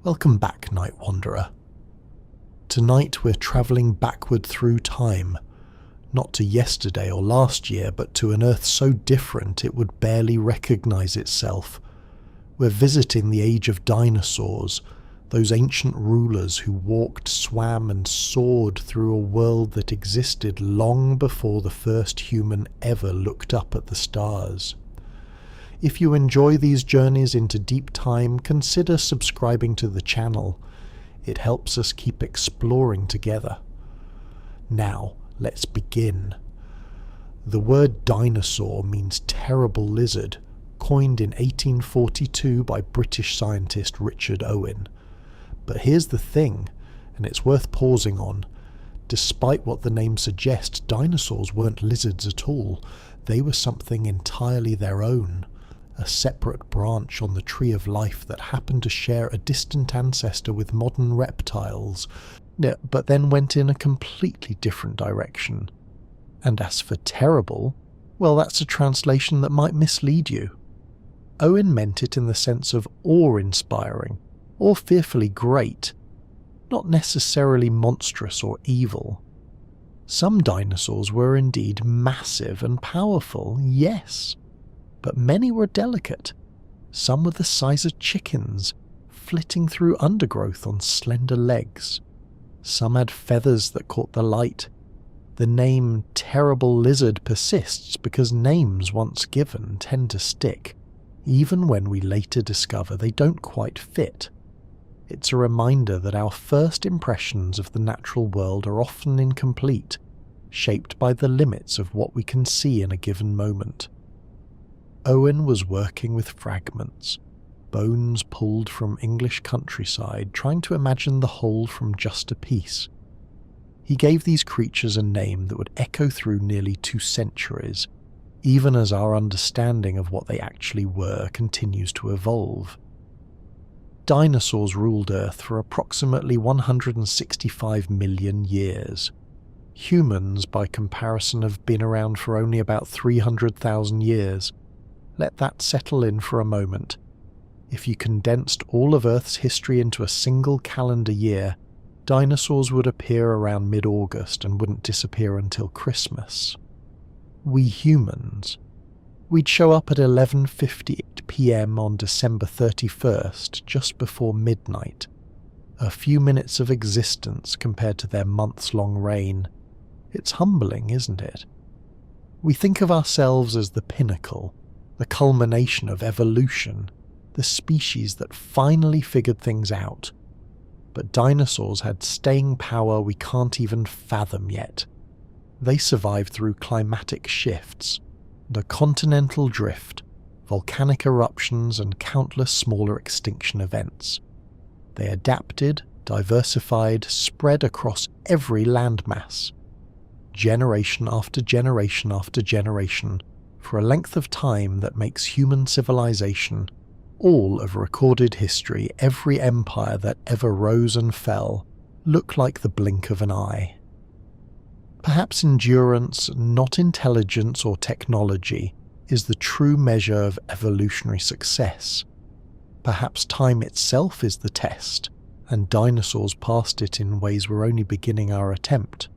Welcome back, Night Wanderer. Tonight we're travelling backward through time, not to yesterday or last year, but to an Earth so different it would barely recognise itself. We're visiting the age of dinosaurs, those ancient rulers who walked, swam and soared through a world that existed long before the first human ever looked up at the stars. If you enjoy these journeys into deep time, consider subscribing to the channel. It helps us keep exploring together. Now, let's begin. The word dinosaur means terrible lizard, coined in 1842 by British scientist Richard Owen. But here's the thing, and it's worth pausing on. Despite what the name suggests, dinosaurs weren't lizards at all. They were something entirely their own. A separate branch on the tree of life that happened to share a distant ancestor with modern reptiles, but then went in a completely different direction. And as for terrible, well, that's a translation that might mislead you. Owen meant it in the sense of awe-inspiring, or fearfully great, not necessarily monstrous or evil. Some dinosaurs were indeed massive and powerful, yes, but many were delicate. Some were the size of chickens, flitting through undergrowth on slender legs. Some had feathers that caught the light. The name terrible lizard persists because names once given tend to stick, even when we later discover they don't quite fit. It's a reminder that our first impressions of the natural world are often incomplete, shaped by the limits of what we can see in a given moment. Owen was working with fragments, bones pulled from English countryside, trying to imagine the whole from just a piece. He gave these creatures a name that would echo through nearly 2 centuries, even as our understanding of what they actually were continues to evolve. Dinosaurs ruled Earth for approximately 165 million years. Humans, by comparison, have been around for only about 300,000 years. Let that settle in for a moment. If you condensed all of Earth's history into a single calendar year, dinosaurs would appear around mid-August and wouldn't disappear until Christmas. We humans, we'd show up at 11:58 p.m. on December 31st, just before midnight. A few minutes of existence compared to their months-long reign. It's humbling, isn't it? We think of ourselves as the pinnacle, the culmination of evolution, the species that finally figured things out. But dinosaurs had staying power we can't even fathom yet. They survived through climatic shifts, the continental drift, volcanic eruptions, and countless smaller extinction events. They adapted, diversified, spread across every landmass. Generation after generation after generation, for a length of time that makes human civilization, all of recorded history, every empire that ever rose and fell, look like the blink of an eye. Perhaps endurance, not intelligence or technology, is the true measure of evolutionary success. Perhaps time itself is the test, and dinosaurs passed it in ways we're only beginning our attempt.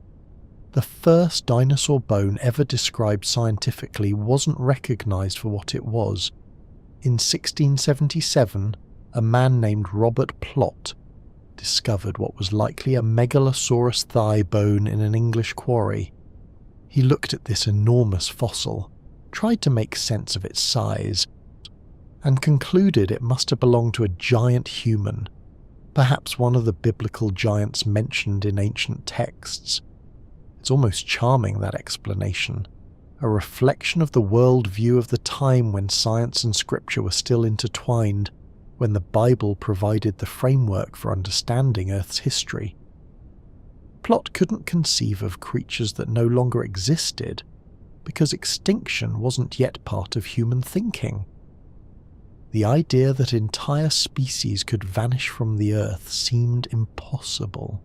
The first dinosaur bone ever described scientifically wasn't recognized for what it was. In 1677, a man named Robert Plot discovered what was likely a Megalosaurus thigh bone in an English quarry. He looked at this enormous fossil, tried to make sense of its size, and concluded it must have belonged to a giant human, perhaps one of the biblical giants mentioned in ancient texts. It's almost charming, that explanation, a reflection of the worldview of the time when science and scripture were still intertwined, when the Bible provided the framework for understanding Earth's history. Plot couldn't conceive of creatures that no longer existed, because extinction wasn't yet part of human thinking. The idea that entire species could vanish from the Earth seemed impossible.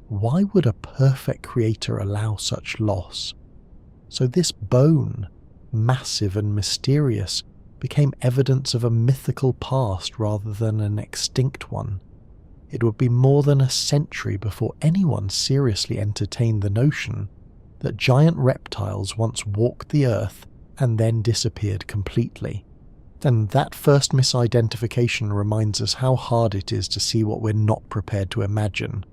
Why would a perfect creator allow such loss? So this bone, massive and mysterious, became evidence of a mythical past rather than an extinct one. it would be more than a century before anyone seriously entertained the notion that giant reptiles once walked the earth and then disappeared completely. And that first misidentification reminds us how hard it is to see what we're not prepared to imagine.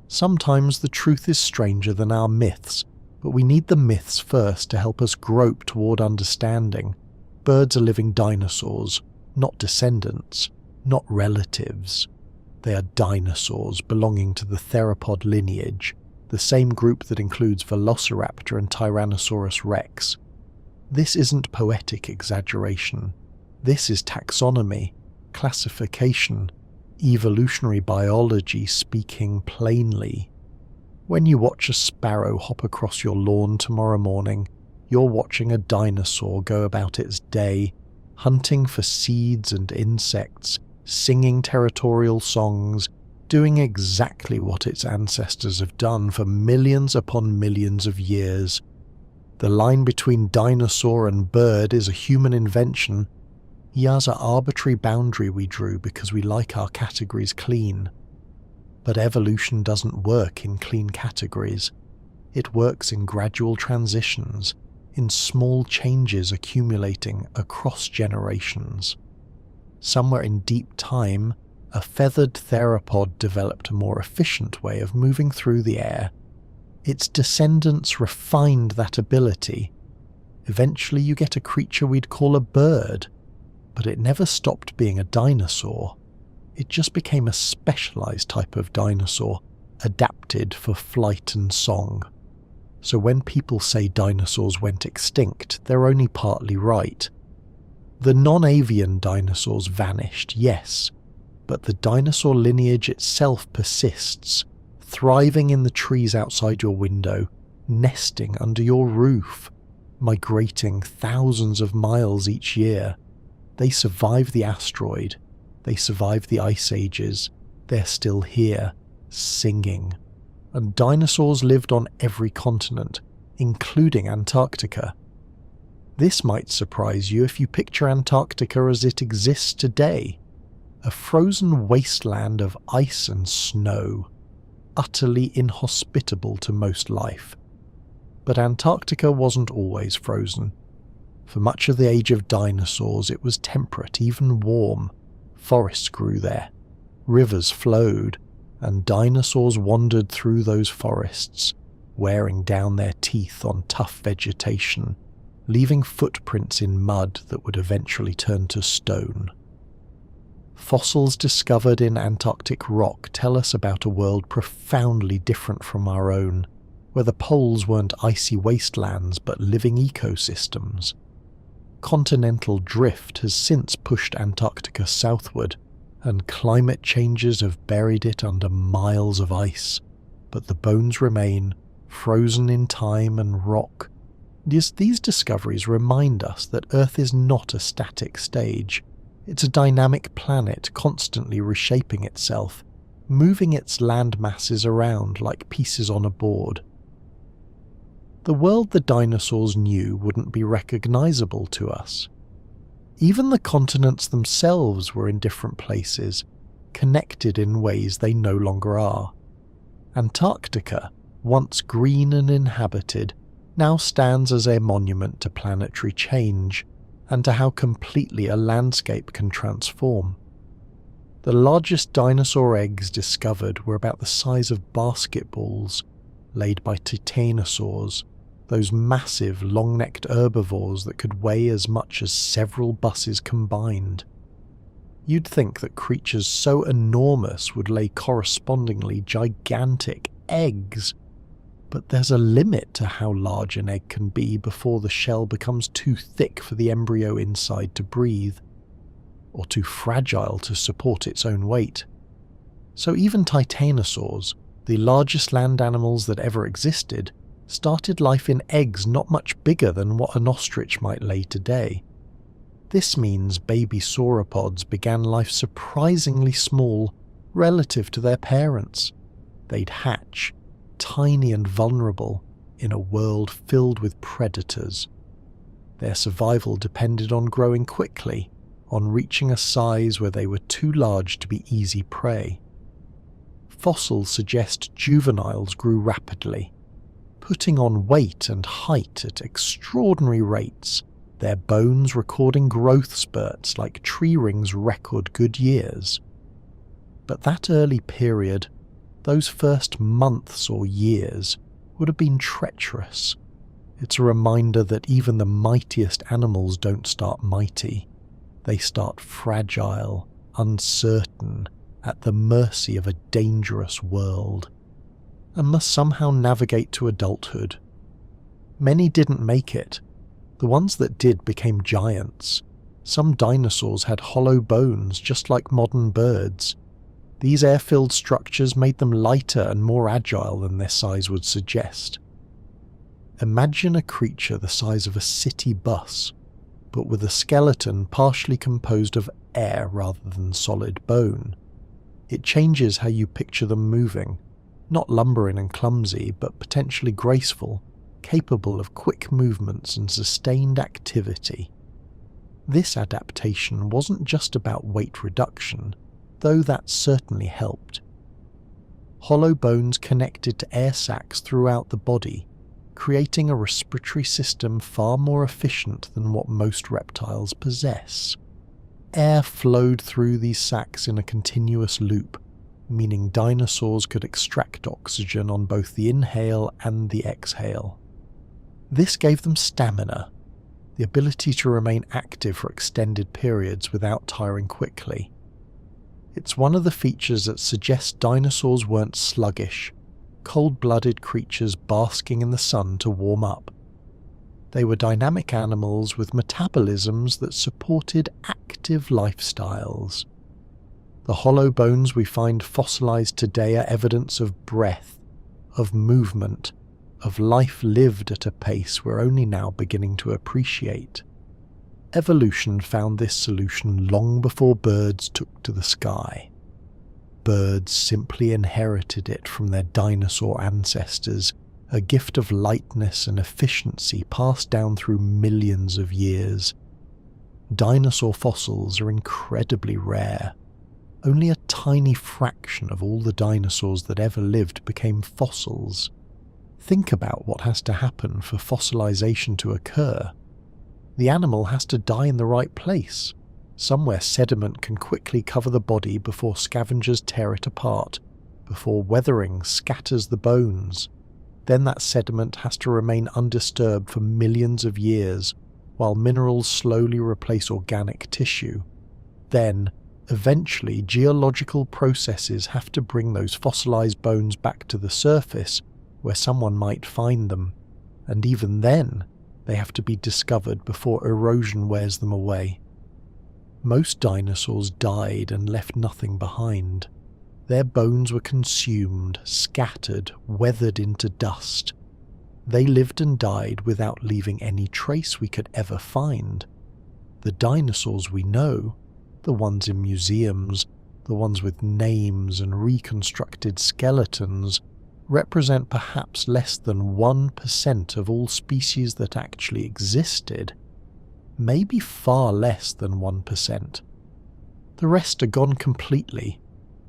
Sometimes the truth is stranger than our myths, but we need the myths first to help us grope toward understanding. Birds are living dinosaurs, not descendants, not relatives. They are dinosaurs belonging to the theropod lineage, the same group that includes Velociraptor and Tyrannosaurus rex. This isn't poetic exaggeration. This is taxonomy, classification, evolutionary biology speaking plainly. When you watch a sparrow hop across your lawn tomorrow morning, you're watching a dinosaur go about its day, hunting for seeds and insects, singing territorial songs, doing exactly what its ancestors have done for millions upon millions of years. The line between dinosaur and bird is a human invention. Here's an arbitrary boundary we drew because we like our categories clean. But evolution doesn't work in clean categories. It works in gradual transitions, in small changes accumulating across generations. Somewhere in deep time, a feathered theropod developed a more efficient way of moving through the air. Its descendants refined that ability. Eventually you get a creature we'd call a bird, but it never stopped being a dinosaur. It just became a specialized type of dinosaur, adapted for flight and song. So when people say dinosaurs went extinct, they're only partly right. The non-avian dinosaurs vanished, yes, but the dinosaur lineage itself persists, thriving in the trees outside your window, nesting under your roof, migrating thousands of miles each year. They survived the asteroid, they survived the ice ages, they're still here, singing. And dinosaurs lived on every continent, including Antarctica. This might surprise you if you picture Antarctica as it exists today, a frozen wasteland of ice and snow, utterly inhospitable to most life. But Antarctica wasn't always frozen. For much of the age of dinosaurs it was temperate, even warm. Forests grew there, rivers flowed, and dinosaurs wandered through those forests, wearing down their teeth on tough vegetation, leaving footprints in mud that would eventually turn to stone. Fossils discovered in Antarctic rock tell us about a world profoundly different from our own, where the poles weren't icy wastelands but living ecosystems. Continental drift has since pushed Antarctica southward, and climate changes have buried it under miles of ice, but the bones remain, frozen in time and rock. These discoveries remind us that Earth is not a static stage. It's a dynamic planet constantly reshaping itself, moving its land masses around like pieces on a board. The world the dinosaurs knew wouldn't be recognizable to us. Even the continents themselves were in different places, connected in ways they no longer are. Antarctica, once green and inhabited, now stands as a monument to planetary change, and to how completely a landscape can transform. The largest dinosaur eggs discovered were about the size of basketballs, laid by titanosaurs, those massive long-necked herbivores that could weigh as much as several buses combined. You'd think that creatures so enormous would lay correspondingly gigantic eggs, but there's a limit to how large an egg can be before the shell becomes too thick for the embryo inside to breathe, or too fragile to support its own weight. So even titanosaurs, the largest land animals that ever existed, started life in eggs not much bigger than what an ostrich might lay today. This means baby sauropods began life surprisingly small relative to their parents. They'd hatch, tiny and vulnerable, in a world filled with predators. Their survival depended on growing quickly, on reaching a size where they were too large to be easy prey. fossils suggest juveniles grew rapidly, putting on weight and height at extraordinary rates, their bones recording growth spurts like tree rings record good years. But that early period, those first months or years, would have been treacherous. It's a reminder that even the mightiest animals don't start mighty. They start fragile, uncertain, at the mercy of a dangerous world, and must somehow navigate to adulthood. Many didn't make it. The ones that did became giants. Some dinosaurs had hollow bones just like modern birds. These air-filled structures made them lighter and more agile than their size would suggest. Imagine a creature the size of a city bus, but with a skeleton partially composed of air rather than solid bone. It changes how you picture them moving, not lumbering and clumsy, but potentially graceful, capable of quick movements and sustained activity. This adaptation wasn't just about weight reduction, though that certainly helped. Hollow bones connected to air sacs throughout the body, creating a respiratory system far more efficient than what most reptiles possess. Air flowed through these sacs in a continuous loop, meaning dinosaurs could extract oxygen on both the inhale and the exhale. This gave them stamina, the ability to remain active for extended periods without tiring quickly. It's one of the features that suggests dinosaurs weren't sluggish, cold-blooded creatures basking in the sun to warm up. They were dynamic animals with metabolisms that supported active lifestyles. The hollow bones we find fossilized today are evidence of breath, of movement, of life lived at a pace we're only now beginning to appreciate. Evolution found this solution long before birds took to the sky. Birds simply inherited it from their dinosaur ancestors, a gift of lightness and efficiency passed down through millions of years. Dinosaur fossils are incredibly rare. Only a tiny fraction of all the dinosaurs that ever lived became fossils. Think about what has to happen for fossilization to occur. The animal has to die in the right place, somewhere sediment can quickly cover the body before scavengers tear it apart, before weathering scatters the bones. Then that sediment has to remain undisturbed for millions of years, while minerals slowly replace organic tissue. Then, eventually, geological processes have to bring those fossilized bones back to the surface, where someone might find them, and even then, they have to be discovered before erosion wears them away. Most dinosaurs died and left nothing behind. Their bones were consumed, scattered, weathered into dust. They lived and died without leaving any trace we could ever find. The dinosaurs we know, the ones in museums, the ones with names and reconstructed skeletons, represent perhaps less than 1% of all species that actually existed. Maybe far less than 1%. The rest are gone completely,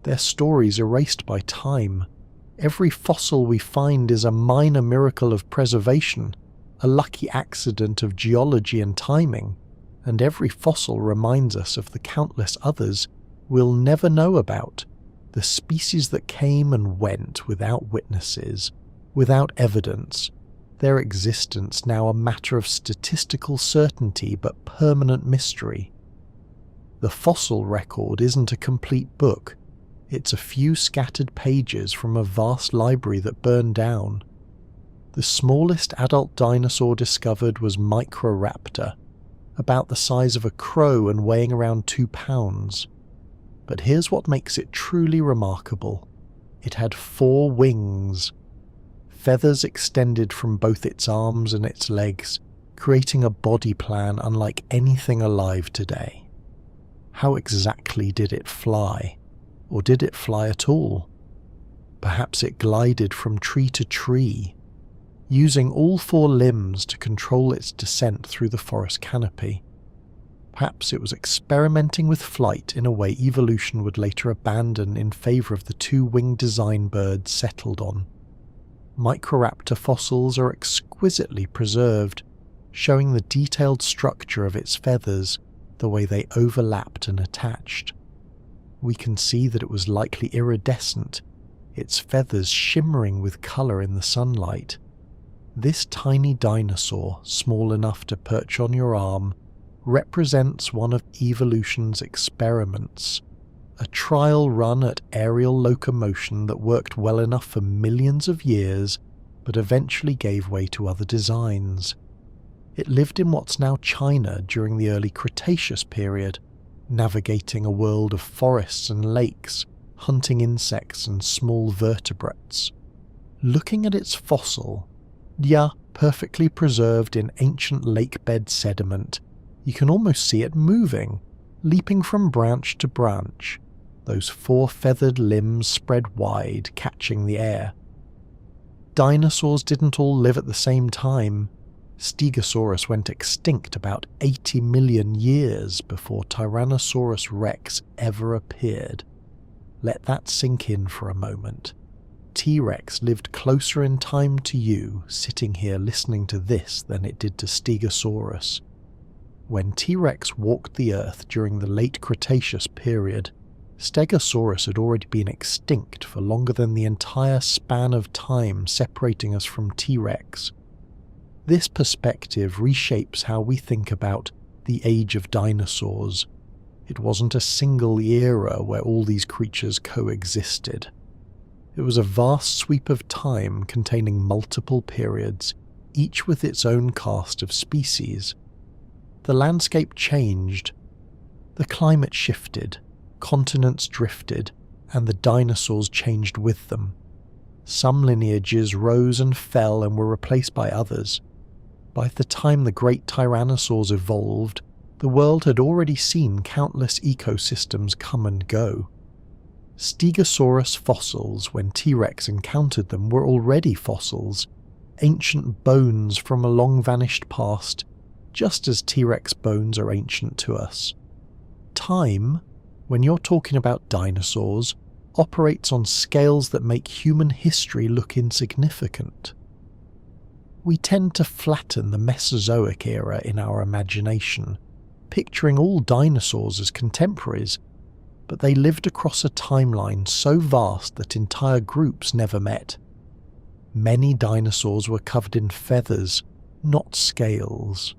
their stories erased by time. Every fossil we find is a minor miracle of preservation, a lucky accident of geology and timing, and every fossil reminds us of the countless others we'll never know about, the species that came and went without witnesses, without evidence, their existence now a matter of statistical certainty but permanent mystery. The fossil record isn't a complete book, it's a few scattered pages from a vast library that burned down. The smallest adult dinosaur discovered was Microraptor, about the size of a crow and weighing around 2 pounds. But here's what makes it truly remarkable. It had 4 wings. Feathers extended from both its arms and its legs, creating a body plan unlike anything alive today. How exactly did it fly? Or did it fly at all? Perhaps it glided from tree to tree, using all 4 limbs to control its descent through the forest canopy. Perhaps it was experimenting with flight in a way evolution would later abandon in favour of the two-winged design birds settled on. Microraptor fossils are exquisitely preserved, showing the detailed structure of its feathers, the way they overlapped and attached. We can see that it was likely iridescent, its feathers shimmering with colour in the sunlight. This tiny dinosaur, small enough to perch on your arm, represents one of evolution's experiments, a trial run at aerial locomotion that worked well enough for millions of years, but eventually gave way to other designs. It lived in what's now China during the early Cretaceous period, navigating a world of forests and lakes, hunting insects and small vertebrates. Looking at its fossil, perfectly preserved in ancient lakebed sediment, you can almost see it moving, leaping from branch to branch, those four feathered limbs spread wide, catching the air. Dinosaurs didn't all live at the same time. Stegosaurus went extinct about 80 million years before Tyrannosaurus rex ever appeared. Let that sink in for a moment. T-Rex lived closer in time to you sitting here listening to this than it did to Stegosaurus. When T-Rex walked the Earth during the late Cretaceous period, Stegosaurus had already been extinct for longer than the entire span of time separating us from T-Rex. This perspective reshapes how we think about the age of dinosaurs. It wasn't a single era where all these creatures coexisted. It was a vast sweep of time containing multiple periods, each with its own cast of species. The landscape changed. The climate shifted, continents drifted, and the dinosaurs changed with them. Some lineages rose and fell and were replaced by others. By the time the great tyrannosaurs evolved, the world had already seen countless ecosystems come and go. Stegosaurus fossils, when T-Rex encountered them, were already fossils, ancient bones from a long-vanished past, just as T-Rex bones are ancient to us. Time, when you're talking about dinosaurs, operates on scales that make human history look insignificant. We tend to flatten the Mesozoic era in our imagination, picturing all dinosaurs as contemporaries, but they lived across a timeline so vast that entire groups never met. Many dinosaurs were covered in feathers, not scales.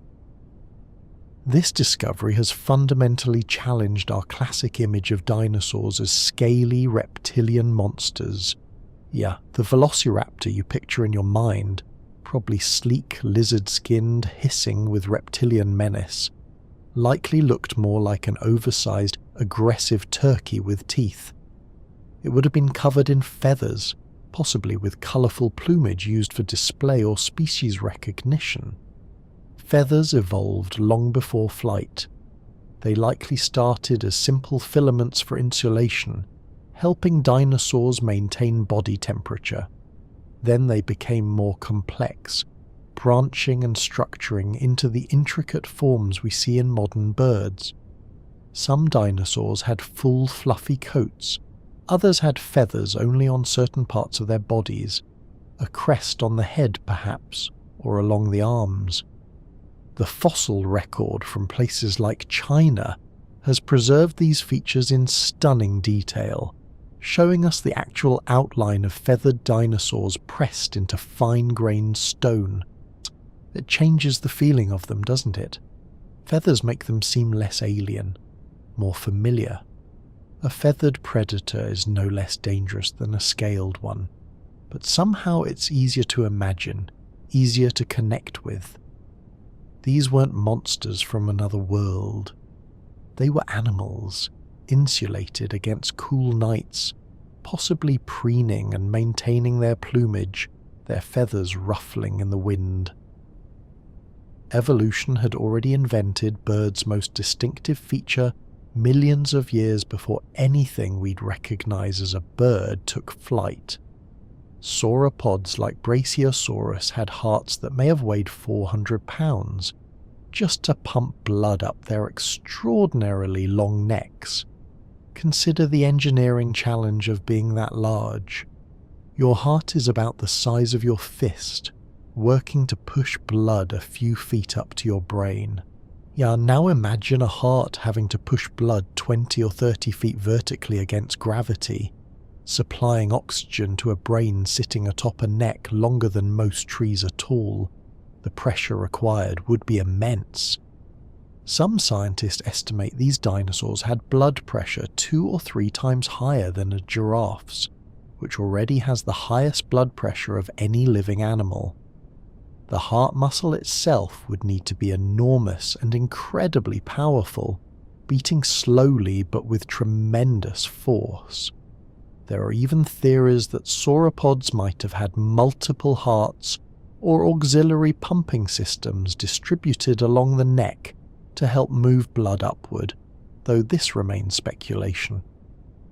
This discovery has fundamentally challenged our classic image of dinosaurs as scaly reptilian monsters. The velociraptor you picture in your mind, probably sleek, lizard-skinned, hissing with reptilian menace, likely looked more like an oversized, aggressive turkey with teeth. It would have been covered in feathers, possibly with colourful plumage used for display or species recognition. Feathers evolved long before flight. They likely started as simple filaments for insulation, helping dinosaurs maintain body temperature. Then they became more complex, branching and structuring into the intricate forms we see in modern birds. Some dinosaurs had full fluffy coats, others had feathers only on certain parts of their bodies, a crest on the head perhaps, or along the arms. The fossil record from places like China has preserved these features in stunning detail, showing us the actual outline of feathered dinosaurs pressed into fine-grained stone. It changes the feeling of them, doesn't it? Feathers make them seem less alien, more familiar. A feathered predator is no less dangerous than a scaled one, but somehow it's easier to imagine, easier to connect with. These weren't monsters from another world. They were animals, insulated against cool nights, possibly preening and maintaining their plumage, their feathers ruffling in the wind. Evolution had already invented birds' most distinctive feature millions of years before anything we'd recognize as a bird took flight. Sauropods like Brachiosaurus had hearts that may have weighed 400 pounds, just to pump blood up their extraordinarily long necks. Consider the engineering challenge of being that large. Your heart is about the size of your fist, working to push blood a few feet up to your brain. Yeah, now imagine a heart having to push blood 20 or 30 feet vertically against gravity, supplying oxygen to a brain sitting atop a neck longer than most trees are tall. The pressure required would be immense. Some scientists estimate these dinosaurs had blood pressure 2 or 3 times higher than a giraffe's, which already has the highest blood pressure of any living animal. The heart muscle itself would need to be enormous and incredibly powerful, beating slowly but with tremendous force. There are even theories that sauropods might have had multiple hearts or auxiliary pumping systems distributed along the neck to help move blood upward, though this remains speculation.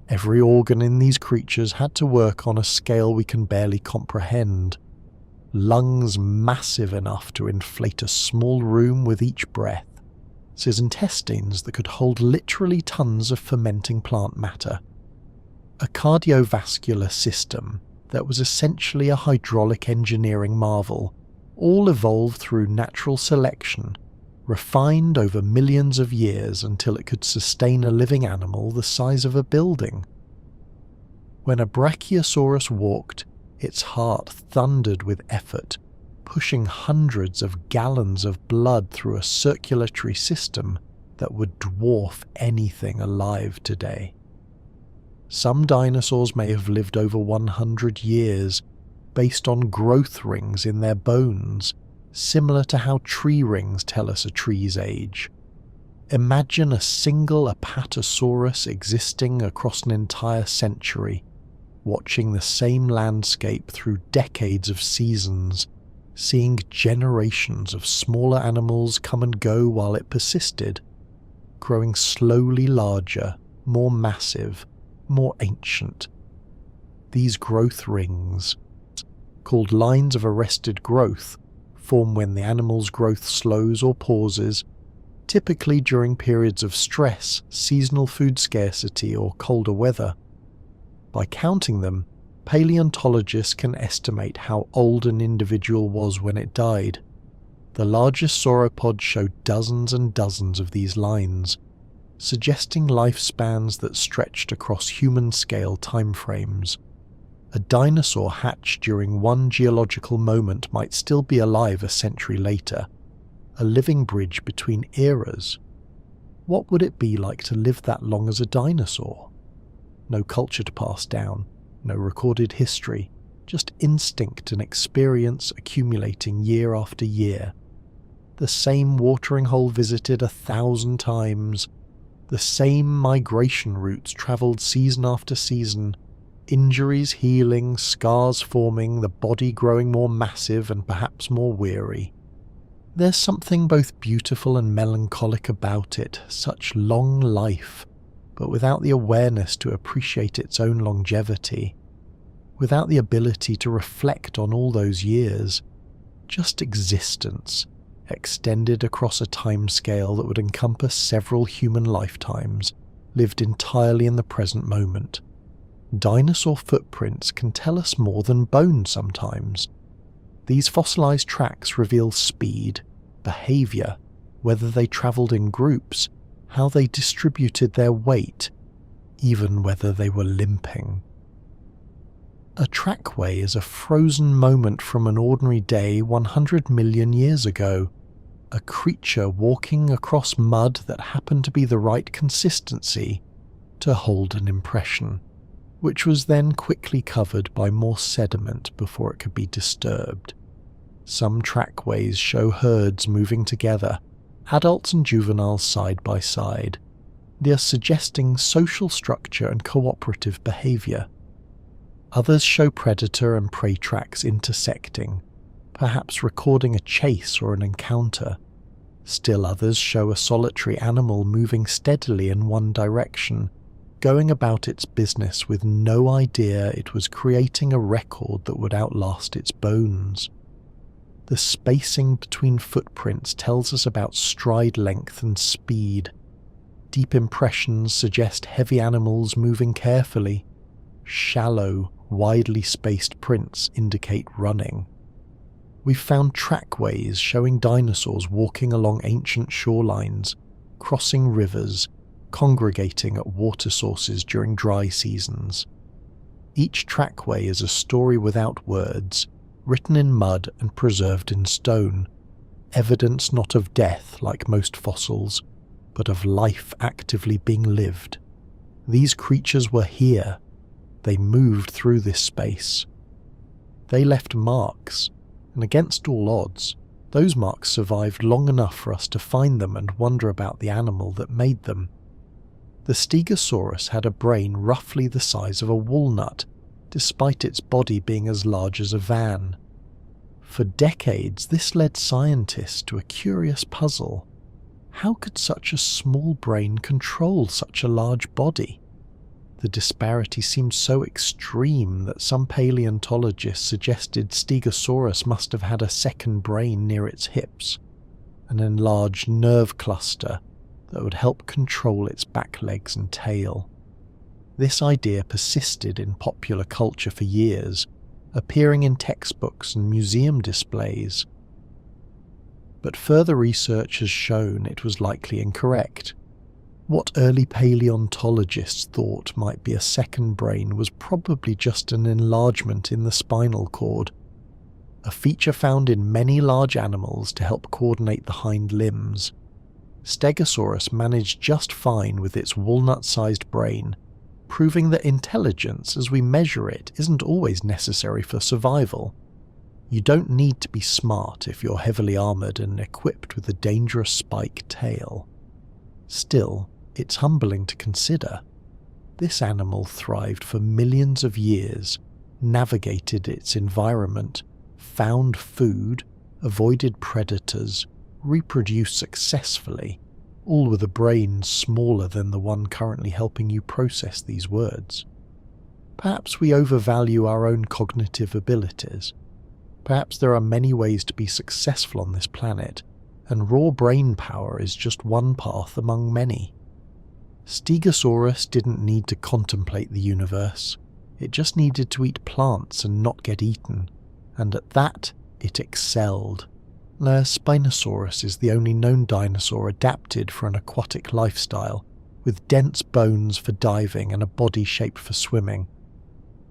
Every organ in these creatures had to work on a scale we can barely comprehend. Lungs massive enough to inflate a small room with each breath, intestines that could hold literally tons of fermenting plant matter, a cardiovascular system that was essentially a hydraulic engineering marvel, all evolved through natural selection, refined over millions of years until it could sustain a living animal the size of a building. When a Brachiosaurus walked, its heart thundered with effort, pushing hundreds of gallons of blood through a circulatory system that would dwarf anything alive today. Some dinosaurs may have lived over 100 years, based on growth rings in their bones, similar to how tree rings tell us a tree's age. Imagine a single Apatosaurus existing across an entire century, watching the same landscape through decades of seasons, seeing generations of smaller animals come and go while it persisted, growing slowly larger, more massive, more ancient. These growth rings, called lines of arrested growth, form when the animal's growth slows or pauses, typically during periods of stress, seasonal food scarcity, or colder weather. By counting them, paleontologists can estimate how old an individual was when it died. The largest sauropods show dozens and dozens of these lines, suggesting lifespans that stretched across human-scale timeframes. A dinosaur hatched during one geological moment might still be alive a century later, a living bridge between eras. What would it be like to live that long as a dinosaur? No culture to pass down, no recorded history, just instinct and experience accumulating year after year. The same watering hole visited 1,000 times, the same migration routes travelled season after season, injuries healing, scars forming, the body growing more massive and perhaps more weary. There's something both beautiful and melancholic about it, such long life, but without the awareness to appreciate its own longevity, without the ability to reflect on all those years, just existence, extended across a time scale that would encompass several human lifetimes, lived entirely in the present moment. Dinosaur footprints can tell us more than bone sometimes. These fossilized tracks reveal speed, behavior, whether they traveled in groups, how they distributed their weight, even whether they were limping. A trackway is a frozen moment from an ordinary day 100 million years ago, a creature walking across mud that happened to be the right consistency to hold an impression, which was then quickly covered by more sediment before it could be disturbed. Some trackways show herds moving together, adults and juveniles side by side. They are suggesting social structure and cooperative behavior. Others show predator and prey tracks intersecting, perhaps recording a chase or an encounter. Still others show a solitary animal moving steadily in one direction, going about its business with no idea it was creating a record that would outlast its bones. The spacing between footprints tells us about stride length and speed. Deep impressions suggest heavy animals moving carefully. Shallow, widely spaced prints indicate running. We've found trackways showing dinosaurs walking along ancient shorelines, crossing rivers, congregating at water sources during dry seasons. Each trackway is a story without words, written in mud and preserved in stone, evidence not of death like most fossils, but of life actively being lived. These creatures were here. They moved through this space. They left marks, and against all odds, those marks survived long enough for us to find them and wonder about the animal that made them. The Stegosaurus had a brain roughly the size of a walnut, despite its body being as large as a van. For decades, this led scientists to a curious puzzle. How could such a small brain control such a large body? The disparity seemed so extreme that some paleontologists suggested Stegosaurus must have had a second brain near its hips, an enlarged nerve cluster that would help control its back legs and tail. This idea persisted in popular culture for years, appearing in textbooks and museum displays. But further research has shown it was likely incorrect. What early paleontologists thought might be a second brain was probably just an enlargement in the spinal cord, a feature found in many large animals to help coordinate the hind limbs. Stegosaurus managed just fine with its walnut-sized brain, proving that intelligence as we measure it isn't always necessary for survival. You don't need to be smart if you're heavily armoured and equipped with a dangerous spike tail. Still, it's humbling to consider. This animal thrived for millions of years, navigated its environment, found food, avoided predators, reproduced successfully, all with a brain smaller than the one currently helping you process these words. Perhaps we overvalue our own cognitive abilities. Perhaps there are many ways to be successful on this planet, and raw brain power is just one path among many. Stegosaurus didn't need to contemplate the universe. It just needed to eat plants and not get eaten, and at that, it excelled. Spinosaurus is the only known dinosaur adapted for an aquatic lifestyle, with dense bones for diving and a body shaped for swimming.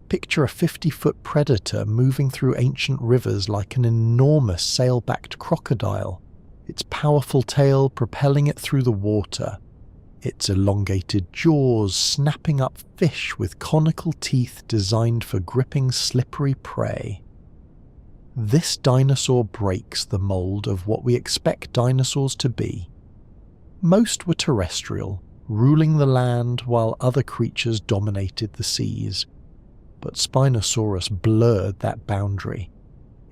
Picture a 50-foot predator moving through ancient rivers like an enormous sail-backed crocodile, its powerful tail propelling it through the water, its elongated jaws snapping up fish with conical teeth designed for gripping slippery prey. This dinosaur breaks the mold of what we expect dinosaurs to be. Most were terrestrial, ruling the land while other creatures dominated the seas. But Spinosaurus blurred that boundary.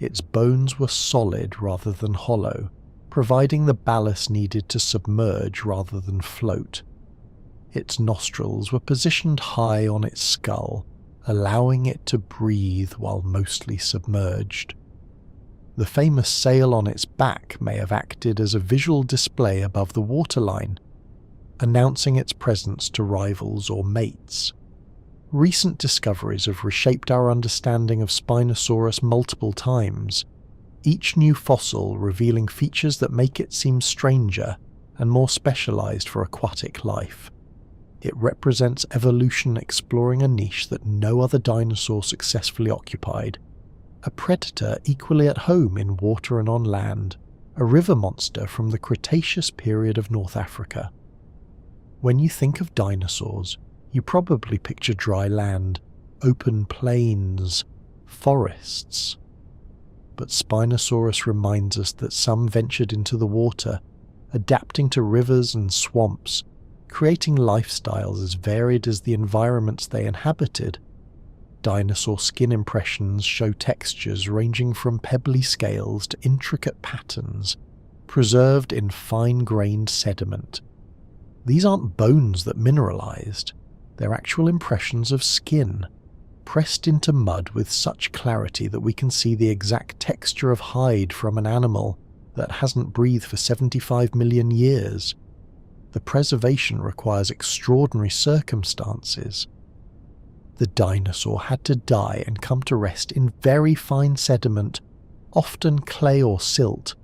Its bones were solid rather than hollow, providing the ballast needed to submerge rather than float. Its nostrils were positioned high on its skull, allowing it to breathe while mostly submerged. The famous sail on its back may have acted as a visual display above the waterline, announcing its presence to rivals or mates. Recent discoveries have reshaped our understanding of Spinosaurus multiple times, each new fossil revealing features that make it seem stranger and more specialized for aquatic life. It represents evolution exploring a niche that no other dinosaur successfully occupied, a predator equally at home in water and on land, a river monster from the Cretaceous period of North Africa. When you think of dinosaurs, you probably picture dry land, open plains, forests. But Spinosaurus reminds us that some ventured into the water, adapting to rivers and swamps, creating lifestyles as varied as the environments they inhabited. Dinosaur skin impressions show textures ranging from pebbly scales to intricate patterns, preserved in fine-grained sediment. These aren't bones that mineralized, they're actual impressions of skin, pressed into mud with such clarity that we can see the exact texture of hide from an animal that hasn't breathed for 75 million years. The preservation requires extraordinary circumstances. The dinosaur had to die and come to rest in very fine sediment, often clay or silt,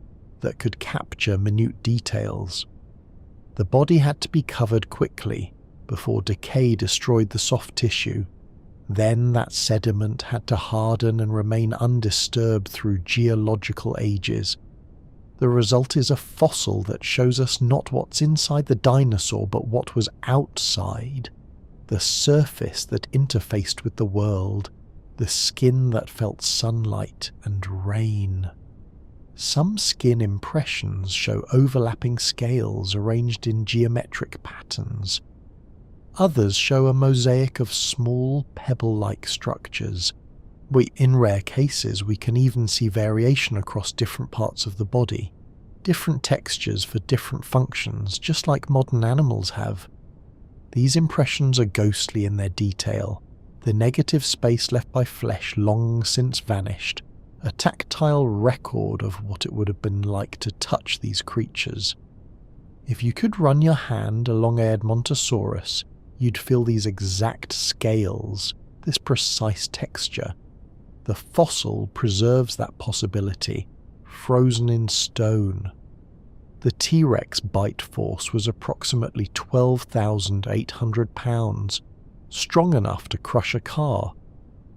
that could capture minute details. The body had to be covered quickly before decay destroyed the soft tissue. Then that sediment had to harden and remain undisturbed through geological ages. The result is a fossil that shows us not what's inside the dinosaur but what was outside, the surface that interfaced with the world, the skin that felt sunlight and rain. Some skin impressions show overlapping scales arranged in geometric patterns. Others show a mosaic of small, pebble-like structures. In rare cases, we can even see variation across different parts of the body, different textures for different functions, just like modern animals have. These impressions are ghostly in their detail, the negative space left by flesh long since vanished, a tactile record of what it would have been like to touch these creatures. If you could run your hand along a Edmontosaurus, you'd feel these exact scales, this precise texture. The fossil preserves that possibility, frozen in stone. The T-Rex bite force was approximately 12,800 pounds, strong enough to crush a car.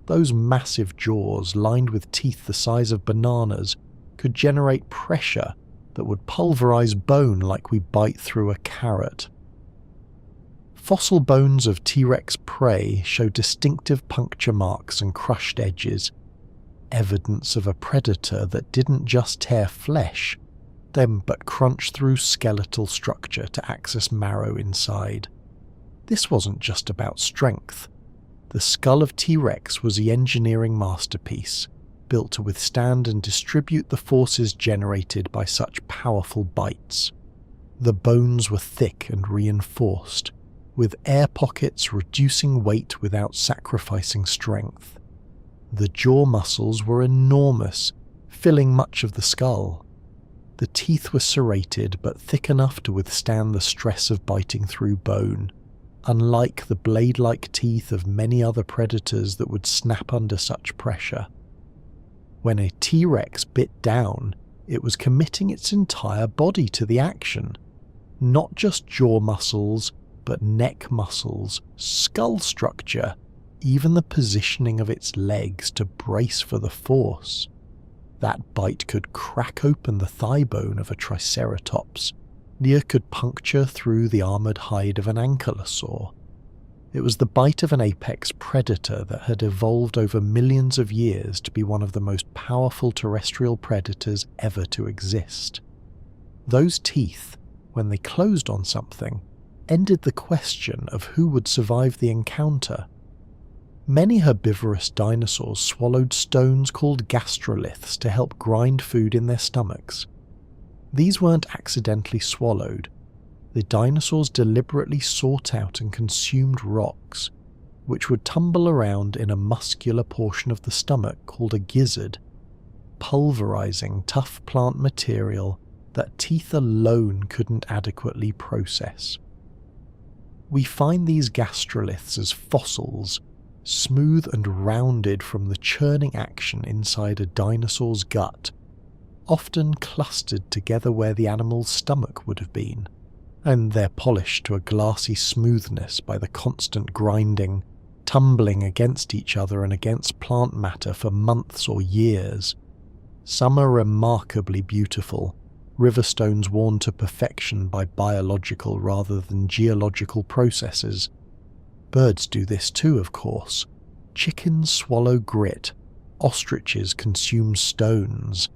Those massive jaws, lined with teeth the size of bananas, could generate pressure that would pulverize bone like we bite through a carrot. Fossil bones of T-Rex prey show distinctive puncture marks and crushed edges, evidence of a predator that didn't just tear flesh, but crunch through skeletal structure to access marrow inside. This wasn't just about strength. The skull of T-Rex was the engineering masterpiece, built to withstand and distribute the forces generated by such powerful bites. The bones were thick and reinforced, with air pockets reducing weight without sacrificing strength. The jaw muscles were enormous, filling much of the skull. The teeth were serrated but thick enough to withstand the stress of biting through bone, unlike the blade-like teeth of many other predators that would snap under such pressure. When a T-Rex bit down, it was committing its entire body to the action, not just jaw muscles, but neck muscles, skull structure, even the positioning of its legs to brace for the force. That bite could crack open the thigh bone of a triceratops, near could puncture through the armoured hide of an ankylosaur. It was the bite of an apex predator that had evolved over millions of years to be one of the most powerful terrestrial predators ever to exist. Those teeth, when they closed on something, ended the question of who would survive the encounter. Many herbivorous dinosaurs swallowed stones called gastroliths to help grind food in their stomachs. These weren't accidentally swallowed. The dinosaurs deliberately sought out and consumed rocks, which would tumble around in a muscular portion of the stomach called a gizzard, pulverizing tough plant material that teeth alone couldn't adequately process. We find these gastroliths as fossils, smooth and rounded from the churning action inside a dinosaur's gut, often clustered together where the animal's stomach would have been, and they're polished to a glassy smoothness by the constant grinding, tumbling against each other and against plant matter for months or years. Some are remarkably beautiful, riverstones worn to perfection by biological rather than geological processes. Birds do this too, of course. Chickens swallow grit, ostriches consume stones.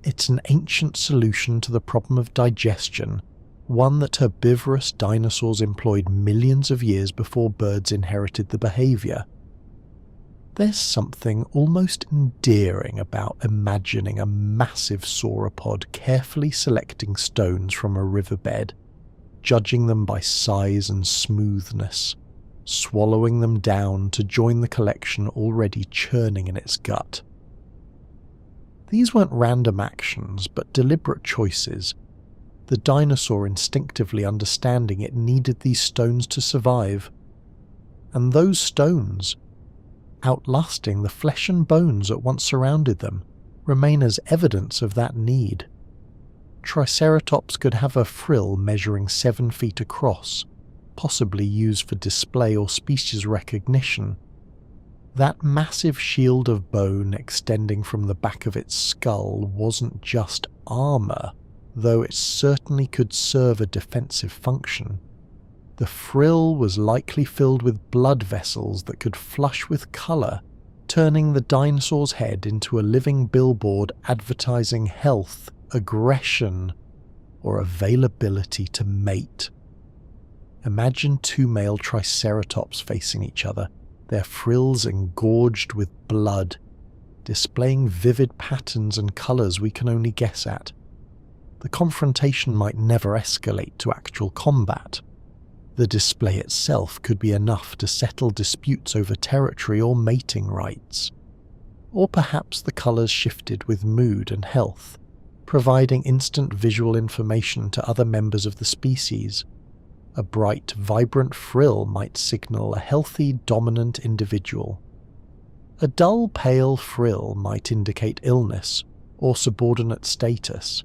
It's an ancient solution to the problem of digestion, one that herbivorous dinosaurs employed millions of years before birds inherited the behaviour. There's something almost endearing about imagining a massive sauropod carefully selecting stones from a riverbed, judging them by size and smoothness, swallowing them down to join the collection already churning in its gut. These weren't random actions, but deliberate choices, the dinosaur instinctively understanding it needed these stones to survive. And those stones, outlasting the flesh and bones that once surrounded them, remain as evidence of that need. Triceratops could have a frill measuring 7 feet across, possibly used for display or species recognition. That massive shield of bone extending from the back of its skull wasn't just armor, though it certainly could serve a defensive function. The frill was likely filled with blood vessels that could flush with color, turning the dinosaur's head into a living billboard advertising health, aggression, or availability to mate. Imagine 2 male triceratops facing each other, their frills engorged with blood, displaying vivid patterns and colors we can only guess at. The confrontation might never escalate to actual combat. The display itself could be enough to settle disputes over territory or mating rights. Or perhaps the colors shifted with mood and health, providing instant visual information to other members of the species. A bright, vibrant frill might signal a healthy, dominant individual. A dull, pale frill might indicate illness or subordinate status.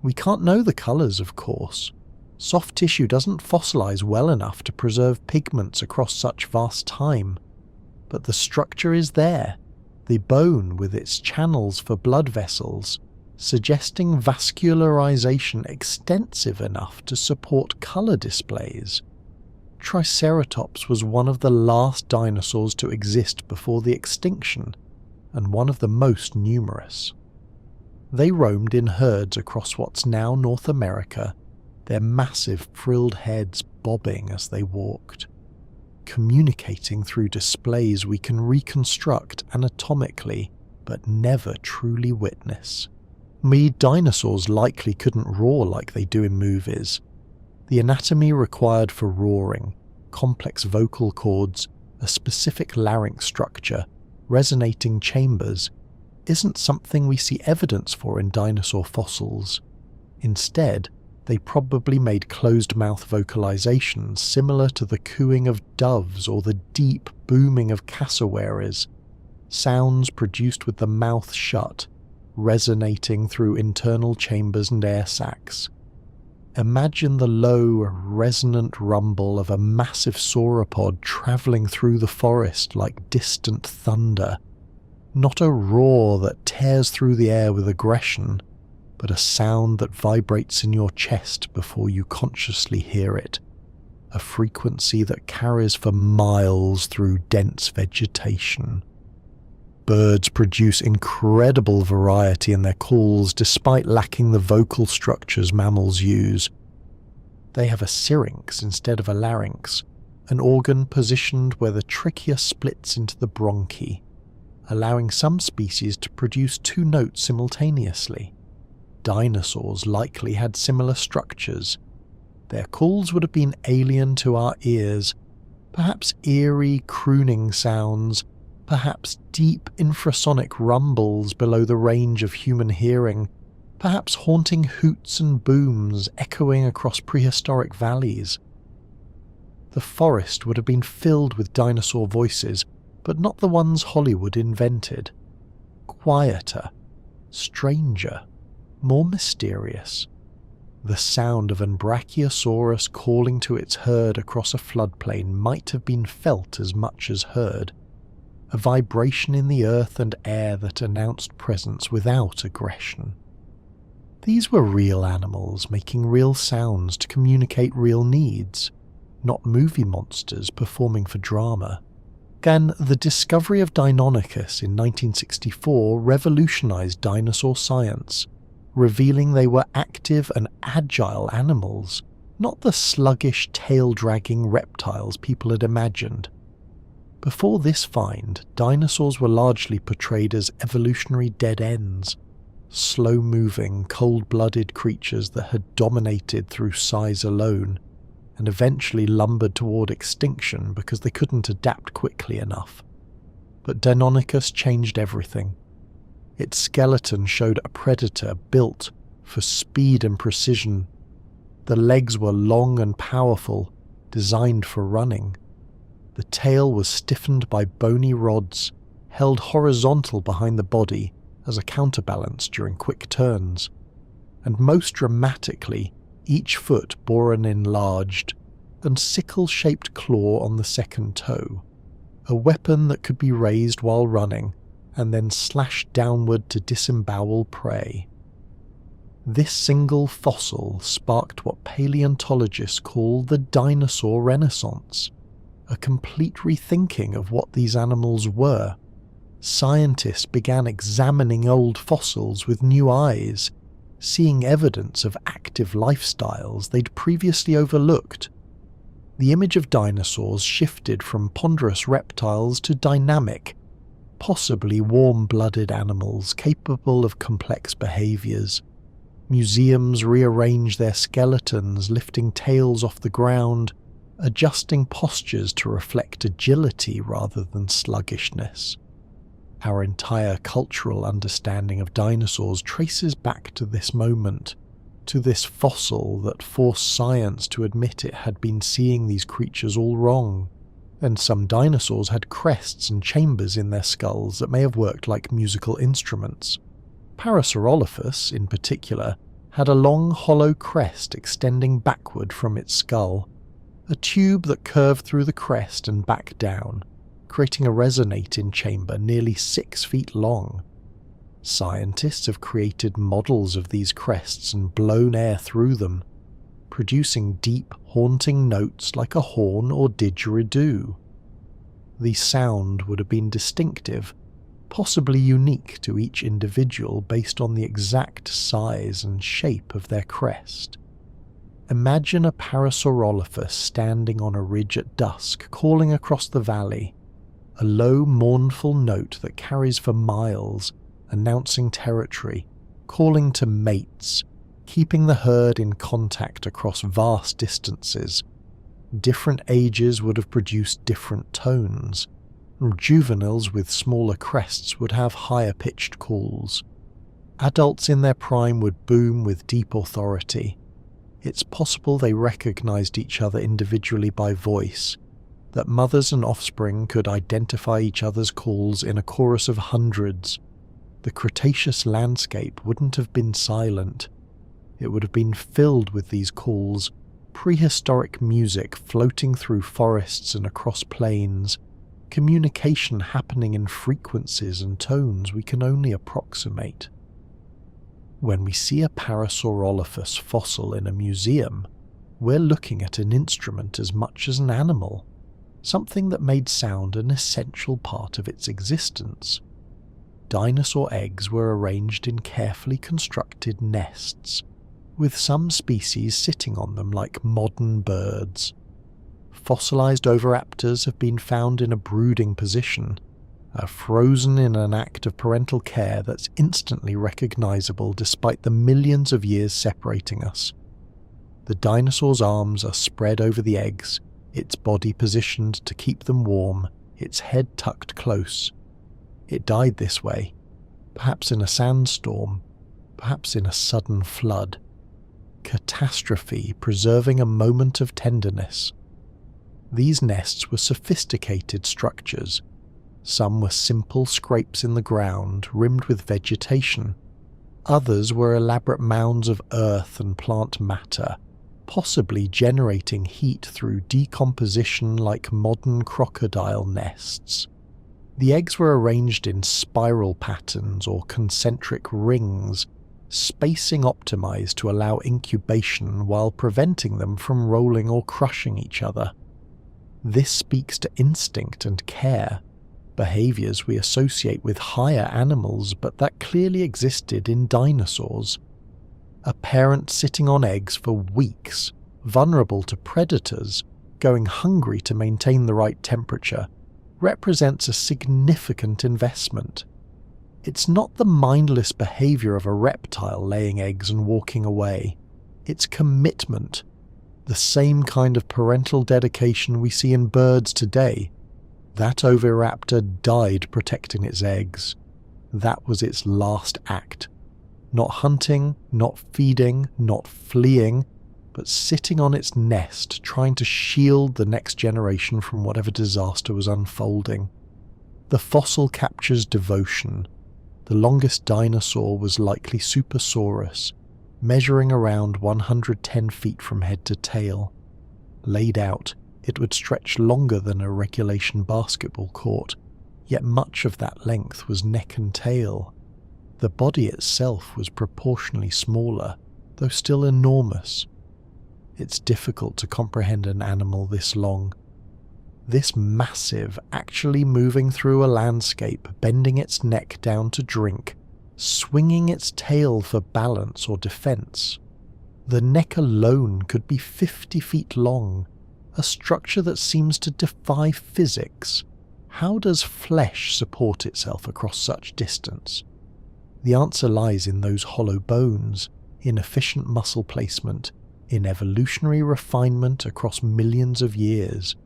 We can't know the colors, of course. Soft tissue doesn't fossilize well enough to preserve pigments across such vast time. But the structure is there, the bone with its channels for blood vessels, suggesting vascularization extensive enough to support color displays. Triceratops was one of the last dinosaurs to exist before the extinction, and one of the most numerous. They roamed in herds across what's now North America, their massive frilled heads bobbing as they walked, communicating through displays we can reconstruct anatomically but never truly witness. Dinosaurs likely couldn't roar like they do in movies. The anatomy required for roaring, complex vocal cords, a specific larynx structure, resonating chambers, isn't something we see evidence for in dinosaur fossils. Instead, they probably made closed-mouth vocalizations similar to the cooing of doves or the deep booming of cassowaries, sounds produced with the mouth shut, resonating through internal chambers and air sacs. Imagine the low, resonant rumble of a massive sauropod travelling through the forest like distant thunder. Not a roar that tears through the air with aggression, but a sound that vibrates in your chest before you consciously hear it, a frequency that carries for miles through dense vegetation. Birds produce incredible variety in their calls despite lacking the vocal structures mammals use. They have a syrinx instead of a larynx, an organ positioned where the trachea splits into the bronchi, allowing some species to produce 2 notes simultaneously. Dinosaurs likely had similar structures. Their calls would have been alien to our ears, perhaps eerie crooning sounds, perhaps deep infrasonic rumbles below the range of human hearing, perhaps haunting hoots and booms echoing across prehistoric valleys. The forest would have been filled with dinosaur voices, but not the ones Hollywood invented. Quieter, stranger, more mysterious. The sound of an Brachiosaurus calling to its herd across a floodplain might have been felt as much as heard, a vibration in the earth and air that announced presence without aggression. These were real animals making real sounds to communicate real needs, not movie monsters performing for drama. And the discovery of Deinonychus in 1964 revolutionized dinosaur science, revealing they were active and agile animals, not the sluggish, tail-dragging reptiles people had imagined. Before this find, dinosaurs were largely portrayed as evolutionary dead ends, slow-moving, cold-blooded creatures that had dominated through size alone, and eventually lumbered toward extinction because they couldn't adapt quickly enough. But Deinonychus changed everything. Its skeleton showed a predator built for speed and precision. The legs were long and powerful, designed for running. The tail was stiffened by bony rods, held horizontal behind the body as a counterbalance during quick turns. And most dramatically, each foot bore an enlarged and sickle-shaped claw on the second toe, a weapon that could be raised while running and then slashed downward to disembowel prey. This single fossil sparked what paleontologists call the dinosaur renaissance, a complete rethinking of what these animals were. Scientists began examining old fossils with new eyes, seeing evidence of active lifestyles they'd previously overlooked. The image of dinosaurs shifted from ponderous reptiles to dynamic, possibly warm-blooded animals capable of complex behaviors. Museums rearranged their skeletons, lifting tails off the ground, adjusting postures to reflect agility rather than sluggishness. Our entire cultural understanding of dinosaurs traces back to this moment, to this fossil that forced science to admit it had been seeing these creatures all wrong. And some dinosaurs had crests and chambers in their skulls that may have worked like musical instruments. Parasaurolophus, in particular, had a long hollow crest extending backward from its skull, a tube that curved through the crest and back down, creating a resonating chamber nearly 6 feet long. Scientists have created models of these crests and blown air through them, producing deep, haunting notes like a horn or didgeridoo. The sound would have been distinctive, possibly unique to each individual based on the exact size and shape of their crest. Imagine a Parasaurolophus standing on a ridge at dusk, calling across the valley, a low, mournful note that carries for miles, announcing territory, calling to mates, keeping the herd in contact across vast distances. Different ages would have produced different tones. Juveniles with smaller crests would have higher-pitched calls. Adults in their prime would boom with deep authority. It's possible they recognized each other individually by voice, that mothers and offspring could identify each other's calls in a chorus of hundreds. The Cretaceous landscape wouldn't have been silent. It would have been filled with these calls, prehistoric music floating through forests and across plains, communication happening in frequencies and tones we can only approximate. When we see a Parasaurolophus fossil in a museum, we're looking at an instrument as much as an animal, something that made sound an essential part of its existence. Dinosaur eggs were arranged in carefully constructed nests, with some species sitting on them like modern birds. Fossilized oviraptors have been found in a brooding position, frozen in an act of parental care that's instantly recognizable despite the millions of years separating us. The dinosaur's arms are spread over the eggs, its body positioned to keep them warm, its head tucked close. It died this way, perhaps in a sandstorm, perhaps in a sudden flood. Catastrophe preserving a moment of tenderness. These nests were sophisticated structures. Some were simple scrapes in the ground, rimmed with vegetation. Others were elaborate mounds of earth and plant matter, possibly generating heat through decomposition like modern crocodile nests. The eggs were arranged in spiral patterns or concentric rings, spacing optimized to allow incubation while preventing them from rolling or crushing each other. This speaks to instinct and care, behaviors we associate with higher animals but that clearly existed in dinosaurs. A parent sitting on eggs for weeks, vulnerable to predators, going hungry to maintain the right temperature, represents a significant investment. It's not the mindless behavior of a reptile laying eggs and walking away. It's commitment. The same kind of parental dedication we see in birds today. That oviraptor died protecting its eggs. That was its last act. Not hunting, not feeding, not fleeing, but sitting on its nest trying to shield the next generation from whatever disaster was unfolding. The fossil captures devotion. The longest dinosaur was likely Supersaurus, measuring around 110 feet from head to tail. Laid out, it would stretch longer than a regulation basketball court, yet much of that length was neck and tail. The body itself was proportionally smaller, though still enormous. It's difficult to comprehend an animal this long. This massive, actually moving through a landscape, bending its neck down to drink, swinging its tail for balance or defense. The neck alone could be 50 feet long, a structure that seems to defy physics. How does flesh support itself across such distance? The answer lies in those hollow bones, in efficient muscle placement, in evolutionary refinement across millions of years.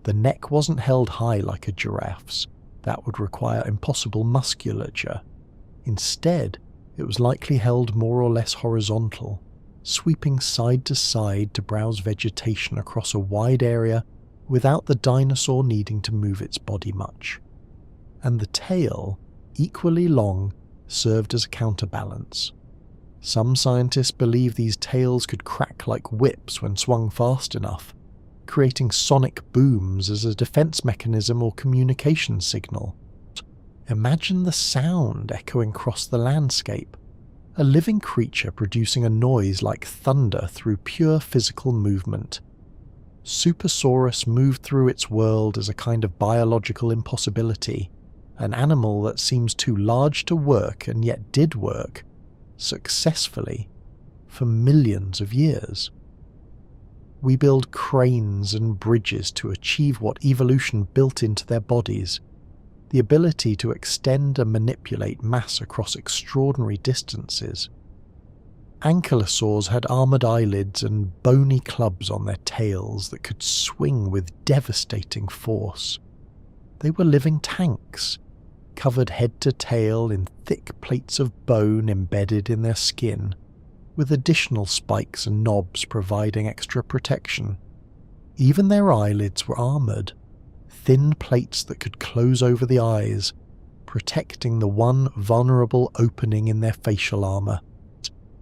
The neck wasn't held high like a giraffe's. That would require impossible musculature. Instead, it was likely held more or less horizontal, sweeping side to side to browse vegetation across a wide area without the dinosaur needing to move its body much. And the tail, equally long, served as a counterbalance. Some scientists believe these tails could crack like whips when swung fast enough, creating sonic booms as a defense mechanism or communication signal. Imagine the sound echoing across the landscape, a living creature producing a noise like thunder through pure physical movement. Supersaurus moved through its world as a kind of biological impossibility, an animal that seems too large to work and yet did work, successfully, for millions of years. We build cranes and bridges to achieve what evolution built into their bodies, the ability to extend and manipulate mass across extraordinary distances. Ankylosaurs had armoured eyelids and bony clubs on their tails that could swing with devastating force. They were living tanks, covered head to tail in thick plates of bone embedded in their skin, with additional spikes and knobs providing extra protection. Even their eyelids were armoured, thin plates that could close over the eyes, protecting the one vulnerable opening in their facial armour.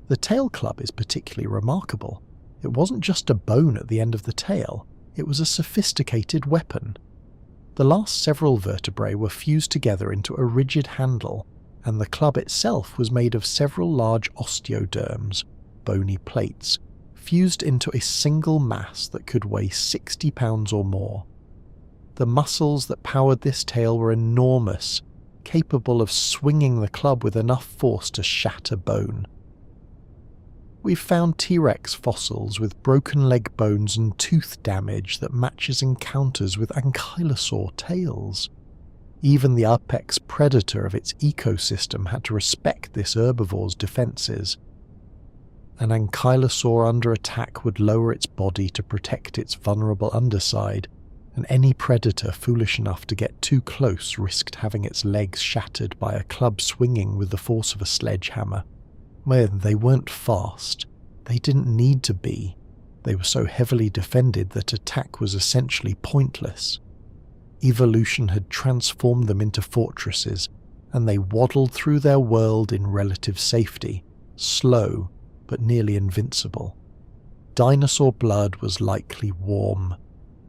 The tail club is particularly remarkable. It wasn't just a bone at the end of the tail, it was a sophisticated weapon. The last several vertebrae were fused together into a rigid handle, and the club itself was made of several large osteoderms, bony plates, fused into a single mass that could weigh 60 pounds or more. The muscles that powered this tail were enormous, capable of swinging the club with enough force to shatter bone. We've found T-Rex fossils with broken leg bones and tooth damage that matches encounters with ankylosaur tails. Even the apex predator of its ecosystem had to respect this herbivore's defences. An ankylosaur under attack would lower its body to protect its vulnerable underside, and any predator foolish enough to get too close risked having its legs shattered by a club swinging with the force of a sledgehammer. When they weren't fast, they didn't need to be. They were so heavily defended that attack was essentially pointless. Evolution had transformed them into fortresses, and they waddled through their world in relative safety, slow but nearly invincible. Dinosaur blood was likely warm,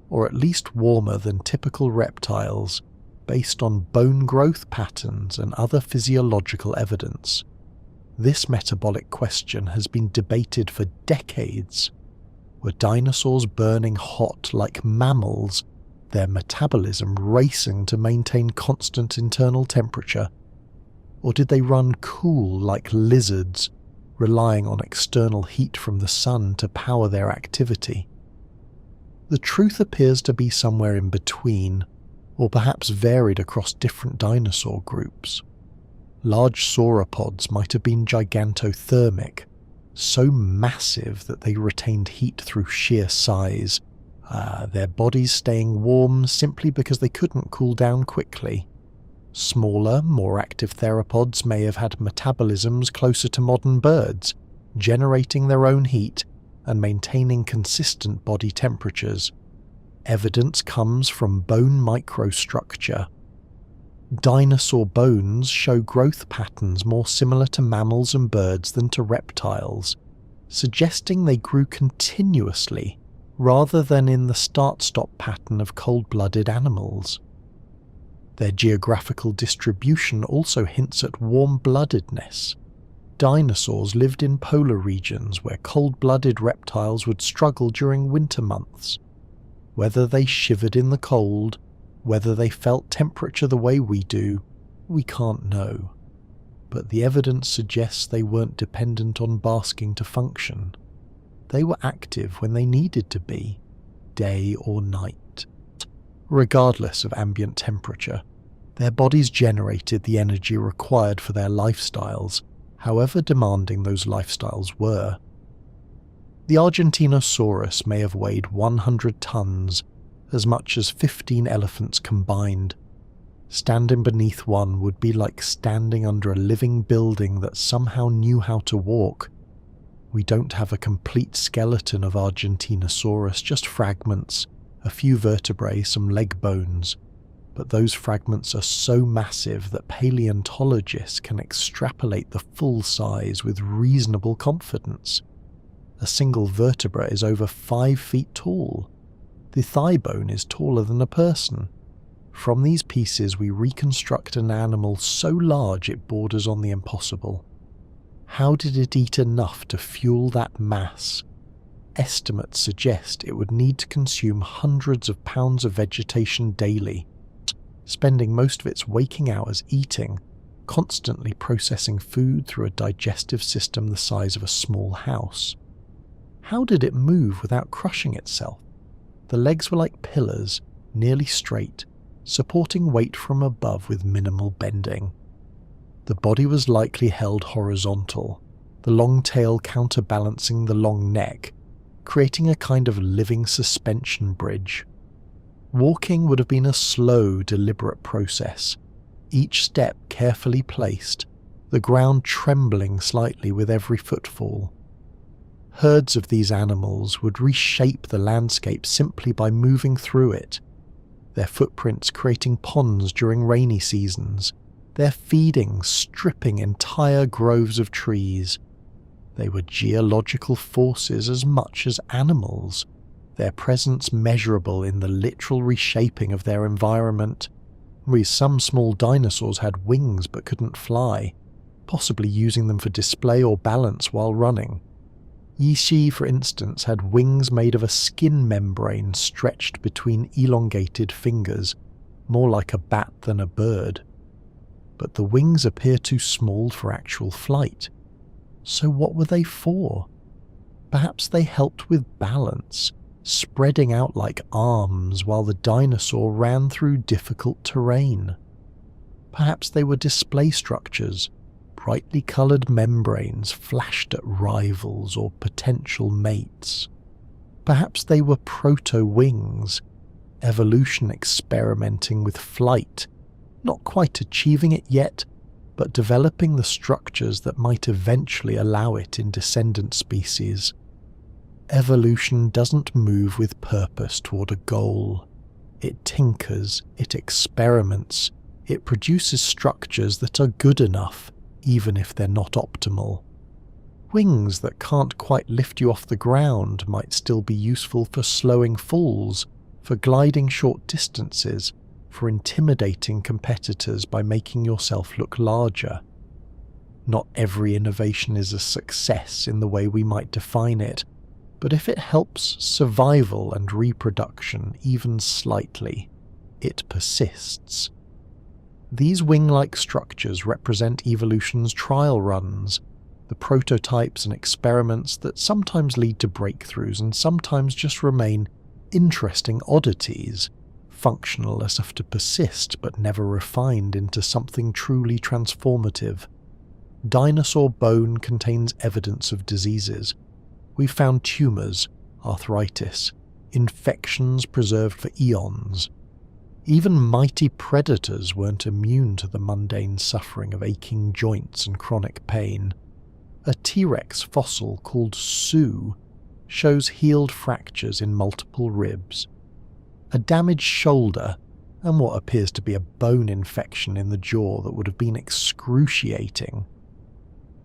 or at least warmer than typical reptiles, based on bone growth patterns and other physiological evidence. This metabolic question has been debated for decades. Were dinosaurs burning hot like mammals, their metabolism racing to maintain constant internal temperature? Or did they run cool like lizards, relying on external heat from the sun to power their activity? The truth appears to be somewhere in between, or perhaps varied across different dinosaur groups. Large sauropods might have been gigantothermic, so massive that they retained heat through sheer size, their bodies staying warm simply because they couldn't cool down quickly. Smaller, more active theropods may have had metabolisms closer to modern birds, generating their own heat and maintaining consistent body temperatures. Evidence comes from bone microstructure. Dinosaur bones show growth patterns more similar to mammals and birds than to reptiles, suggesting they grew continuously rather than in the start-stop pattern of cold-blooded animals. Their geographical distribution also hints at warm-bloodedness. Dinosaurs lived in polar regions where cold-blooded reptiles would struggle during winter months. Whether they shivered in the cold, whether they felt temperature the way we do, we can't know. But the evidence suggests they weren't dependent on basking to function. They were active when they needed to be, day or night. Regardless of ambient temperature, their bodies generated the energy required for their lifestyles, however demanding those lifestyles were. The Argentinosaurus may have weighed 100 tons, as much as 15 elephants combined. Standing beneath one would be like standing under a living building that somehow knew how to walk. We don't have a complete skeleton of Argentinosaurus, just fragments, a few vertebrae, some leg bones. But those fragments are so massive that paleontologists can extrapolate the full size with reasonable confidence. A single vertebra is over 5 feet tall. The thigh bone is taller than a person. From these pieces we reconstruct an animal so large it borders on the impossible. How did it eat enough to fuel that mass? Estimates suggest it would need to consume hundreds of pounds of vegetation daily, spending most of its waking hours eating, constantly processing food through a digestive system the size of a small house. How did it move without crushing itself? The legs were like pillars, nearly straight, supporting weight from above with minimal bending. The body was likely held horizontal, the long tail counterbalancing the long neck, creating a kind of living suspension bridge. Walking would have been a slow, deliberate process, each step carefully placed, the ground trembling slightly with every footfall. Herds of these animals would reshape the landscape simply by moving through it, their footprints creating ponds during rainy seasons, their feeding stripping entire groves of trees. They were geological forces as much as animals, their presence measurable in the literal reshaping of their environment. Some small dinosaurs had wings but couldn't fly, possibly using them for display or balance while running. Yishi, for instance, had wings made of a skin membrane stretched between elongated fingers, more like a bat than a bird. But the wings appear too small for actual flight. So what were they for? Perhaps they helped with balance, spreading out like arms while the dinosaur ran through difficult terrain. Perhaps they were display structures, brightly coloured membranes flashed at rivals or potential mates. Perhaps they were proto-wings, evolution experimenting with flight, not quite achieving it yet, but developing the structures that might eventually allow it in descendant species. Evolution doesn't move with purpose toward a goal. It tinkers, it experiments, it produces structures that are good enough, even if they're not optimal. Wings that can't quite lift you off the ground might still be useful for slowing falls, for gliding short distances, for intimidating competitors by making yourself look larger. Not every innovation is a success in the way we might define it, but if it helps survival and reproduction even slightly, it persists. These wing-like structures represent evolution's trial runs, the prototypes and experiments that sometimes lead to breakthroughs and sometimes just remain interesting oddities, functional enough to persist but never refined into something truly transformative. Dinosaur bone contains evidence of diseases. We've found tumours, arthritis, infections preserved for eons. Even mighty predators weren't immune to the mundane suffering of aching joints and chronic pain. A T-Rex fossil called Sue shows healed fractures in multiple ribs, a damaged shoulder, and what appears to be a bone infection in the jaw that would have been excruciating.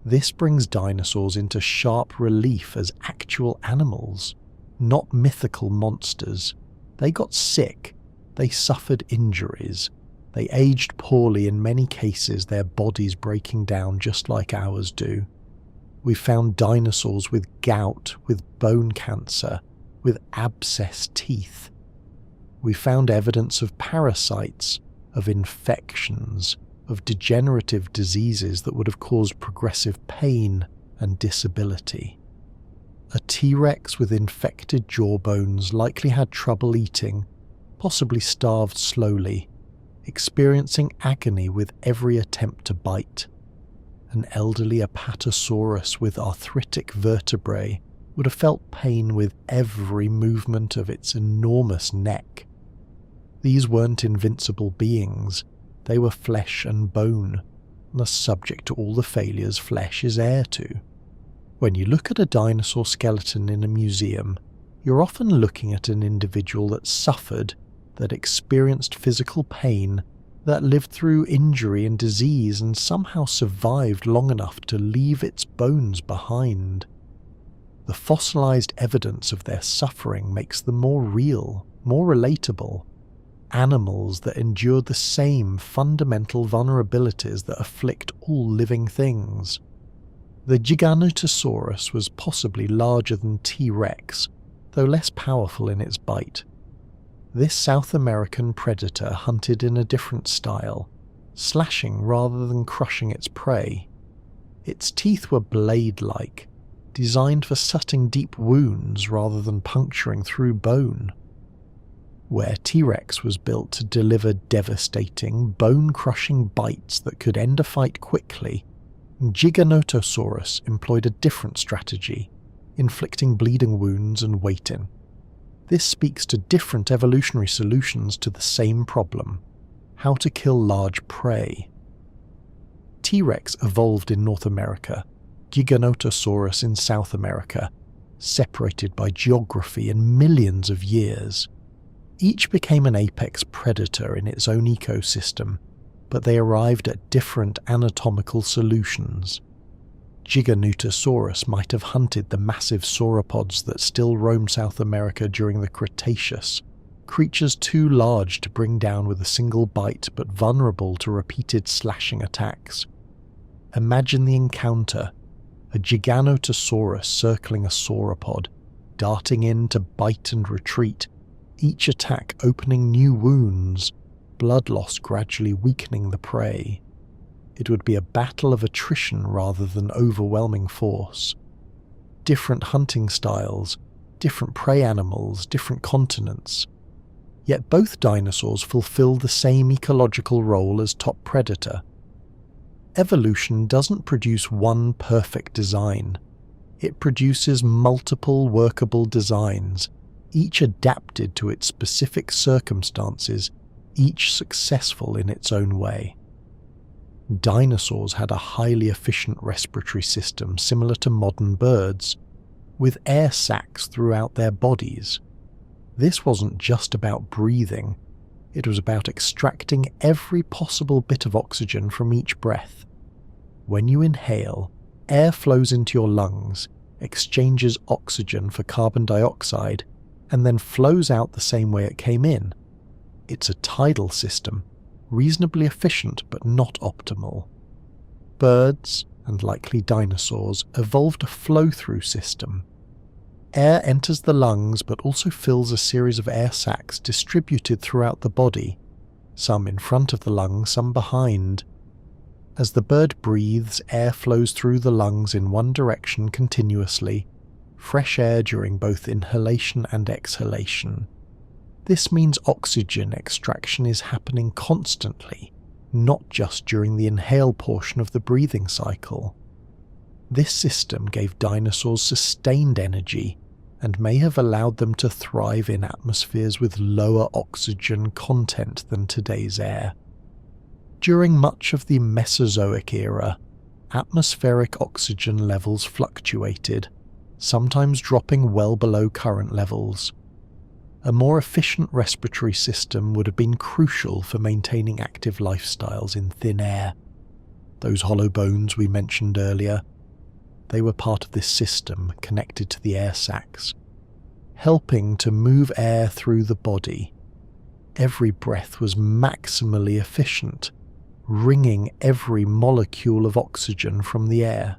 This brings dinosaurs into sharp relief as actual animals, not mythical monsters. They got sick, they suffered injuries, they aged poorly, in many cases their bodies breaking down just like ours do. We found dinosaurs with gout, with bone cancer, with abscessed teeth. We found evidence of parasites, of infections, of degenerative diseases that would have caused progressive pain and disability. A T-Rex with infected jawbones likely had trouble eating, possibly starved slowly, experiencing agony with every attempt to bite. An elderly Apatosaurus with arthritic vertebrae would have felt pain with every movement of its enormous neck. These weren't invincible beings, they were flesh and bone, and are subject to all the failures flesh is heir to. When you look at a dinosaur skeleton in a museum, you're often looking at an individual that suffered, that experienced physical pain, that lived through injury and disease and somehow survived long enough to leave its bones behind. The fossilized evidence of their suffering makes them more real, more relatable. Animals that endured the same fundamental vulnerabilities that afflict all living things. The Giganotosaurus was possibly larger than T-Rex, though less powerful in its bite. This South American predator hunted in a different style, slashing rather than crushing its prey. Its teeth were blade-like, designed for cutting deep wounds rather than puncturing through bone. Where T-Rex was built to deliver devastating, bone-crushing bites that could end a fight quickly, Giganotosaurus employed a different strategy, inflicting bleeding wounds and waiting. This speaks to different evolutionary solutions to the same problem: how to kill large prey. T-Rex evolved in North America, Giganotosaurus in South America, separated by geography and millions of years. Each became an apex predator in its own ecosystem, but they arrived at different anatomical solutions. Giganotosaurus might have hunted the massive sauropods that still roam South America during the Cretaceous, creatures too large to bring down with a single bite but vulnerable to repeated slashing attacks. Imagine the encounter: a Giganotosaurus circling a sauropod, darting in to bite and retreat, each attack opening new wounds, blood loss gradually weakening the prey. It would be a battle of attrition rather than overwhelming force. Different hunting styles, different prey animals, different continents. Yet both dinosaurs fulfill the same ecological role as top predator. Evolution doesn't produce one perfect design. It produces multiple workable designs, each adapted to its specific circumstances, each successful in its own way. Dinosaurs had a highly efficient respiratory system similar to modern birds, with air sacs throughout their bodies. This wasn't just about breathing, it was about extracting every possible bit of oxygen from each breath. When you inhale, air flows into your lungs, exchanges oxygen for carbon dioxide, and then flows out the same way it came in. It's a tidal system, reasonably efficient but not optimal. Birds, and likely dinosaurs, evolved a flow-through system. Air enters the lungs but also fills a series of air sacs distributed throughout the body, some in front of the lungs, some behind. As the bird breathes, air flows through the lungs in one direction continuously, fresh air during both inhalation and exhalation. This means oxygen extraction is happening constantly, not just during the inhale portion of the breathing cycle. This system gave dinosaurs sustained energy and may have allowed them to thrive in atmospheres with lower oxygen content than today's air. During much of the Mesozoic era, atmospheric oxygen levels fluctuated, sometimes dropping well below current levels. A more efficient respiratory system would have been crucial for maintaining active lifestyles in thin air. Those hollow bones we mentioned earlier, they were part of this system connected to the air sacs, helping to move air through the body. Every breath was maximally efficient, wringing every molecule of oxygen from the air.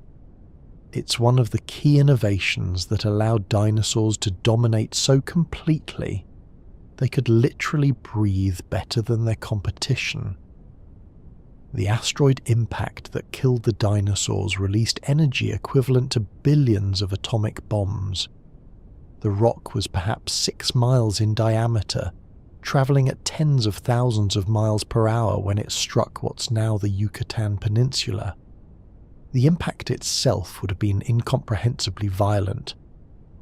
It's one of the key innovations that allowed dinosaurs to dominate so completely they could literally breathe better than their competition. The asteroid impact that killed the dinosaurs released energy equivalent to billions of atomic bombs. The rock was perhaps 6 miles in diameter, travelling at tens of thousands of miles per hour when it struck what's now the Yucatan Peninsula. The impact itself would have been incomprehensibly violent,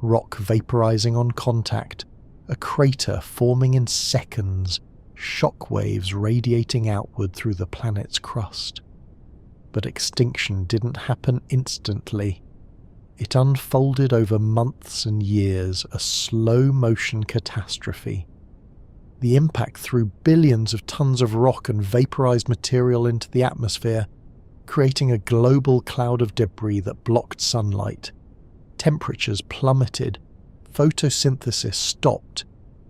rock vaporizing on contact, a crater forming in seconds, shock waves radiating outward through the planet's crust. But extinction didn't happen instantly. It unfolded over months and years, a slow-motion catastrophe. The impact threw billions of tons of rock and vaporized material into the atmosphere, creating a global cloud of debris that blocked sunlight. Temperatures plummeted, photosynthesis stopped,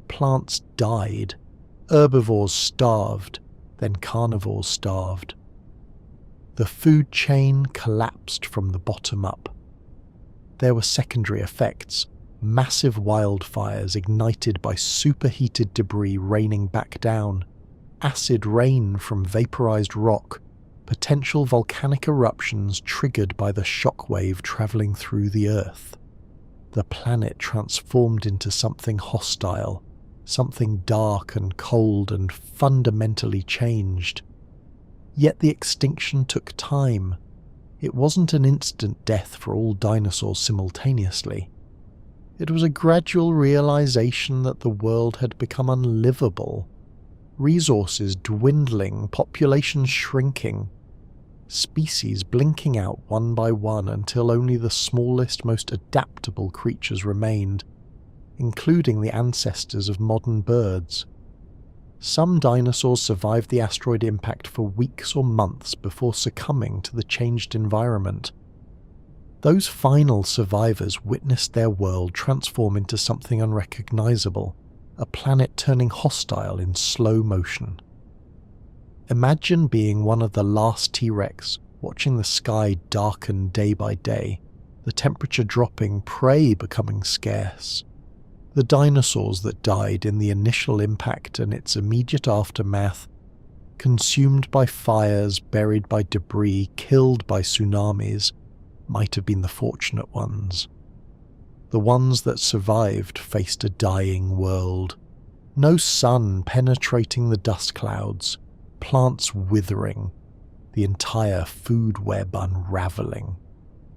plants died, herbivores starved, then carnivores starved. The food chain collapsed from the bottom up. There were secondary effects, massive wildfires ignited by superheated debris raining back down, acid rain from vaporized rock, potential volcanic eruptions triggered by the shockwave travelling through the Earth. The planet transformed into something hostile, something dark and cold and fundamentally changed. Yet the extinction took time. It wasn't an instant death for all dinosaurs simultaneously. It was a gradual realization that the world had become unlivable, resources dwindling, populations shrinking, species blinking out one by one until only the smallest, most adaptable creatures remained, including the ancestors of modern birds. Some dinosaurs survived the asteroid impact for weeks or months before succumbing to the changed environment. Those final survivors witnessed their world transform into something unrecognizable, a planet turning hostile in slow motion. Imagine being one of the last T-Rex, watching the sky darken day by day, the temperature dropping, prey becoming scarce. The dinosaurs that died in the initial impact and its immediate aftermath, consumed by fires, buried by debris, killed by tsunamis, might have been the fortunate ones. The ones that survived faced a dying world. No sun penetrating the dust clouds, plants withering, the entire food web unravelling,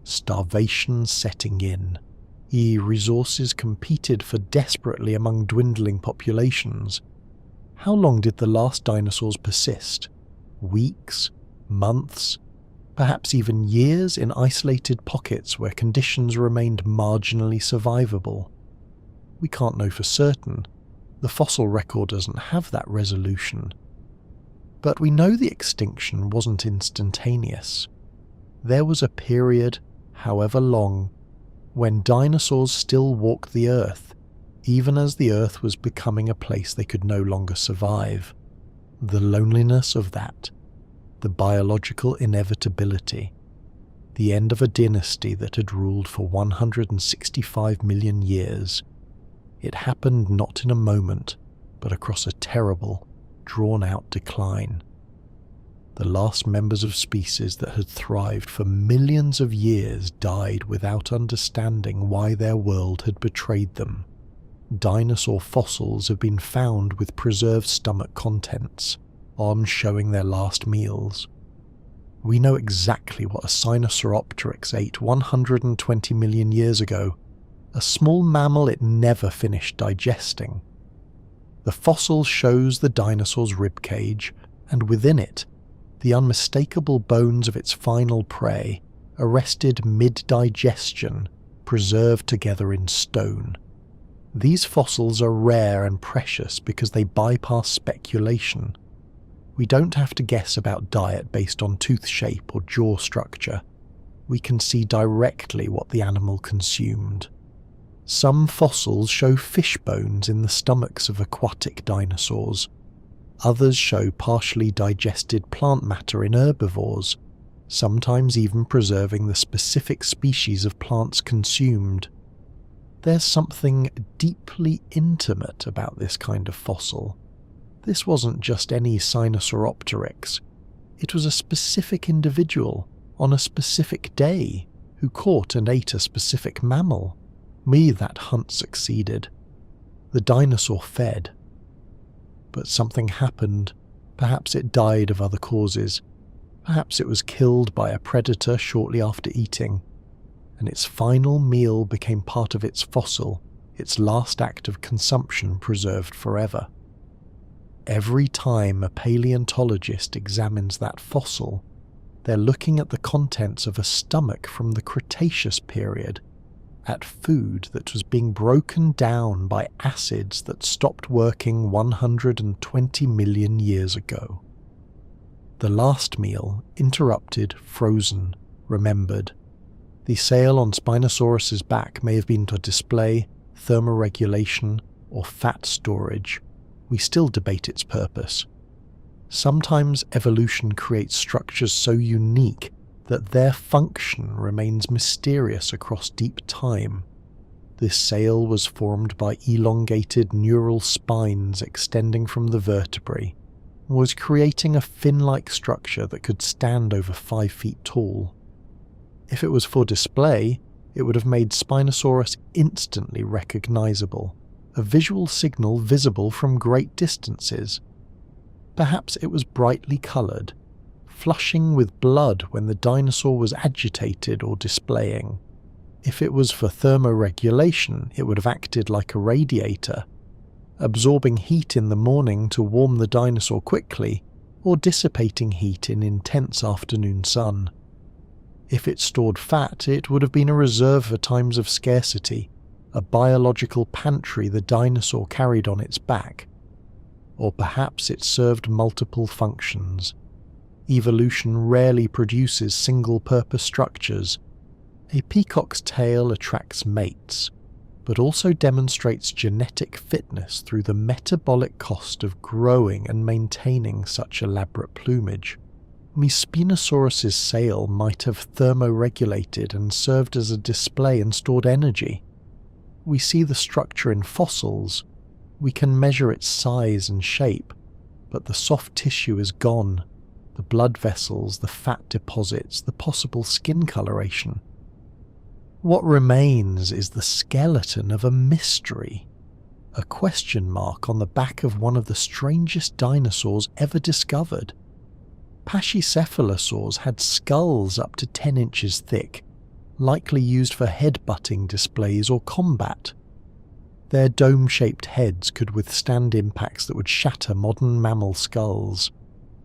starvation setting in. Resources competed for desperately among dwindling populations. How long did the last dinosaurs persist? Weeks? Months? Perhaps even years in isolated pockets where conditions remained marginally survivable? We can't know for certain. The fossil record doesn't have that resolution. But we know the extinction wasn't instantaneous. There was a period, however long, when dinosaurs still walked the Earth, even as the Earth was becoming a place they could no longer survive. The loneliness of that, the biological inevitability, the end of a dynasty that had ruled for 165 million years. It happened not in a moment, but across a terrible, drawn-out decline. The last members of species that had thrived for millions of years died without understanding why their world had betrayed them. Dinosaur fossils have been found with preserved stomach contents, on showing their last meals. We know exactly what a Sinosauropteryx ate 120 million years ago, a small mammal it never finished digesting. The fossil shows the dinosaur's ribcage, and within it, the unmistakable bones of its final prey, arrested mid-digestion, preserved together in stone. These fossils are rare and precious because they bypass speculation. We don't have to guess about diet based on tooth shape or jaw structure. We can see directly what the animal consumed. Some fossils show fish bones in the stomachs of aquatic dinosaurs. Others show partially digested plant matter in herbivores, sometimes even preserving the specific species of plants consumed. There's something deeply intimate about this kind of fossil. This wasn't just any Sinosauropteryx. It was a specific individual on a specific day who caught and ate a specific mammal. That hunt succeeded. The dinosaur fed. But something happened. Perhaps it died of other causes. Perhaps it was killed by a predator shortly after eating, and its final meal became part of its fossil, its last act of consumption preserved forever. Every time a paleontologist examines that fossil, they're looking at the contents of a stomach from the Cretaceous period, at food that was being broken down by acids that stopped working 120 million years ago. The last meal, interrupted, frozen, remembered. The sail on Spinosaurus's back may have been to display, thermoregulation, or fat storage. We still debate its purpose. Sometimes evolution creates structures so unique that their function remains mysterious across deep time. This sail was formed by elongated neural spines extending from the vertebrae, and was creating a fin-like structure that could stand over 5 feet tall. If it was for display, it would have made Spinosaurus instantly recognizable, a visual signal visible from great distances. Perhaps it was brightly coloured, flushing with blood when the dinosaur was agitated or displaying. If it was for thermoregulation, it would have acted like a radiator, absorbing heat in the morning to warm the dinosaur quickly, or dissipating heat in intense afternoon sun. If it stored fat, it would have been a reserve for times of scarcity, a biological pantry the dinosaur carried on its back. Or perhaps it served multiple functions. Evolution rarely produces single-purpose structures. A peacock's tail attracts mates, but also demonstrates genetic fitness through the metabolic cost of growing and maintaining such elaborate plumage. Spinosaurus's sail might have thermoregulated and served as a display and stored energy. We see the structure in fossils. We can measure its size and shape, but the soft tissue is gone. The blood vessels, the fat deposits, the possible skin coloration. What remains is the skeleton of a mystery, a question mark on the back of one of the strangest dinosaurs ever discovered. Pachycephalosaurs had skulls up to 10 inches thick, likely used for head-butting displays or combat. Their dome-shaped heads could withstand impacts that would shatter modern mammal skulls.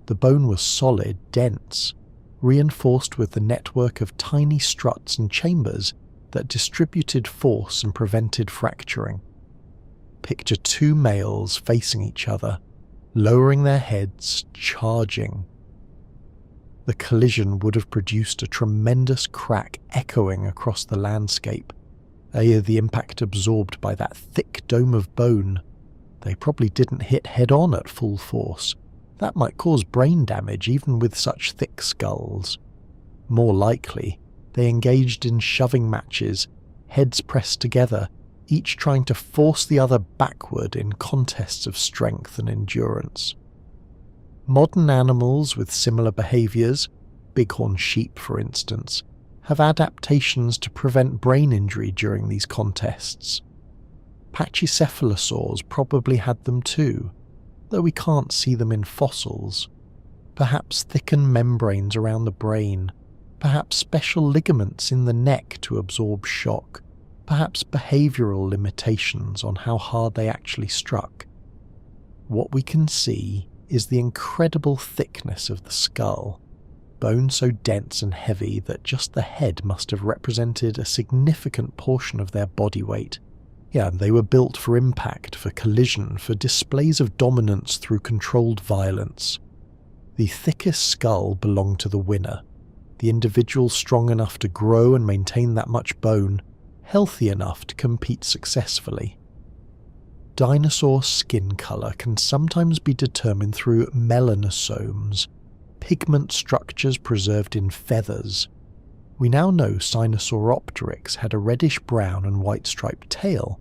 The bone was solid, dense, reinforced with the network of tiny struts and chambers that distributed force and prevented fracturing. Picture 2 males facing each other, lowering their heads, charging. The collision would have produced a tremendous crack echoing across the landscape, the impact absorbed by that thick dome of bone. They probably didn't hit head-on at full force. That might cause brain damage even with such thick skulls. More likely, they engaged in shoving matches, heads pressed together, each trying to force the other backward in contests of strength and endurance. Modern animals with similar behaviours, bighorn sheep for instance, have adaptations to prevent brain injury during these contests. Pachycephalosaurs probably had them too, though we can't see them in fossils. Perhaps thickened membranes around the brain, perhaps special ligaments in the neck to absorb shock, perhaps behavioural limitations on how hard they actually struck. What we can see is the incredible thickness of the skull, bone so dense and heavy that just the head must have represented a significant portion of their body weight. Yeah, they were built for impact, for collision, for displays of dominance through controlled violence. The thickest skull belonged to the winner, the individual strong enough to grow and maintain that much bone, healthy enough to compete successfully. Dinosaur skin colour can sometimes be determined through melanosomes, pigment structures preserved in feathers. We now know Sinosauropteryx had a reddish-brown and white-striped tail,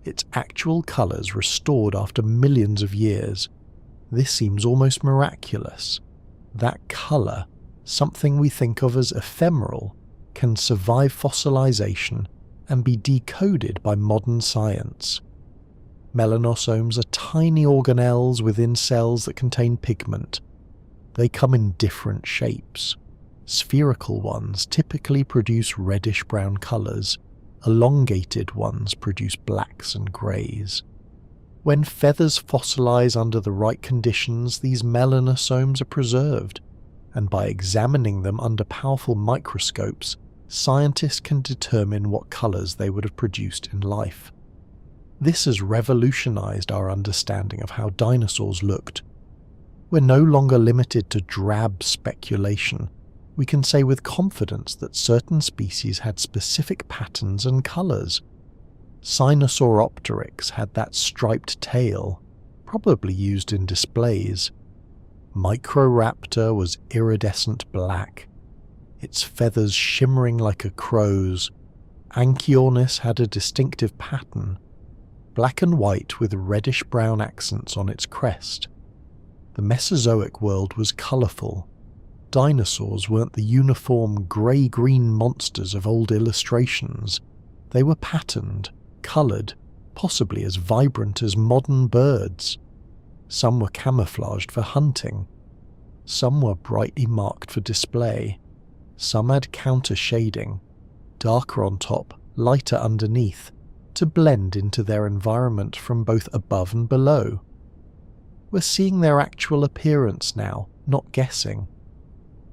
its actual colours restored after millions of years. This seems almost miraculous. That colour, something we think of as ephemeral, can survive fossilization and be decoded by modern science. Melanosomes are tiny organelles within cells that contain pigment. They come in different shapes. Spherical ones typically produce reddish-brown colours. Elongated ones produce blacks and greys. When feathers fossilize under the right conditions, these melanosomes are preserved, and by examining them under powerful microscopes, scientists can determine what colours they would have produced in life. This has revolutionized our understanding of how dinosaurs looked. We're no longer limited to drab speculation. We can say with confidence that certain species had specific patterns and colours. Sinosauropteryx had that striped tail, probably used in displays. Microraptor was iridescent black, its feathers shimmering like a crow's. Anchiornis had a distinctive pattern, black and white with reddish-brown accents on its crest. The Mesozoic world was colourful. Dinosaurs weren't the uniform grey-green monsters of old illustrations. They were patterned, coloured, possibly as vibrant as modern birds. Some were camouflaged for hunting. Some were brightly marked for display. Some had counter-shading, darker on top, lighter underneath, to blend into their environment from both above and below. We're seeing their actual appearance now, not guessing.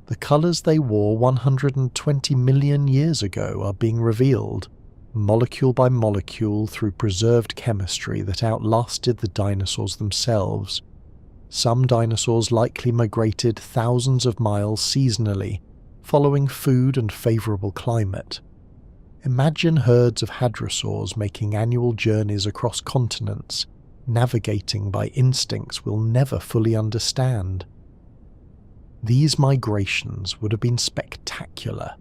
The colours they wore 120 million years ago are being revealed, molecule by molecule through preserved chemistry that outlasted the dinosaurs themselves. Some dinosaurs likely migrated thousands of miles seasonally, following food and favourable climate. Imagine herds of hadrosaurs making annual journeys across continents, navigating by instincts we'll never fully understand. These migrations would have been spectacular.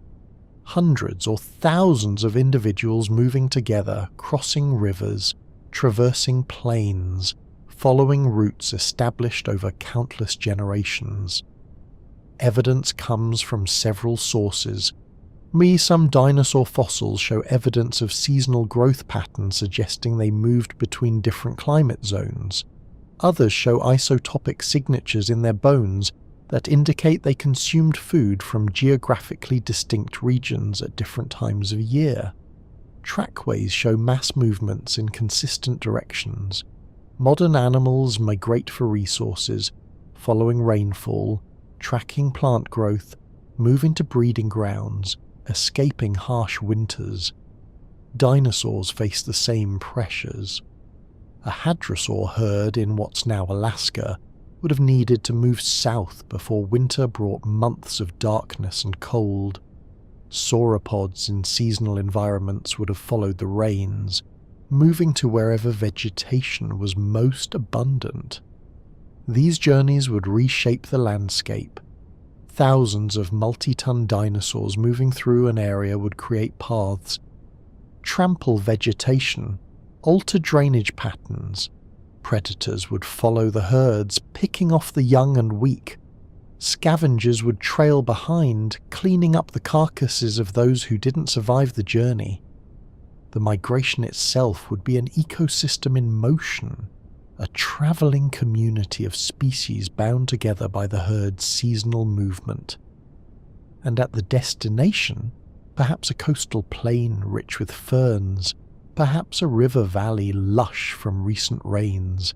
Hundreds or thousands of individuals moving together, crossing rivers, traversing plains, following routes established over countless generations. Evidence comes from several sources. Some dinosaur fossils show evidence of seasonal growth patterns suggesting they moved between different climate zones. Others show isotopic signatures in their bones that indicate they consumed food from geographically distinct regions at different times of year. Trackways show mass movements in consistent directions. Modern animals migrate for resources, following rainfall, tracking plant growth, moving to breeding grounds, escaping harsh winters. Dinosaurs face the same pressures. A hadrosaur herd in what's now Alaska would have needed to move south before winter brought months of darkness and cold. Sauropods in seasonal environments would have followed the rains, moving to wherever vegetation was most abundant. These journeys would reshape the landscape. Thousands of multi-ton dinosaurs moving through an area would create paths, trample vegetation, alter drainage patterns. Predators would follow the herds, picking off the young and weak. Scavengers would trail behind, cleaning up the carcasses of those who didn't survive the journey. The migration itself would be an ecosystem in motion, a travelling community of species bound together by the herd's seasonal movement. And at the destination, perhaps a coastal plain rich with ferns, perhaps a river valley lush from recent rains,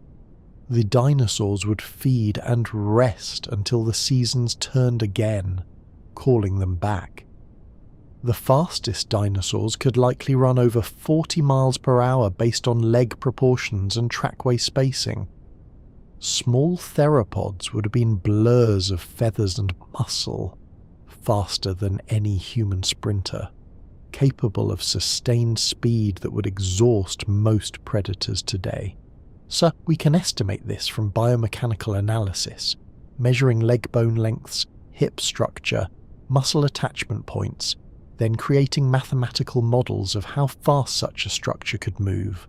the dinosaurs would feed and rest until the seasons turned again, calling them back. The fastest dinosaurs could likely run over 40 miles per hour based on leg proportions and trackway spacing. Small theropods would have been blurs of feathers and muscle, faster than any human sprinter, capable of sustained speed that would exhaust most predators today. So we can estimate this from biomechanical analysis, measuring leg bone lengths, hip structure, muscle attachment points, then creating mathematical models of how fast such a structure could move.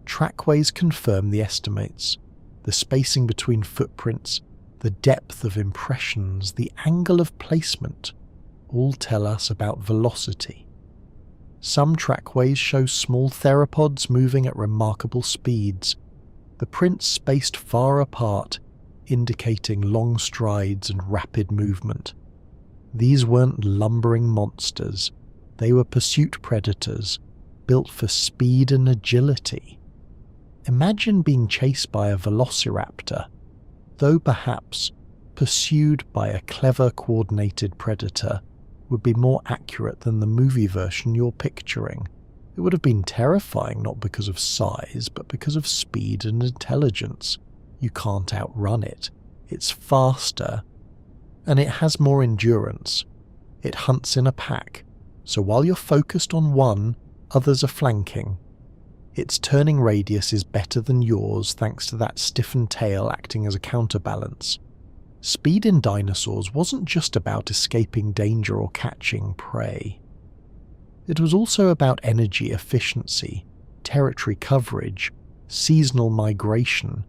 Trackways confirm the estimates. The spacing between footprints, the depth of impressions, the angle of placement, all tell us about velocity. Some trackways show small theropods moving at remarkable speeds, the prints spaced far apart, indicating long strides and rapid movement. These weren't lumbering monsters, they were pursuit predators, built for speed and agility. Imagine being chased by a velociraptor, though perhaps pursued by a clever coordinated predator would be more accurate than the movie version you're picturing. It would have been terrifying not because of size, but because of speed and intelligence. You can't outrun it. It's faster, and it has more endurance. It hunts in a pack, so while you're focused on one, others are flanking. Its turning radius is better than yours thanks to that stiffened tail acting as a counterbalance. Speed in dinosaurs wasn't just about escaping danger or catching prey. It was also about energy efficiency, territory coverage, seasonal migration.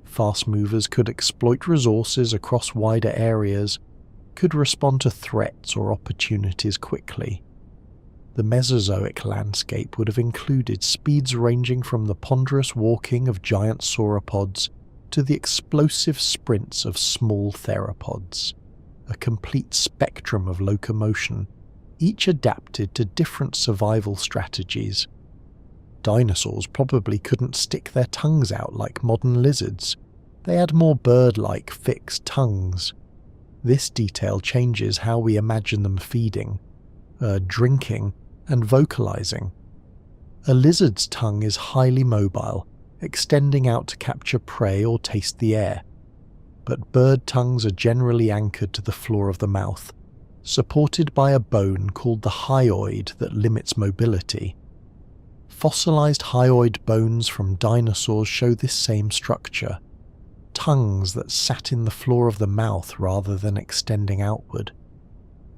Fast movers could exploit resources across wider areas, could respond to threats or opportunities quickly. The Mesozoic landscape would have included speeds ranging from the ponderous walking of giant sauropods to the explosive sprints of small theropods, a complete spectrum of locomotion, each adapted to different survival strategies. Dinosaurs probably couldn't stick their tongues out like modern lizards. They had more bird-like fixed tongues. This detail changes how we imagine them feeding, drinking, and vocalizing. A lizard's tongue is highly mobile, extending out to capture prey or taste the air, but bird tongues are generally anchored to the floor of the mouth, supported by a bone called the hyoid that limits mobility. Fossilized hyoid bones from dinosaurs show this same structure, tongues that sat in the floor of the mouth rather than extending outward.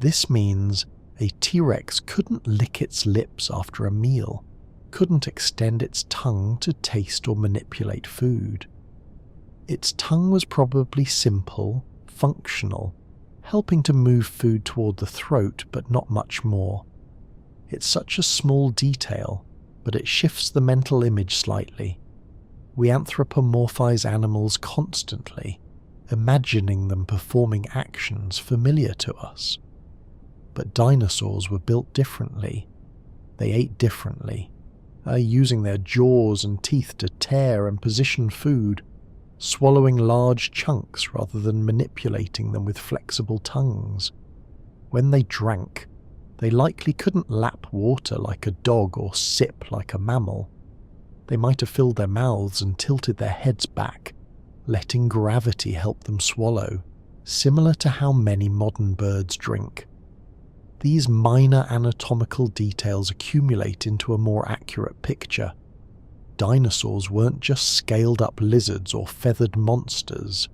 This means a T-Rex couldn't lick its lips after a meal, couldn't extend its tongue to taste or manipulate food. Its tongue was probably simple, functional, helping to move food toward the throat, but not much more. It's such a small detail, but it shifts the mental image slightly. We anthropomorphize animals constantly, imagining them performing actions familiar to us. But dinosaurs were built differently. They ate differently, using their jaws and teeth to tear and position food, swallowing large chunks rather than manipulating them with flexible tongues. When they drank, they likely couldn't lap water like a dog or sip like a mammal. They might have filled their mouths and tilted their heads back, letting gravity help them swallow, similar to how many modern birds drink. These minor anatomical details accumulate into a more accurate picture. Dinosaurs weren't just scaled-up lizards or feathered monsters.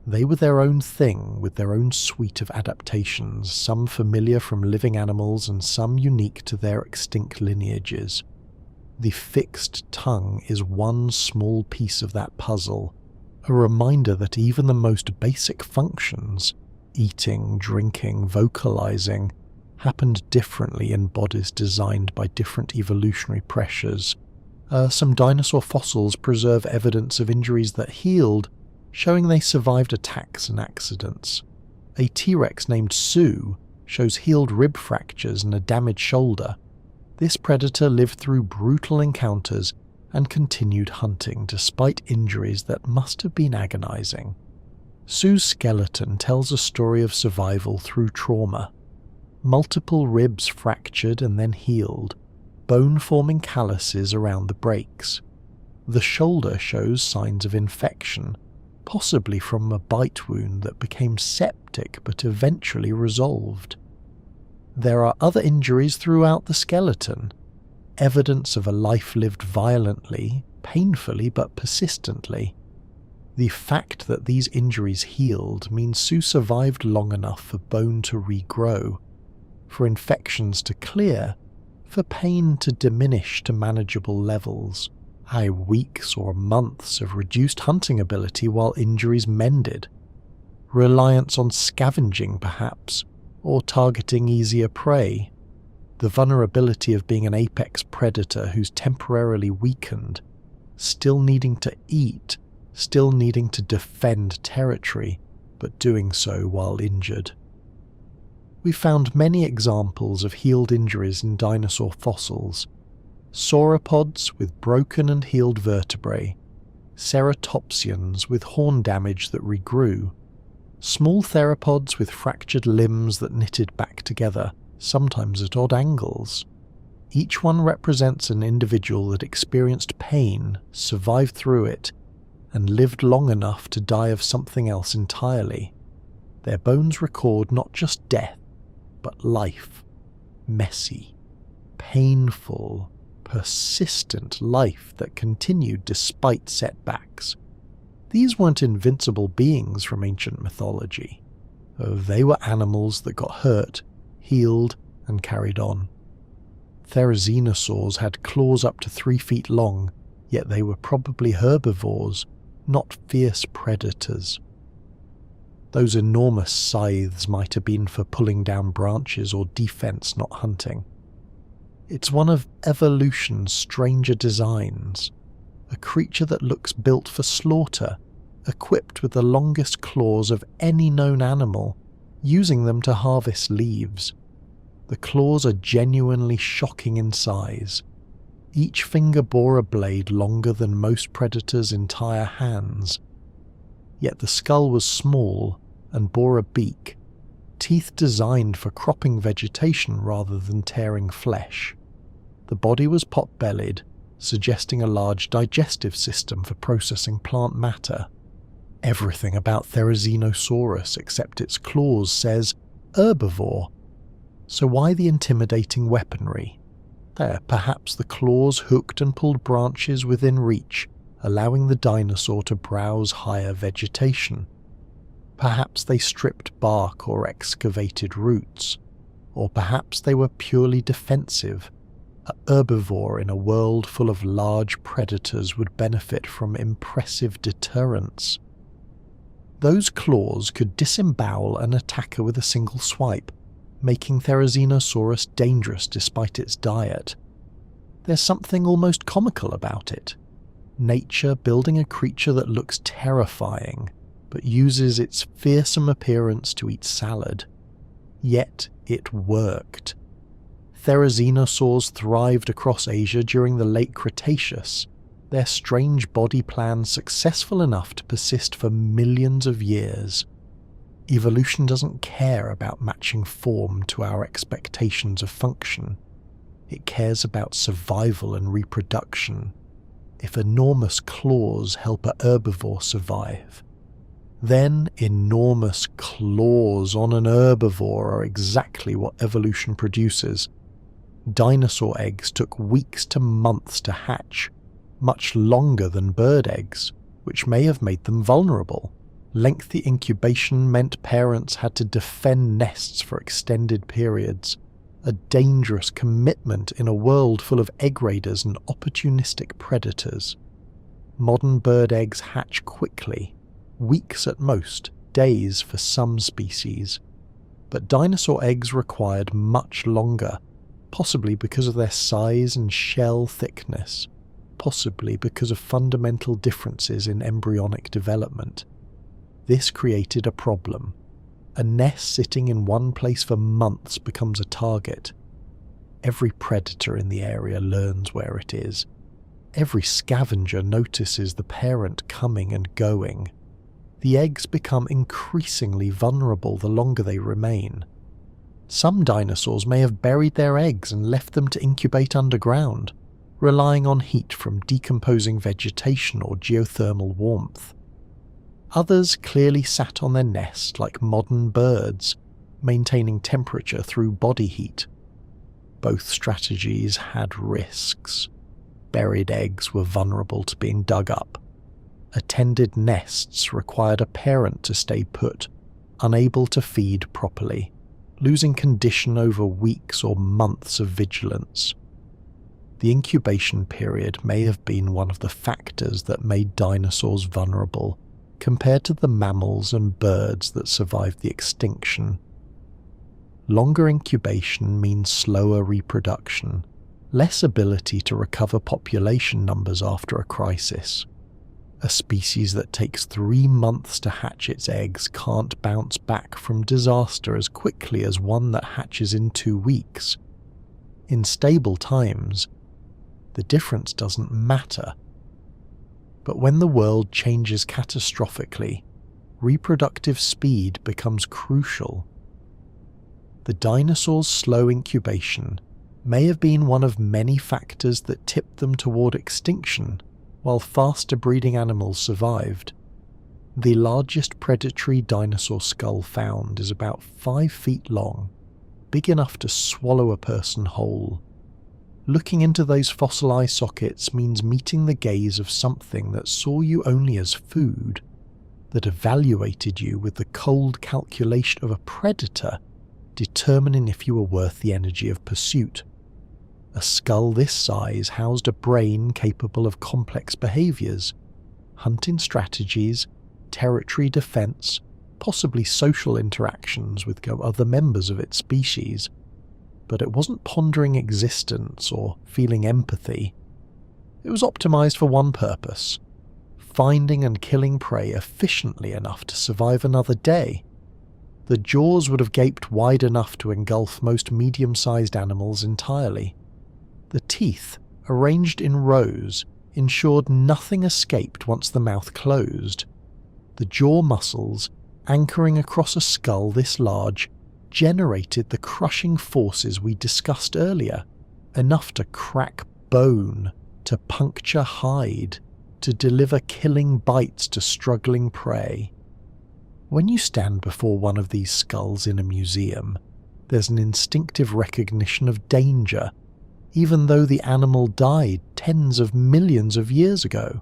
They were their own thing with their own suite of adaptations, some familiar from living animals and some unique to their extinct lineages. The fixed tongue is one small piece of that puzzle, a reminder that even the most basic functions, eating, drinking, vocalizing, happened differently in bodies designed by different evolutionary pressures, Some dinosaur fossils preserve evidence of injuries that healed, showing they survived attacks and accidents. A T-Rex named Sue shows healed rib fractures and a damaged shoulder. This predator lived through brutal encounters and continued hunting despite injuries that must have been agonizing. Sue's skeleton tells a story of survival through trauma. Multiple ribs fractured and then healed, bone-forming calluses around the breaks. The shoulder shows signs of infection, possibly from a bite wound that became septic but eventually resolved. There are other injuries throughout the skeleton, evidence of a life lived violently, painfully but persistently. The fact that these injuries healed means Sue survived long enough for bone to regrow, for infections to clear, for pain to diminish to manageable levels. Weeks or months of reduced hunting ability while injuries mended. Reliance on scavenging, perhaps, or targeting easier prey. The vulnerability of being an apex predator who's temporarily weakened, still needing to eat, still needing to defend territory, but doing so while injured. We found many examples of healed injuries in dinosaur fossils. Sauropods with broken and healed vertebrae, ceratopsians with horn damage that regrew, small theropods with fractured limbs that knitted back together, sometimes at odd angles. Each one represents an individual that experienced pain, survived through it, and lived long enough to die of something else entirely. Their bones record not just death, but life. Messy, painful, persistent life that continued despite setbacks. These weren't invincible beings from ancient mythology. They were animals that got hurt, healed, and carried on. Therizinosaurs had claws up to 3 feet long, yet they were probably herbivores, not fierce predators. Those enormous scythes might have been for pulling down branches or defense, not hunting. It's one of evolution's stranger designs, a creature that looks built for slaughter, equipped with the longest claws of any known animal, using them to harvest leaves. The claws are genuinely shocking in size. Each finger bore a blade longer than most predators' entire hands. Yet the skull was small and bore a beak, teeth designed for cropping vegetation rather than tearing flesh. The body was pot-bellied, suggesting a large digestive system for processing plant matter. Everything about Therizinosaurus except its claws says herbivore. So why the intimidating weaponry? Perhaps the claws hooked and pulled branches within reach, allowing the dinosaur to browse higher vegetation. Perhaps they stripped bark or excavated roots. Or perhaps they were purely defensive. A herbivore in a world full of large predators would benefit from impressive deterrence. Those claws could disembowel an attacker with a single swipe, making Therizinosaurus dangerous despite its diet. There's something almost comical about it. Nature building a creature that looks terrifying, but uses its fearsome appearance to eat salad. Yet it worked. Therizinosaurs thrived across Asia during the late Cretaceous, their strange body plan successful enough to persist for millions of years. Evolution doesn't care about matching form to our expectations of function. It cares about survival and reproduction. If enormous claws help a herbivore survive, then enormous claws on an herbivore are exactly what evolution produces. Dinosaur eggs took weeks to months to hatch, much longer than bird eggs, which may have made them vulnerable. Lengthy incubation meant parents had to defend nests for extended periods, a dangerous commitment in a world full of egg raiders and opportunistic predators. Modern bird eggs hatch quickly, weeks at most, days for some species. But dinosaur eggs required much longer, possibly because of their size and shell thickness, possibly because of fundamental differences in embryonic development. This created a problem. A nest sitting in one place for months becomes a target. Every predator in the area learns where it is. Every scavenger notices the parent coming and going. The eggs become increasingly vulnerable the longer they remain. Some dinosaurs may have buried their eggs and left them to incubate underground, relying on heat from decomposing vegetation or geothermal warmth. Others clearly sat on their nest like modern birds, maintaining temperature through body heat. Both strategies had risks. Buried eggs were vulnerable to being dug up. Attended nests required a parent to stay put, unable to feed properly, losing condition over weeks or months of vigilance. The incubation period may have been one of the factors that made dinosaurs vulnerable compared to the mammals and birds that survived the extinction. Longer incubation means slower reproduction, less ability to recover population numbers after a crisis. A species that takes 3 months to hatch its eggs can't bounce back from disaster as quickly as one that hatches in 2 weeks. In stable times, the difference doesn't matter. But when the world changes catastrophically, reproductive speed becomes crucial. The dinosaurs' slow incubation may have been one of many factors that tipped them toward extinction, while faster breeding animals survived. The largest predatory dinosaur skull found is about 5 feet long, big enough to swallow a person whole. Looking into those fossil eye sockets means meeting the gaze of something that saw you only as food, that evaluated you with the cold calculation of a predator, determining if you were worth the energy of pursuit. A skull this size housed a brain capable of complex behaviors, hunting strategies, territory defense, possibly social interactions with other members of its species. But it wasn't pondering existence or feeling empathy. It was optimized for one purpose: finding and killing prey efficiently enough to survive another day. The jaws would have gaped wide enough to engulf most medium-sized animals entirely. The teeth, arranged in rows, ensured nothing escaped once the mouth closed. The jaw muscles, anchoring across a skull this large, generated the crushing forces we discussed earlier, enough to crack bone, to puncture hide, to deliver killing bites to struggling prey. When you stand before one of these skulls in a museum, there's an instinctive recognition of danger, even though the animal died tens of millions of years ago.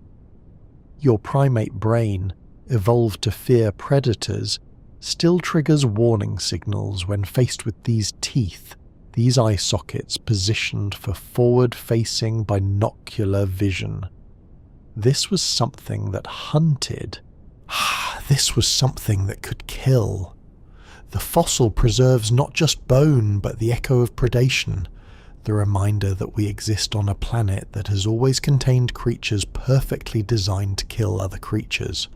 Your primate brain, evolved to fear predators, still triggers warning signals when faced with these teeth, these eye sockets positioned for forward-facing binocular vision. This was something that hunted. This was something that could kill. The fossil preserves not just bone, but the echo of predation, the reminder that we exist on a planet that has always contained creatures perfectly designed to kill other creatures.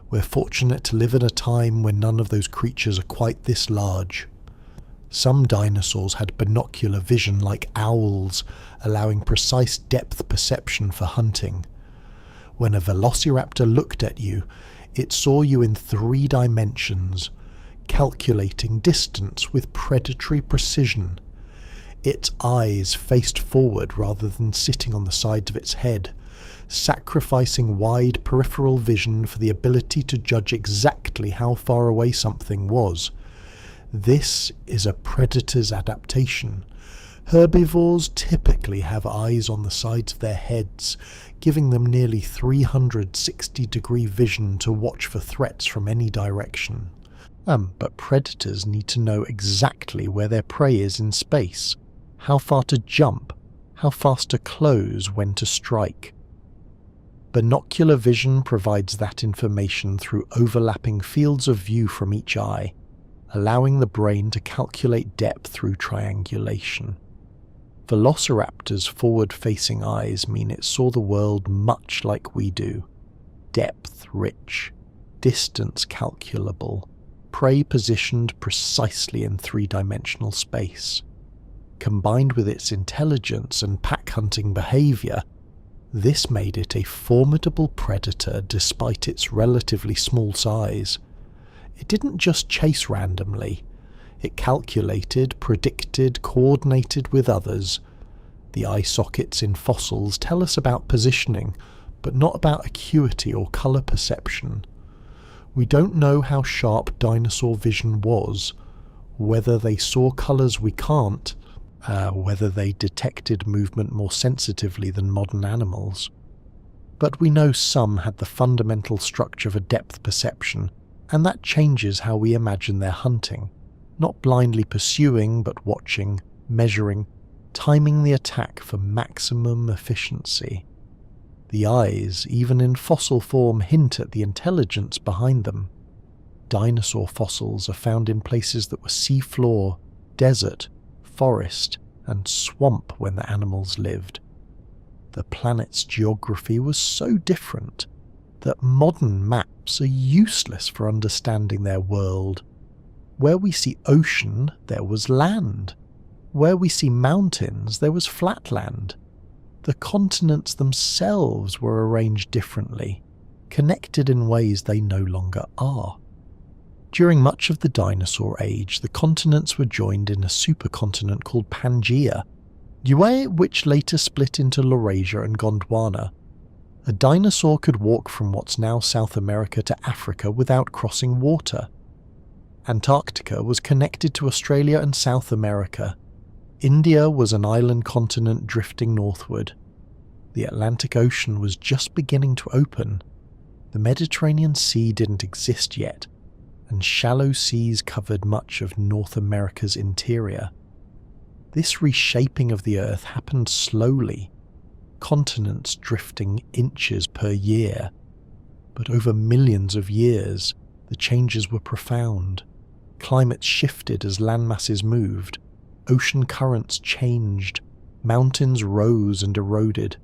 We're fortunate to live in a time when none of those creatures are quite this large. Some dinosaurs had binocular vision like owls, allowing precise depth perception for hunting. When a velociraptor looked at you, it saw you in 3 dimensions, calculating distance with predatory precision. Its eyes faced forward rather than sitting on the sides of its head, sacrificing wide peripheral vision for the ability to judge exactly how far away something was. This is a predator's adaptation. Herbivores typically have eyes on the sides of their heads, giving them nearly 360-degree vision to watch for threats from any direction. But predators need to know exactly where their prey is in space, how far to jump, how fast to close, when to strike. Binocular vision provides that information through overlapping fields of view from each eye, allowing the brain to calculate depth through triangulation. Velociraptor's forward-facing eyes mean it saw the world much like we do. Depth-rich, distance calculable, prey positioned precisely in three-dimensional space. Combined with its intelligence and pack-hunting behaviour, this made it a formidable predator despite its relatively small size. It didn't just chase randomly. It calculated, predicted, coordinated with others. The eye sockets in fossils tell us about positioning, but not about acuity or colour perception. We don't know how sharp dinosaur vision was, whether they saw colours we can't, whether they detected movement more sensitively than modern animals. But we know some had the fundamental structure of a depth perception, and that changes how we imagine their hunting. Not blindly pursuing, but watching, measuring, timing the attack for maximum efficiency. The eyes, even in fossil form, hint at the intelligence behind them. Dinosaur fossils are found in places that were seafloor, desert, forest, and swamp when the animals lived. The planet's geography was so different that modern maps are useless for understanding their world. Where we see ocean, there was land. Where we see mountains, there was flat land. The continents themselves were arranged differently, connected in ways they no longer are. During much of the dinosaur age, the continents were joined in a supercontinent called Pangaea, which later split into Laurasia and Gondwana. A dinosaur could walk from what's now South America to Africa without crossing water. Antarctica was connected to Australia and South America. India was an island continent drifting northward. The Atlantic Ocean was just beginning to open. The Mediterranean Sea didn't exist yet, and shallow seas covered much of North America's interior. This reshaping of the Earth happened slowly, continents drifting inches per year. But over millions of years, the changes were profound. Climates shifted as landmasses moved. Ocean currents changed, mountains rose and eroded.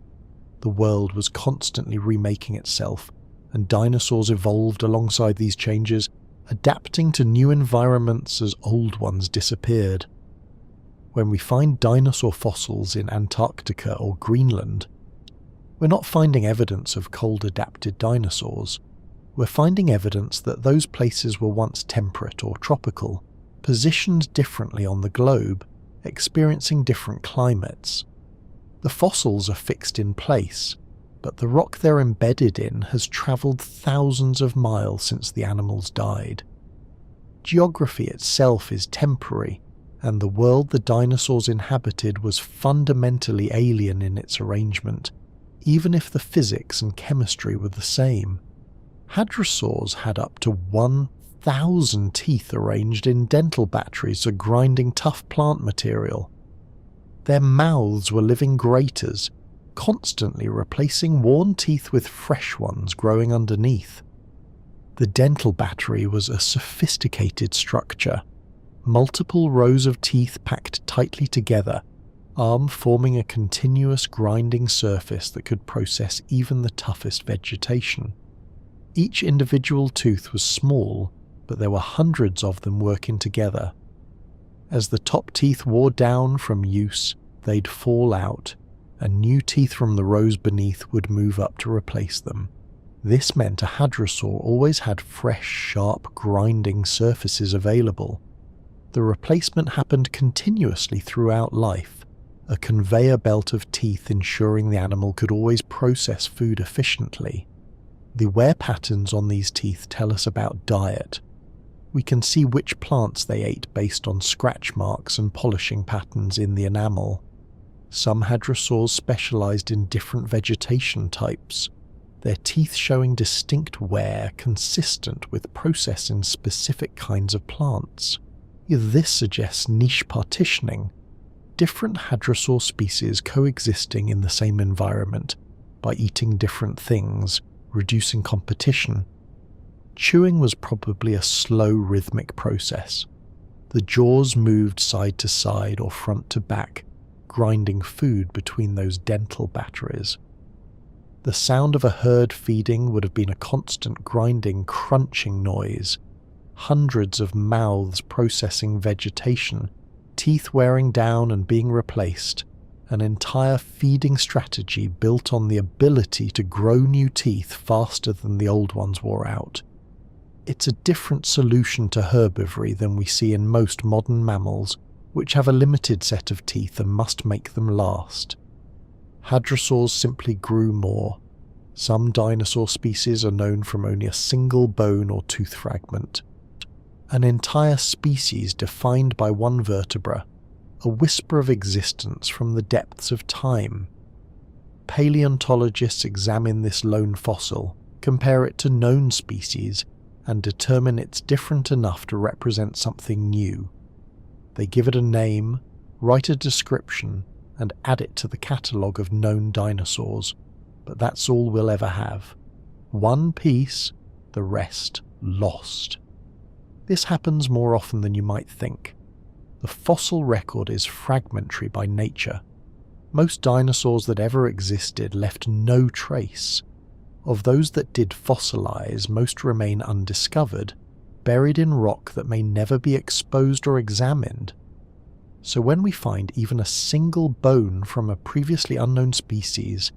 The world was constantly remaking itself, and dinosaurs evolved alongside these changes, adapting to new environments as old ones disappeared. When we find dinosaur fossils in Antarctica or Greenland, we're not finding evidence of cold-adapted dinosaurs. We're finding evidence that those places were once temperate or tropical, positioned differently on the globe, experiencing different climates. The fossils are fixed in place, but the rock they're embedded in has travelled thousands of miles since the animals died. Geography itself is temporary, and the world the dinosaurs inhabited was fundamentally alien in its arrangement, even if the physics and chemistry were the same. Hadrosaurs had up to 1,000 teeth arranged in dental batteries for grinding tough plant material. Their mouths were living graters, constantly replacing worn teeth with fresh ones growing underneath. The dental battery was a sophisticated structure, multiple rows of teeth packed tightly together, forming a continuous grinding surface that could process even the toughest vegetation. Each individual tooth was small, but there were hundreds of them working together. As the top teeth wore down from use, they'd fall out, and new teeth from the rows beneath would move up to replace them. This meant a hadrosaur always had fresh, sharp, grinding surfaces available. The replacement happened continuously throughout life, a conveyor belt of teeth ensuring the animal could always process food efficiently. The wear patterns on these teeth tell us about diet. We can see which plants they ate based on scratch marks and polishing patterns in the enamel. Some hadrosaurs specialized in different vegetation types, their teeth showing distinct wear consistent with processing specific kinds of plants. This suggests niche partitioning, different hadrosaur species coexisting in the same environment by eating different things, reducing competition. Chewing was probably a slow rhythmic process. The jaws moved side to side or front to back, grinding food between those dental batteries. The sound of a herd feeding would have been a constant grinding, crunching noise, hundreds of mouths processing vegetation, teeth wearing down and being replaced, an entire feeding strategy built on the ability to grow new teeth faster than the old ones wore out. It's a different solution to herbivory than we see in most modern mammals, which have a limited set of teeth and must make them last. Hadrosaurs simply grew more. Some dinosaur species are known from only a single bone or tooth fragment. An entire species defined by one vertebra, a whisper of existence from the depths of time. Paleontologists examine this lone fossil, compare it to known species, and determine it's different enough to represent something new. They give it a name, write a description, and add it to the catalogue of known dinosaurs, but that's all we'll ever have. One piece, the rest lost. This happens more often than you might think. The fossil record is fragmentary by nature. Most dinosaurs that ever existed left no trace. Of those that did fossilize, most remain undiscovered, buried in rock that may never be exposed or examined. So when we find even a single bone from a previously unknown species,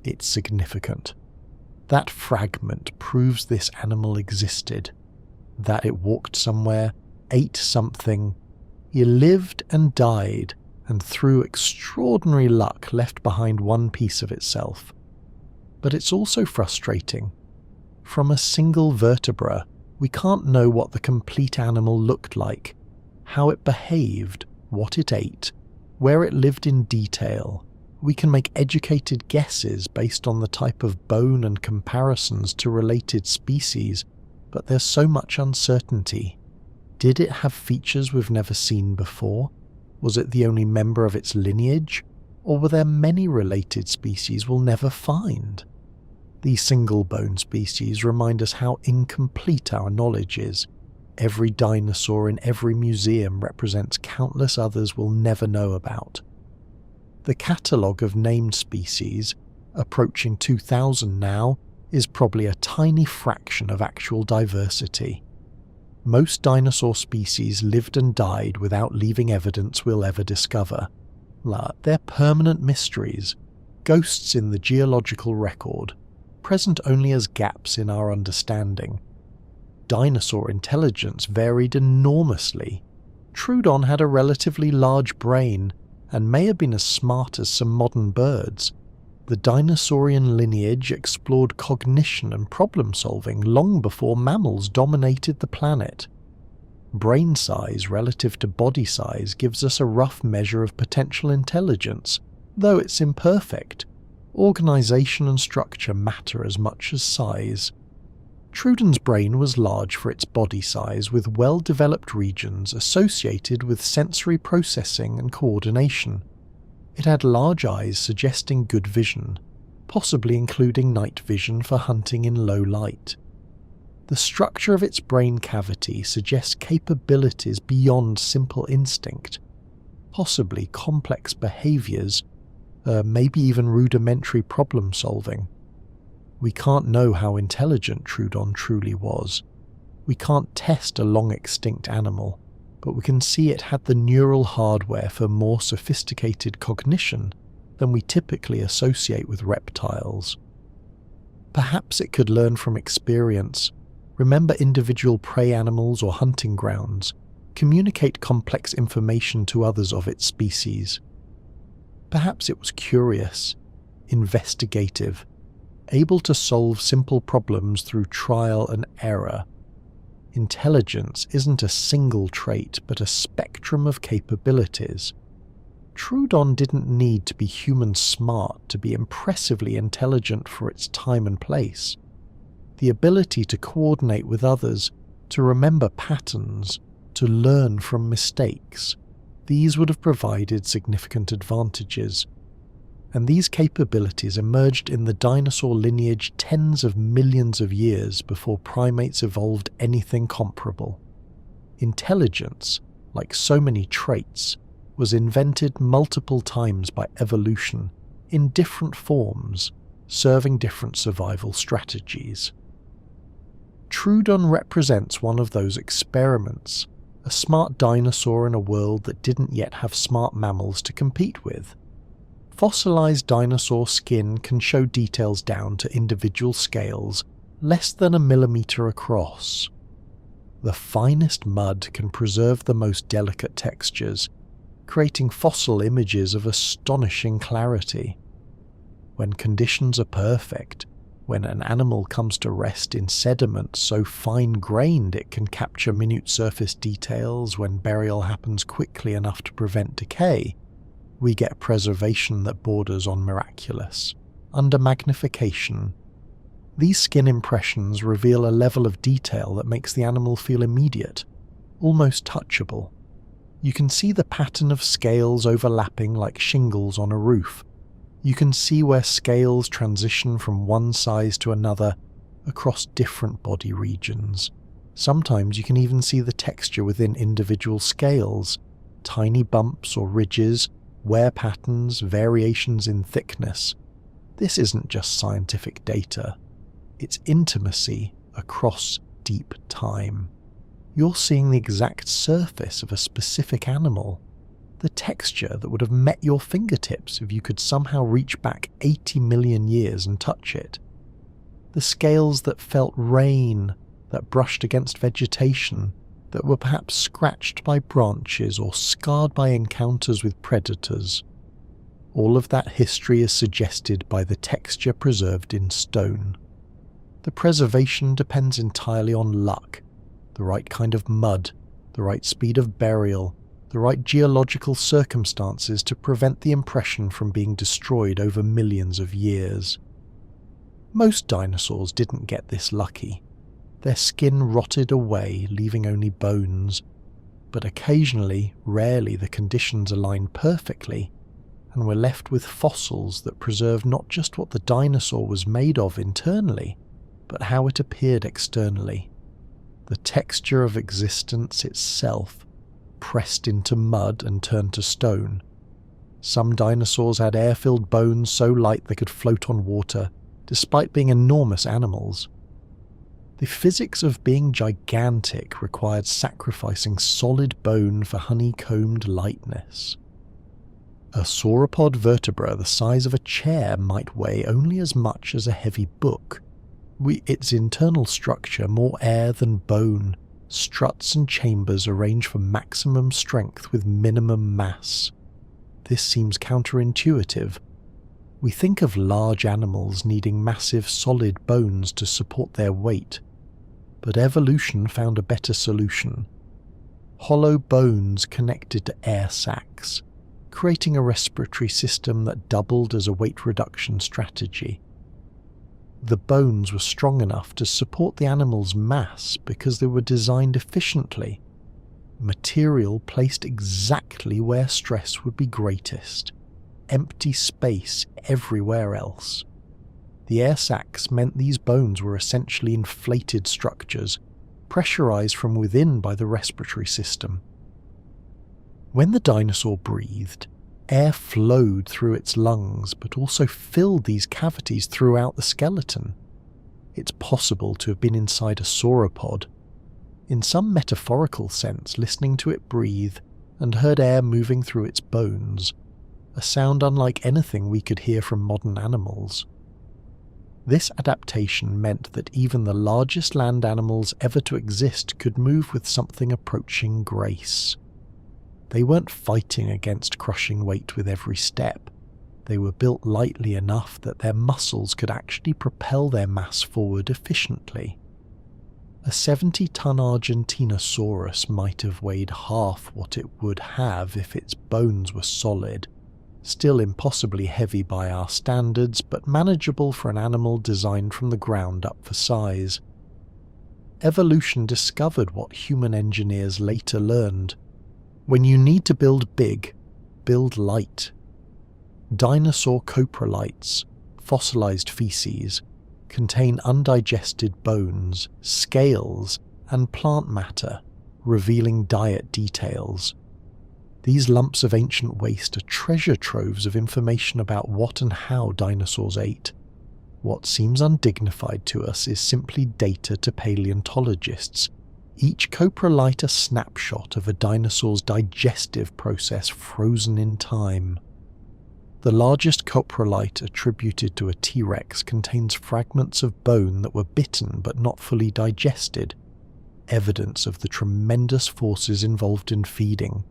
it's significant. That fragment proves this animal existed, that it walked somewhere, ate something, he lived and died, and through extraordinary luck left behind one piece of itself. But it's also frustrating. From a single vertebra, we can't know what the complete animal looked like, how it behaved, what it ate, where it lived in detail. We can make educated guesses based on the type of bone and comparisons to related species, but there's so much uncertainty. Did it have features we've never seen before? Was it the only member of its lineage? Or were there many related species we'll never find? These single-bone species remind us how incomplete our knowledge is. Every dinosaur in every museum represents countless others we'll never know about. The catalogue of named species, approaching 2,000 now, is probably a tiny fraction of actual diversity. Most dinosaur species lived and died without leaving evidence we'll ever discover. They're permanent mysteries, ghosts in the geological record, present only as gaps in our understanding. Dinosaur intelligence varied enormously. Troodon had a relatively large brain and may have been as smart as some modern birds. The dinosaurian lineage explored cognition and problem-solving long before mammals dominated the planet. Brain size relative to body size gives us a rough measure of potential intelligence, though it's imperfect. Organization and structure matter as much as size. Troodon's brain was large for its body size, with well-developed regions associated with sensory processing and coordination. It had large eyes suggesting good vision, possibly including night vision for hunting in low light. The structure of its brain cavity suggests capabilities beyond simple instinct, possibly complex behaviors, maybe even rudimentary problem-solving. We can't know how intelligent Troodon truly was. We can't test a long-extinct animal, but we can see it had the neural hardware for more sophisticated cognition than we typically associate with reptiles. Perhaps it could learn from experience, remember individual prey animals or hunting grounds, communicate complex information to others of its species. Perhaps it was curious, investigative, able to solve simple problems through trial and error. Intelligence isn't a single trait, but a spectrum of capabilities. Troodon didn't need to be human smart to be impressively intelligent for its time and place. The ability to coordinate with others, to remember patterns, to learn from mistakes, these would have provided significant advantages. And these capabilities emerged in the dinosaur lineage tens of millions of years before primates evolved anything comparable. Intelligence, like so many traits, was invented multiple times by evolution in different forms, serving different survival strategies. Troodon represents one of those experiments, a smart dinosaur in a world that didn't yet have smart mammals to compete with. Fossilized dinosaur skin can show details down to individual scales less than a millimeter across. The finest mud can preserve the most delicate textures, creating fossil images of astonishing clarity. When conditions are perfect, when an animal comes to rest in sediment so fine-grained it can capture minute surface details when burial happens quickly enough to prevent decay, we get preservation that borders on miraculous. Under magnification, these skin impressions reveal a level of detail that makes the animal feel immediate, almost touchable. You can see the pattern of scales overlapping like shingles on a roof. You can see where scales transition from one size to another across different body regions. Sometimes you can even see the texture within individual scales, tiny bumps or ridges, wear patterns, variations in thickness. This isn't just scientific data. It's intimacy across deep time. You're seeing the exact surface of a specific animal, the texture that would have met your fingertips if you could somehow reach back 80 million years and touch it. The scales that felt rain, that brushed against vegetation, that were perhaps scratched by branches or scarred by encounters with predators. All of that history is suggested by the texture preserved in stone. The preservation depends entirely on luck, the right kind of mud, the right speed of burial, the right geological circumstances to prevent the impression from being destroyed over millions of years. Most dinosaurs didn't get this lucky. Their skin rotted away, leaving only bones, but occasionally, rarely, the conditions aligned perfectly, and we're left with fossils that preserve not just what the dinosaur was made of internally, but how it appeared externally. The texture of existence itself, pressed into mud and turned to stone. Some dinosaurs had air-filled bones so light they could float on water, despite being enormous animals. The physics of being gigantic required sacrificing solid bone for honeycombed lightness. A sauropod vertebra the size of a chair might weigh only as much as a heavy book. Its internal structure more air than bone, struts and chambers arranged for maximum strength with minimum mass. This seems counterintuitive. We think of large animals needing massive solid bones to support their weight, but evolution found a better solution. Hollow bones connected to air sacs, creating a respiratory system that doubled as a weight reduction strategy. The bones were strong enough to support the animal's mass because they were designed efficiently. Material placed exactly where stress would be greatest. Empty space everywhere else. The air sacs meant these bones were essentially inflated structures, pressurized from within by the respiratory system. When the dinosaur breathed, air flowed through its lungs but also filled these cavities throughout the skeleton. It's possible to have been inside a sauropod. In some metaphorical sense, listening to it breathe and heard air moving through its bones, a sound unlike anything we could hear from modern animals. This adaptation meant that even the largest land animals ever to exist could move with something approaching grace. They weren't fighting against crushing weight with every step. They were built lightly enough that their muscles could actually propel their mass forward efficiently. A 70-ton Argentinosaurus might have weighed half what it would have if its bones were solid, still impossibly heavy by our standards, but manageable for an animal designed from the ground up for size. Evolution discovered what human engineers later learned. When you need to build big, build light. Dinosaur coprolites, fossilized feces, contain undigested bones, scales, and plant matter, revealing diet details. These lumps of ancient waste are treasure troves of information about what and how dinosaurs ate. What seems undignified to us is simply data to paleontologists, each coprolite a snapshot of a dinosaur's digestive process frozen in time. The largest coprolite attributed to a T-Rex contains fragments of bone that were bitten but not fully digested, evidence of the tremendous forces involved in feeding,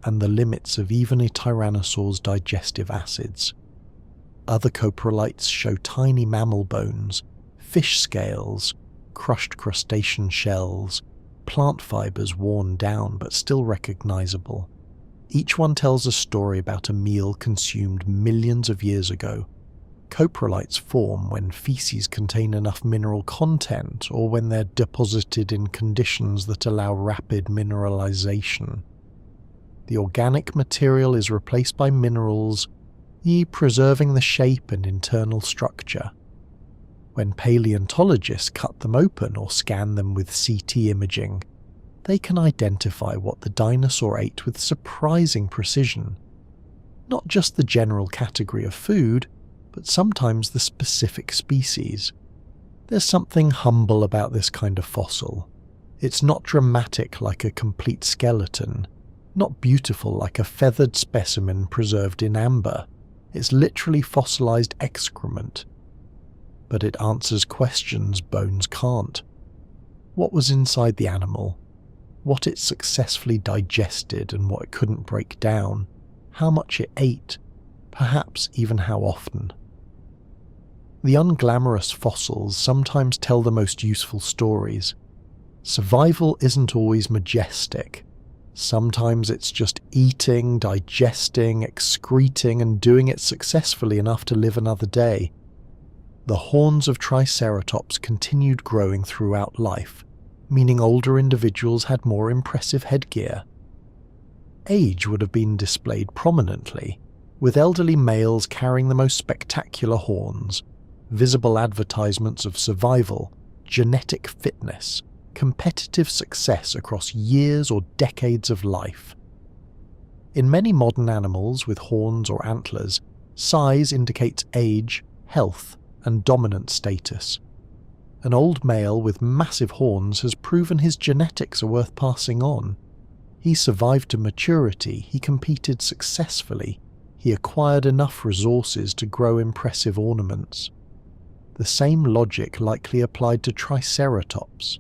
and the limits of even a tyrannosaur's digestive acids. Other coprolites show tiny mammal bones, fish scales, crushed crustacean shells, plant fibers worn down but still recognizable. Each one tells a story about a meal consumed millions of years ago. Coprolites form when feces contain enough mineral content or when they're deposited in conditions that allow rapid mineralization. The organic material is replaced by minerals, preserving the shape and internal structure. When paleontologists cut them open or scan them with CT imaging, they can identify what the dinosaur ate with surprising precision. Not just the general category of food, but sometimes the specific species. There's something humble about this kind of fossil. It's not dramatic like a complete skeleton, not beautiful like a feathered specimen preserved in amber. It's literally fossilized excrement. But it answers questions bones can't. What was inside the animal? What it successfully digested and what it couldn't break down? How much it ate? Perhaps even how often? The unglamorous fossils sometimes tell the most useful stories. Survival isn't always majestic. Sometimes it's just eating, digesting, excreting, and doing it successfully enough to live another day. The horns of Triceratops continued growing throughout life, meaning older individuals had more impressive headgear. Age would have been displayed prominently, with elderly males carrying the most spectacular horns, visible advertisements of survival, genetic fitness, competitive success across years or decades of life. In many modern animals with horns or antlers, size indicates age, health, and dominant status. An old male with massive horns has proven his genetics are worth passing on. He survived to maturity, he competed successfully, he acquired enough resources to grow impressive ornaments. The same logic likely applied to Triceratops.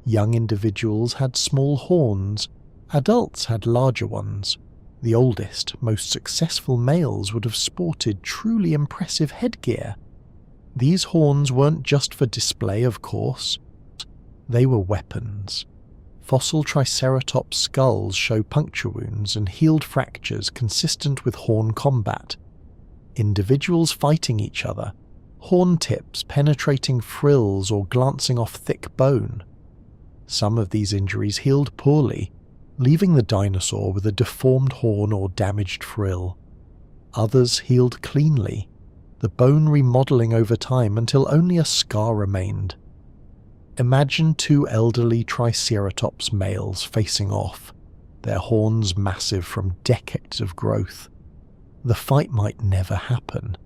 Young individuals had small horns, adults had larger ones. The oldest, most successful males would have sported truly impressive headgear. These horns weren't just for display, of course. They were weapons. Fossil Triceratops skulls show puncture wounds and healed fractures consistent with horn combat. Individuals fighting each other, horn tips penetrating frills or glancing off thick bone. Some of these injuries healed poorly, leaving the dinosaur with a deformed horn or damaged frill. Others healed cleanly, the bone remodeling over time until only a scar remained. Imagine two elderly Triceratops males facing off, their horns massive from decades of growth. The fight might never happen.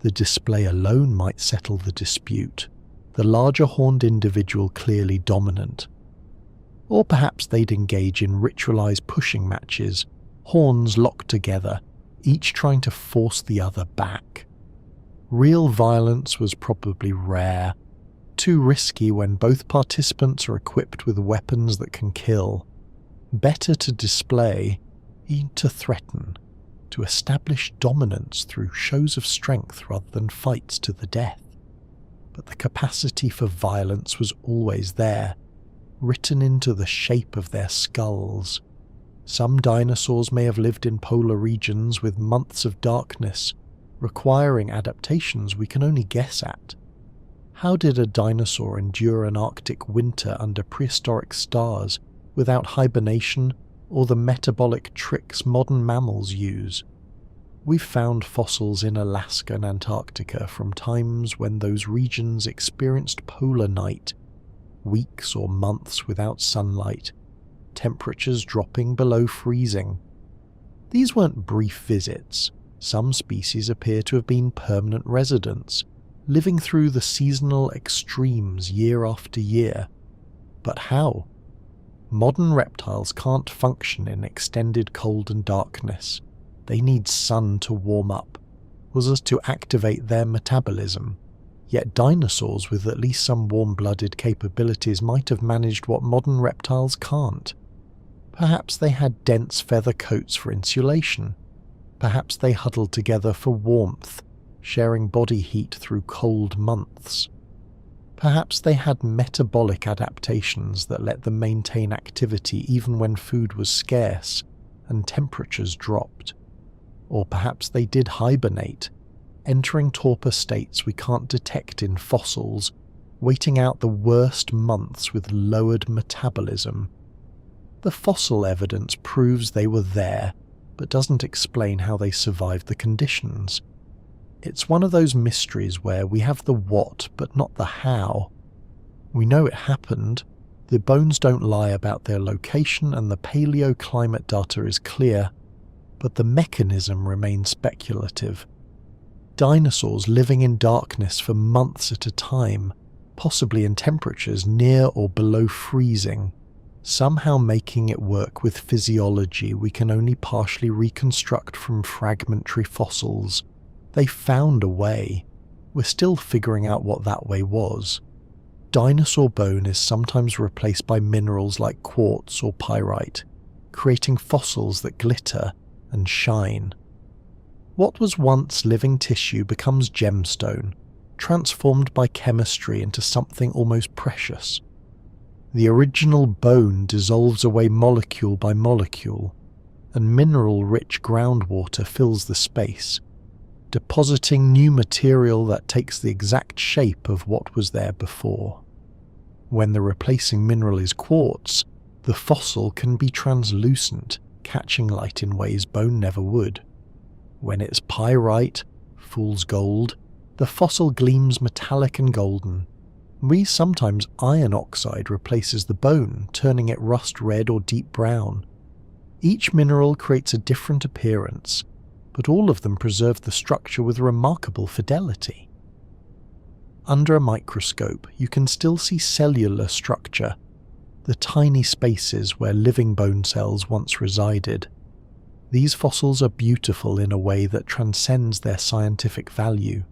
The display alone might settle the dispute, the larger horned individual clearly dominant. Or perhaps they'd engage in ritualized pushing matches, horns locked together, each trying to force the other back. Real violence was probably rare, too risky when both participants are equipped with weapons that can kill. Better to display, to threaten, to establish dominance through shows of strength rather than fights to the death. But the capacity for violence was always there, written into the shape of their skulls. Some dinosaurs may have lived in polar regions with months of darkness, requiring adaptations we can only guess at. How did a dinosaur endure an Arctic winter under prehistoric stars without hibernation or the metabolic tricks modern mammals use? We've found fossils in Alaska and Antarctica from times when those regions experienced polar night, weeks or months without sunlight, temperatures dropping below freezing. These weren't brief visits. Some species appear to have been permanent residents, living through the seasonal extremes year after year. But how? Modern reptiles can't function in extended cold and darkness. They need sun to warm up, as to activate their metabolism. Yet dinosaurs with at least some warm-blooded capabilities might have managed what modern reptiles can't. Perhaps they had dense feather coats for insulation. Perhaps they huddled together for warmth, sharing body heat through cold months. Perhaps they had metabolic adaptations that let them maintain activity even when food was scarce and temperatures dropped. Or perhaps they did hibernate, entering torpor states we can't detect in fossils, waiting out the worst months with lowered metabolism. The fossil evidence proves they were there, but doesn't explain how they survived the conditions. It's one of those mysteries where we have the what, but not the how. We know it happened, the bones don't lie about their location, and the paleoclimate data is clear, but the mechanism remains speculative. Dinosaurs living in darkness for months at a time, possibly in temperatures near or below freezing, somehow making it work with physiology we can only partially reconstruct from fragmentary fossils. They found a way. We're still figuring out what that way was. Dinosaur bone is sometimes replaced by minerals like quartz or pyrite, creating fossils that glitter and shine. What was once living tissue becomes gemstone, transformed by chemistry into something almost precious. The original bone dissolves away molecule by molecule, and mineral-rich groundwater fills the space, depositing new material that takes the exact shape of what was there before. When the replacing mineral is quartz, the fossil can be translucent, catching light in ways bone never would. When it's pyrite, fool's gold, the fossil gleams metallic and golden. Sometimes iron oxide replaces the bone, turning it rust red or deep brown. Each mineral creates a different appearance, but all of them preserve the structure with remarkable fidelity. Under a microscope, you can still see cellular structure, the tiny spaces where living bone cells once resided. These fossils are beautiful in a way that transcends their scientific value.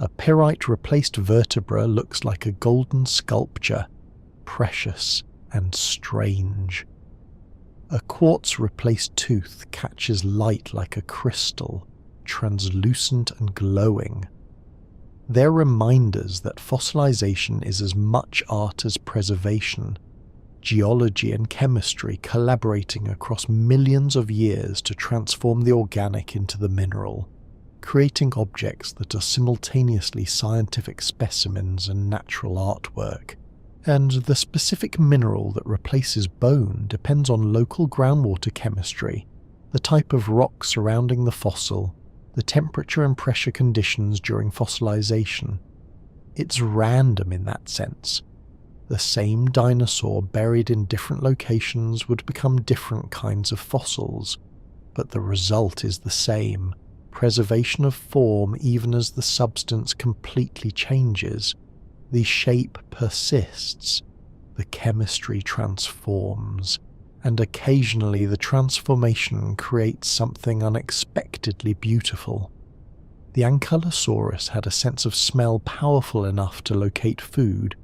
A pyrite-replaced vertebra looks like a golden sculpture, precious and strange. A quartz-replaced tooth catches light like a crystal, translucent and glowing. They're reminders that fossilization is as much art as preservation, geology and chemistry collaborating across millions of years to transform the organic into the mineral, creating objects that are simultaneously scientific specimens and natural artwork. And the specific mineral that replaces bone depends on local groundwater chemistry, the type of rock surrounding the fossil, the temperature and pressure conditions during fossilization. It's random in that sense. The same dinosaur buried in different locations would become different kinds of fossils, but the result is the same: preservation of form even as the substance completely changes. The shape persists, the chemistry transforms, and occasionally the transformation creates something unexpectedly beautiful. The Ankylosaurus had a sense of smell powerful enough to locate food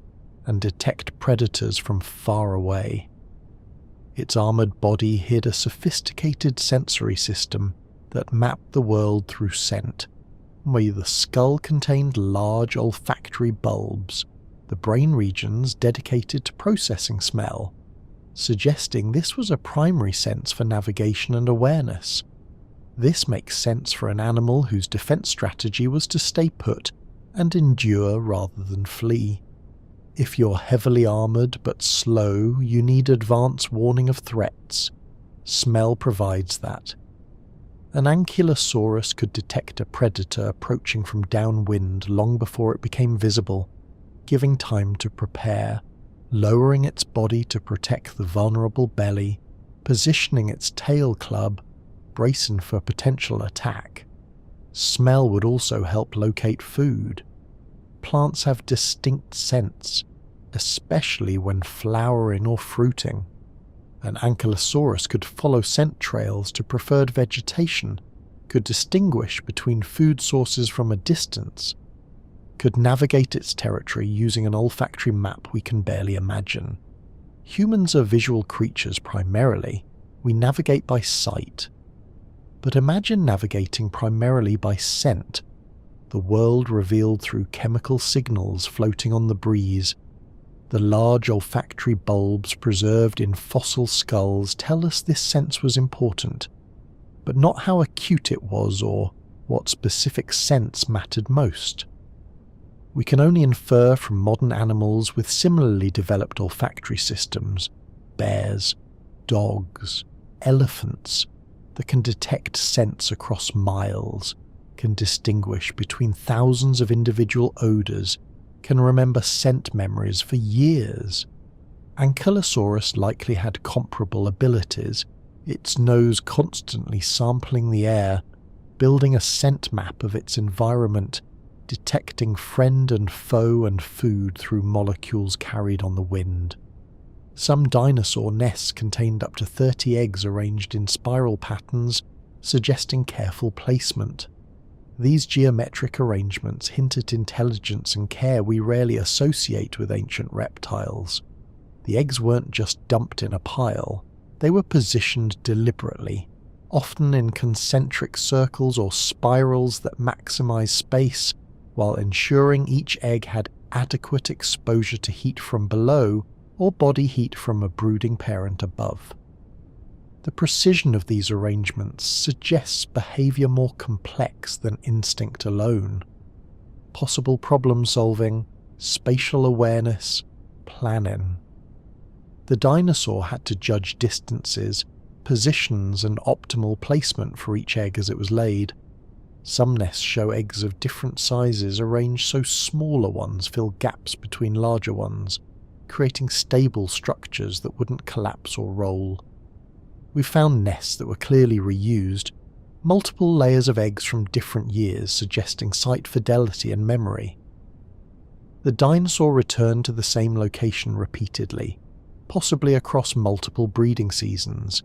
and detect predators from far away. Its armored body hid a sophisticated sensory system that mapped the world through scent, where the skull contained large olfactory bulbs, the brain regions dedicated to processing smell, suggesting this was a primary sense for navigation and awareness. This makes sense for an animal whose defense strategy was to stay put and endure rather than flee. If you're heavily armored but slow, you need advance warning of threats. Smell provides that. An Ankylosaurus could detect a predator approaching from downwind long before it became visible, giving time to prepare, lowering its body to protect the vulnerable belly, positioning its tail club, bracing for potential attack. Smell would also help locate food. Plants have distinct scents, especially when flowering or fruiting. An ankylosaurus could follow scent trails to preferred vegetation, could distinguish between food sources from a distance, could navigate its territory using an olfactory map we can barely imagine. Humans are visual creatures primarily. We navigate by sight. But imagine navigating primarily by scent, the world revealed through chemical signals floating on the breeze. The large olfactory bulbs preserved in fossil skulls tell us this sense was important, but not how acute it was or what specific sense mattered most. We can only infer from modern animals with similarly developed olfactory systems, bears, dogs, elephants, that can detect scents across miles, can distinguish between thousands of individual odours, can remember scent memories for years. Ankylosaurus likely had comparable abilities, its nose constantly sampling the air, building a scent map of its environment, detecting friend and foe and food through molecules carried on the wind. Some dinosaur nests contained up to 30 eggs arranged in spiral patterns, suggesting careful placement. These geometric arrangements hint at intelligence and care we rarely associate with ancient reptiles. The eggs weren't just dumped in a pile, they were positioned deliberately, often in concentric circles or spirals that maximize space, while ensuring each egg had adequate exposure to heat from below or body heat from a brooding parent above. The precision of these arrangements suggests behavior more complex than instinct alone. Possible problem solving, spatial awareness, planning. The dinosaur had to judge distances, positions, and optimal placement for each egg as it was laid. Some nests show eggs of different sizes arranged so smaller ones fill gaps between larger ones, creating stable structures that wouldn't collapse or roll. We found nests that were clearly reused, multiple layers of eggs from different years suggesting site fidelity and memory. The dinosaur returned to the same location repeatedly, possibly across multiple breeding seasons,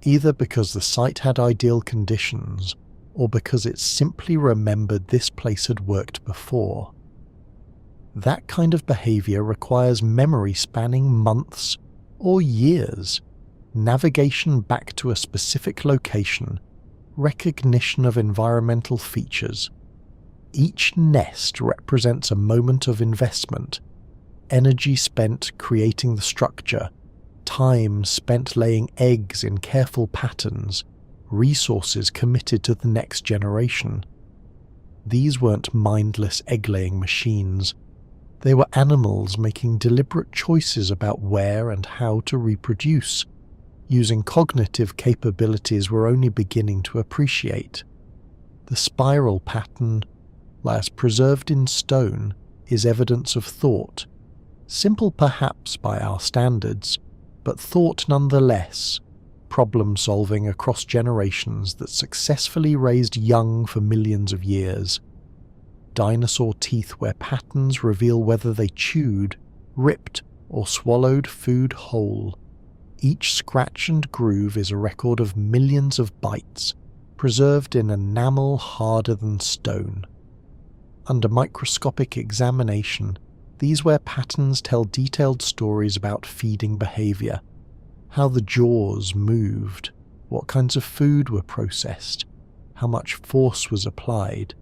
either because the site had ideal conditions or because it simply remembered this place had worked before. That kind of behavior requires memory spanning months or years, navigation back to a specific location, recognition of environmental features. Each nest represents a moment of investment, energy spent creating the structure, time spent laying eggs in careful patterns, resources committed to the next generation. These weren't mindless egg-laying machines. They were animals making deliberate choices about where and how to reproduce, using cognitive capabilities we're only beginning to appreciate. The spiral pattern, as preserved in stone, is evidence of thought, simple perhaps by our standards, but thought nonetheless, problem-solving across generations that successfully raised young for millions of years. Dinosaur teeth where patterns reveal whether they chewed, ripped, or swallowed food whole. Each scratch and groove is a record of millions of bites, preserved in enamel harder than stone. Under microscopic examination, these wear patterns tell detailed stories about feeding behavior, how the jaws moved, what kinds of food were processed, how much force was applied.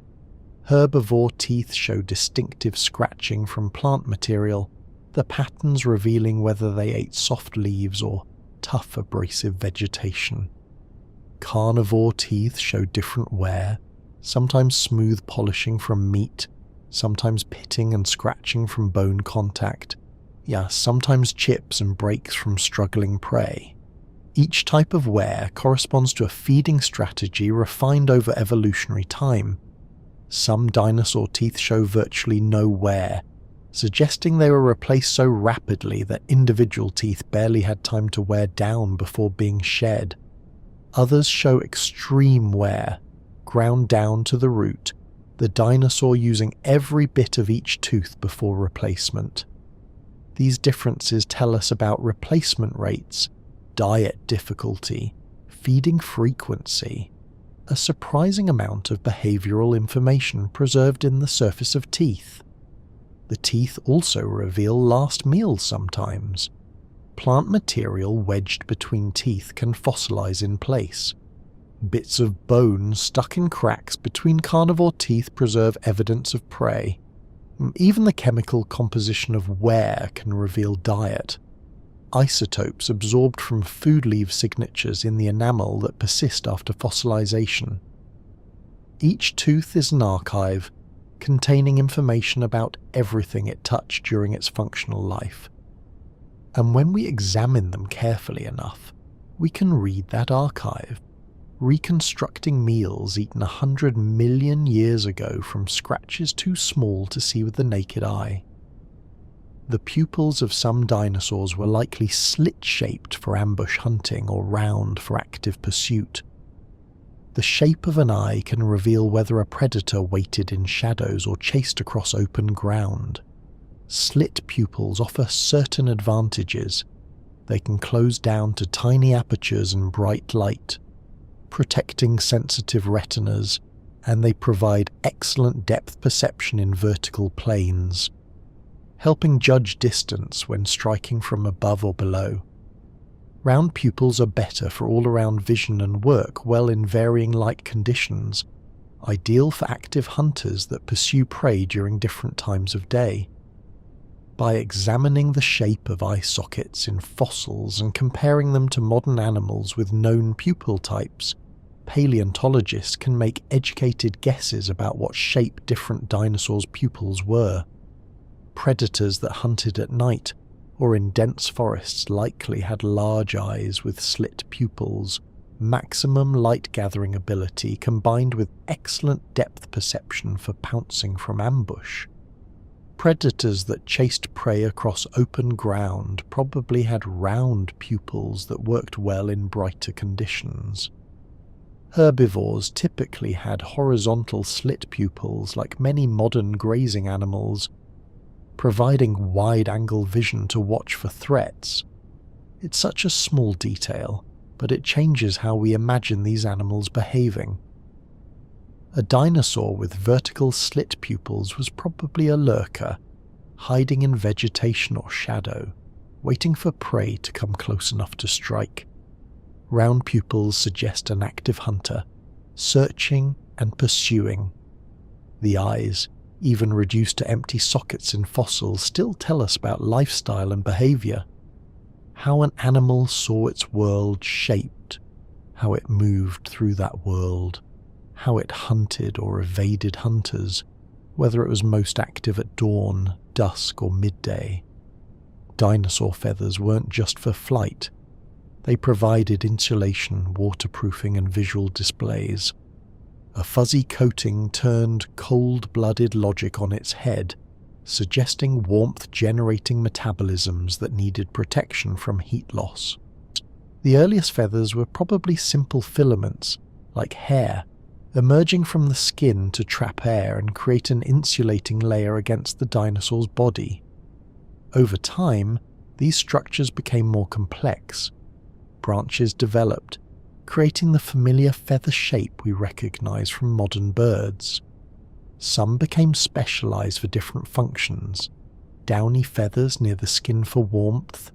Herbivore teeth show distinctive scratching from plant material, the patterns revealing whether they ate soft leaves or tough abrasive vegetation. Carnivore teeth show different wear, sometimes smooth polishing from meat, sometimes pitting and scratching from bone contact, sometimes chips and breaks from struggling prey. Each type of wear corresponds to a feeding strategy refined over evolutionary time. Some dinosaur teeth show virtually no wear, suggesting they were replaced so rapidly that individual teeth barely had time to wear down before being shed. Others show extreme wear, ground down to the root, the dinosaur using every bit of each tooth before replacement. These differences tell us about replacement rates, diet difficulty, feeding frequency, a surprising amount of behavioral information preserved in the surface of teeth. The teeth also reveal last meals sometimes. Plant material wedged between teeth can fossilize in place. Bits of bone stuck in cracks between carnivore teeth preserve evidence of prey. Even the chemical composition of wear can reveal diet. Isotopes absorbed from food leave signatures in the enamel that persist after fossilization. Each tooth is an archive, containing information about everything it touched during its functional life. And when we examine them carefully enough, we can read that archive, reconstructing meals eaten 100 million years ago from scratches too small to see with the naked eye. The pupils of some dinosaurs were likely slit-shaped for ambush hunting or round for active pursuit. The shape of an eye can reveal whether a predator waited in shadows or chased across open ground. Slit pupils offer certain advantages. They can close down to tiny apertures and bright light, protecting sensitive retinas, and they provide excellent depth perception in vertical planes, helping judge distance when striking from above or below. Round pupils are better for all-around vision and work well in varying light conditions, ideal for active hunters that pursue prey during different times of day. By examining the shape of eye sockets in fossils and comparing them to modern animals with known pupil types, paleontologists can make educated guesses about what shape different dinosaurs' pupils were. Predators that hunted at night or in dense forests likely had large eyes with slit pupils, maximum light-gathering ability combined with excellent depth perception for pouncing from ambush. Predators that chased prey across open ground probably had round pupils that worked well in brighter conditions. Herbivores typically had horizontal slit pupils like many modern grazing animals, providing wide-angle vision to watch for threats. It's such a small detail, but it changes how we imagine these animals behaving. A dinosaur with vertical slit pupils was probably a lurker, hiding in vegetation or shadow, waiting for prey to come close enough to strike. Round pupils suggest an active hunter, searching and pursuing. The eyes, even reduced to empty sockets in fossils, still tell us about lifestyle and behavior. How an animal saw its world shaped, how it moved through that world, how it hunted or evaded hunters, whether it was most active at dawn, dusk, or midday. Dinosaur feathers weren't just for flight. They provided insulation, waterproofing, and visual displays. A fuzzy coating turned cold-blooded logic on its head, suggesting warmth-generating metabolisms that needed protection from heat loss. The earliest feathers were probably simple filaments, like hair, emerging from the skin to trap air and create an insulating layer against the dinosaur's body. Over time, these structures became more complex. Branches developed, creating the familiar feather shape we recognize from modern birds. Some became specialized for different functions: downy feathers near the skin for warmth,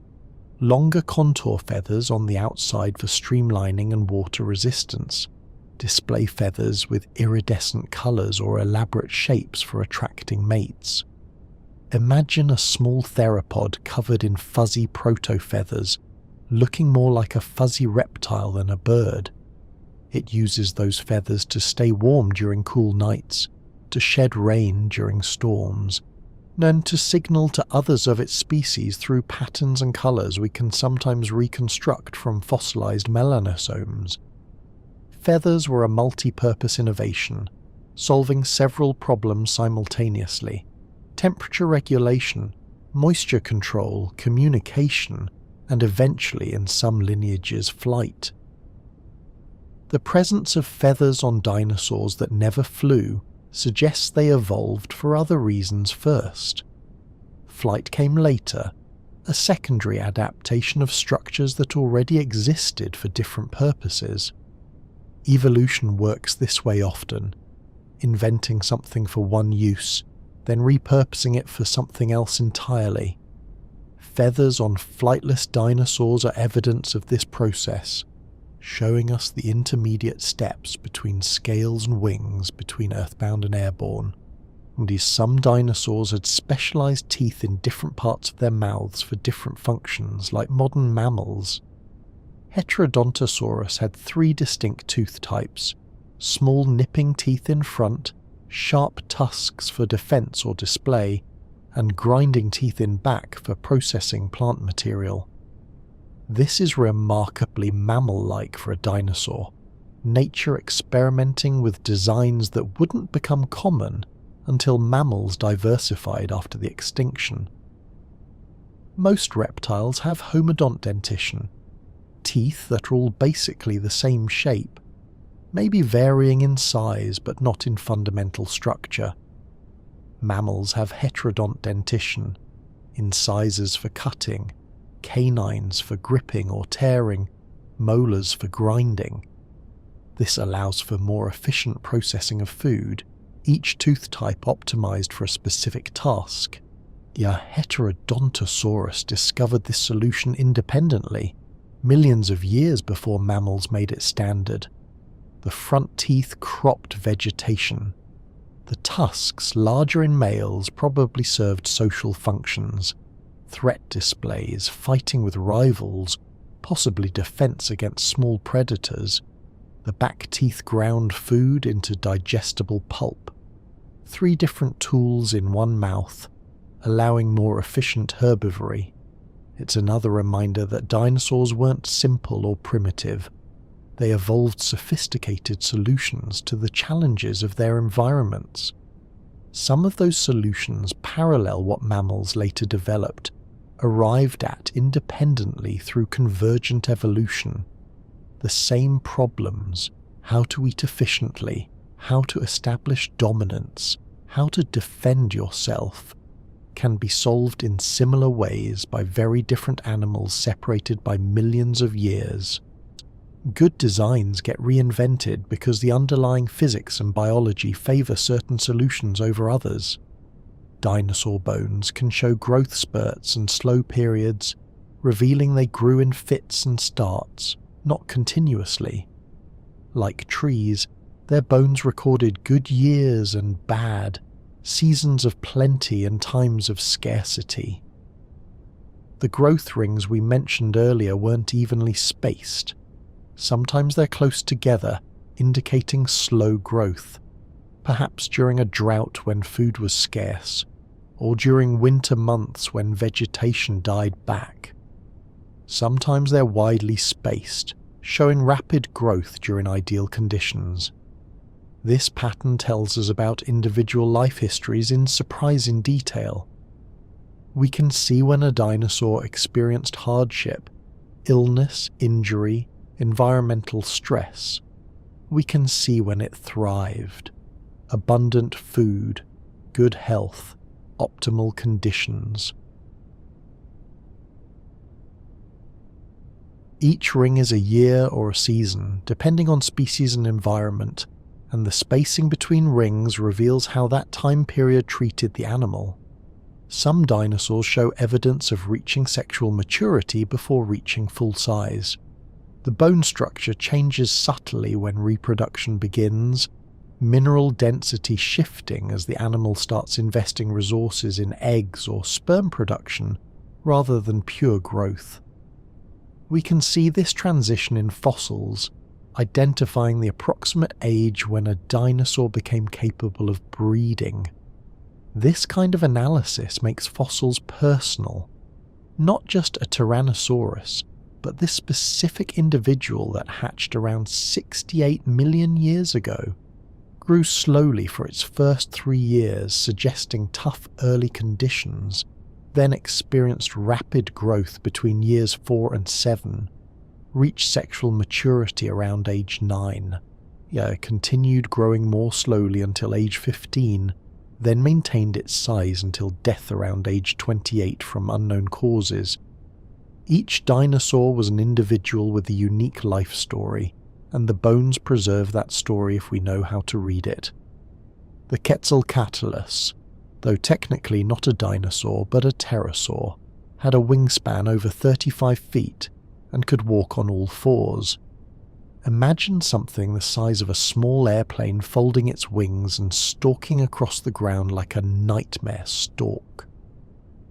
longer contour feathers on the outside for streamlining and water resistance, display feathers with iridescent colors or elaborate shapes for attracting mates. Imagine a small theropod covered in fuzzy proto-feathers, looking more like a fuzzy reptile than a bird. It uses those feathers to stay warm during cool nights, to shed rain during storms, and to signal to others of its species through patterns and colors we can sometimes reconstruct from fossilized melanosomes. Feathers were a multi-purpose innovation, solving several problems simultaneously: temperature regulation, moisture control, communication, and eventually, in some lineages, flight. The presence of feathers on dinosaurs that never flew suggests they evolved for other reasons first. Flight came later, a secondary adaptation of structures that already existed for different purposes. Evolution works this way often, inventing something for one use, then repurposing it for something else entirely. Feathers on flightless dinosaurs are evidence of this process, showing us the intermediate steps between scales and wings between earthbound and airborne. And some dinosaurs had specialized teeth in different parts of their mouths for different functions, like modern mammals. Heterodontosaurus had 3 distinct tooth types: small nipping teeth in front, sharp tusks for defense or display, and grinding teeth in back for processing plant material. This is remarkably mammal-like for a dinosaur, nature experimenting with designs that wouldn't become common until mammals diversified after the extinction. Most reptiles have homodont dentition, teeth that are all basically the same shape, maybe varying in size but not in fundamental structure. Mammals have heterodont dentition, incisors for cutting, canines for gripping or tearing, molars for grinding. This allows for more efficient processing of food, each tooth type optimized for a specific task. The Heterodontosaurus discovered this solution independently, millions of years before mammals made it standard. The front teeth cropped vegetation. The tusks, larger in males, probably served social functions, threat displays, fighting with rivals, possibly defense against small predators. The back teeth ground food into digestible pulp. 3 different tools in one mouth, allowing more efficient herbivory. It's another reminder that dinosaurs weren't simple or primitive. They evolved sophisticated solutions to the challenges of their environments. Some of those solutions parallel what mammals later developed, arrived at independently through convergent evolution. The same problems, how to eat efficiently, how to establish dominance, how to defend yourself, can be solved in similar ways by very different animals separated by millions of years. Good designs get reinvented because the underlying physics and biology favor certain solutions over others. Dinosaur bones can show growth spurts and slow periods, revealing they grew in fits and starts, not continuously. Like trees, their bones recorded good years and bad, seasons of plenty and times of scarcity. The growth rings we mentioned earlier weren't evenly spaced. Sometimes they're close together, indicating slow growth, perhaps during a drought when food was scarce, or during winter months when vegetation died back. Sometimes they're widely spaced, showing rapid growth during ideal conditions. This pattern tells us about individual life histories in surprising detail. We can see when a dinosaur experienced hardship, illness, injury, environmental stress. We can see when it thrived. Abundant food, good health, optimal conditions. Each ring is a year or a season, depending on species and environment, and the spacing between rings reveals how that time period treated the animal. Some dinosaurs show evidence of reaching sexual maturity before reaching full size. The bone structure changes subtly when reproduction begins, mineral density shifting as the animal starts investing resources in eggs or sperm production rather than pure growth. We can see this transition in fossils, identifying the approximate age when a dinosaur became capable of breeding. This kind of analysis makes fossils personal, not just a Tyrannosaurus, but this specific individual that hatched around 68 million years ago, grew slowly for its first 3 years, suggesting tough early conditions, then experienced rapid growth between years 4 and 7. reached sexual maturity around age 9, continued growing more slowly until age 15, then maintained its size until death around age 28 from unknown causes. Each dinosaur was an individual with a unique life story, and the bones preserve that story if we know how to read it. The Quetzalcoatlus, though technically not a dinosaur but a pterosaur, had a wingspan over 35 feet and could walk on all fours. Imagine something the size of a small airplane folding its wings and stalking across the ground like a nightmare stalk.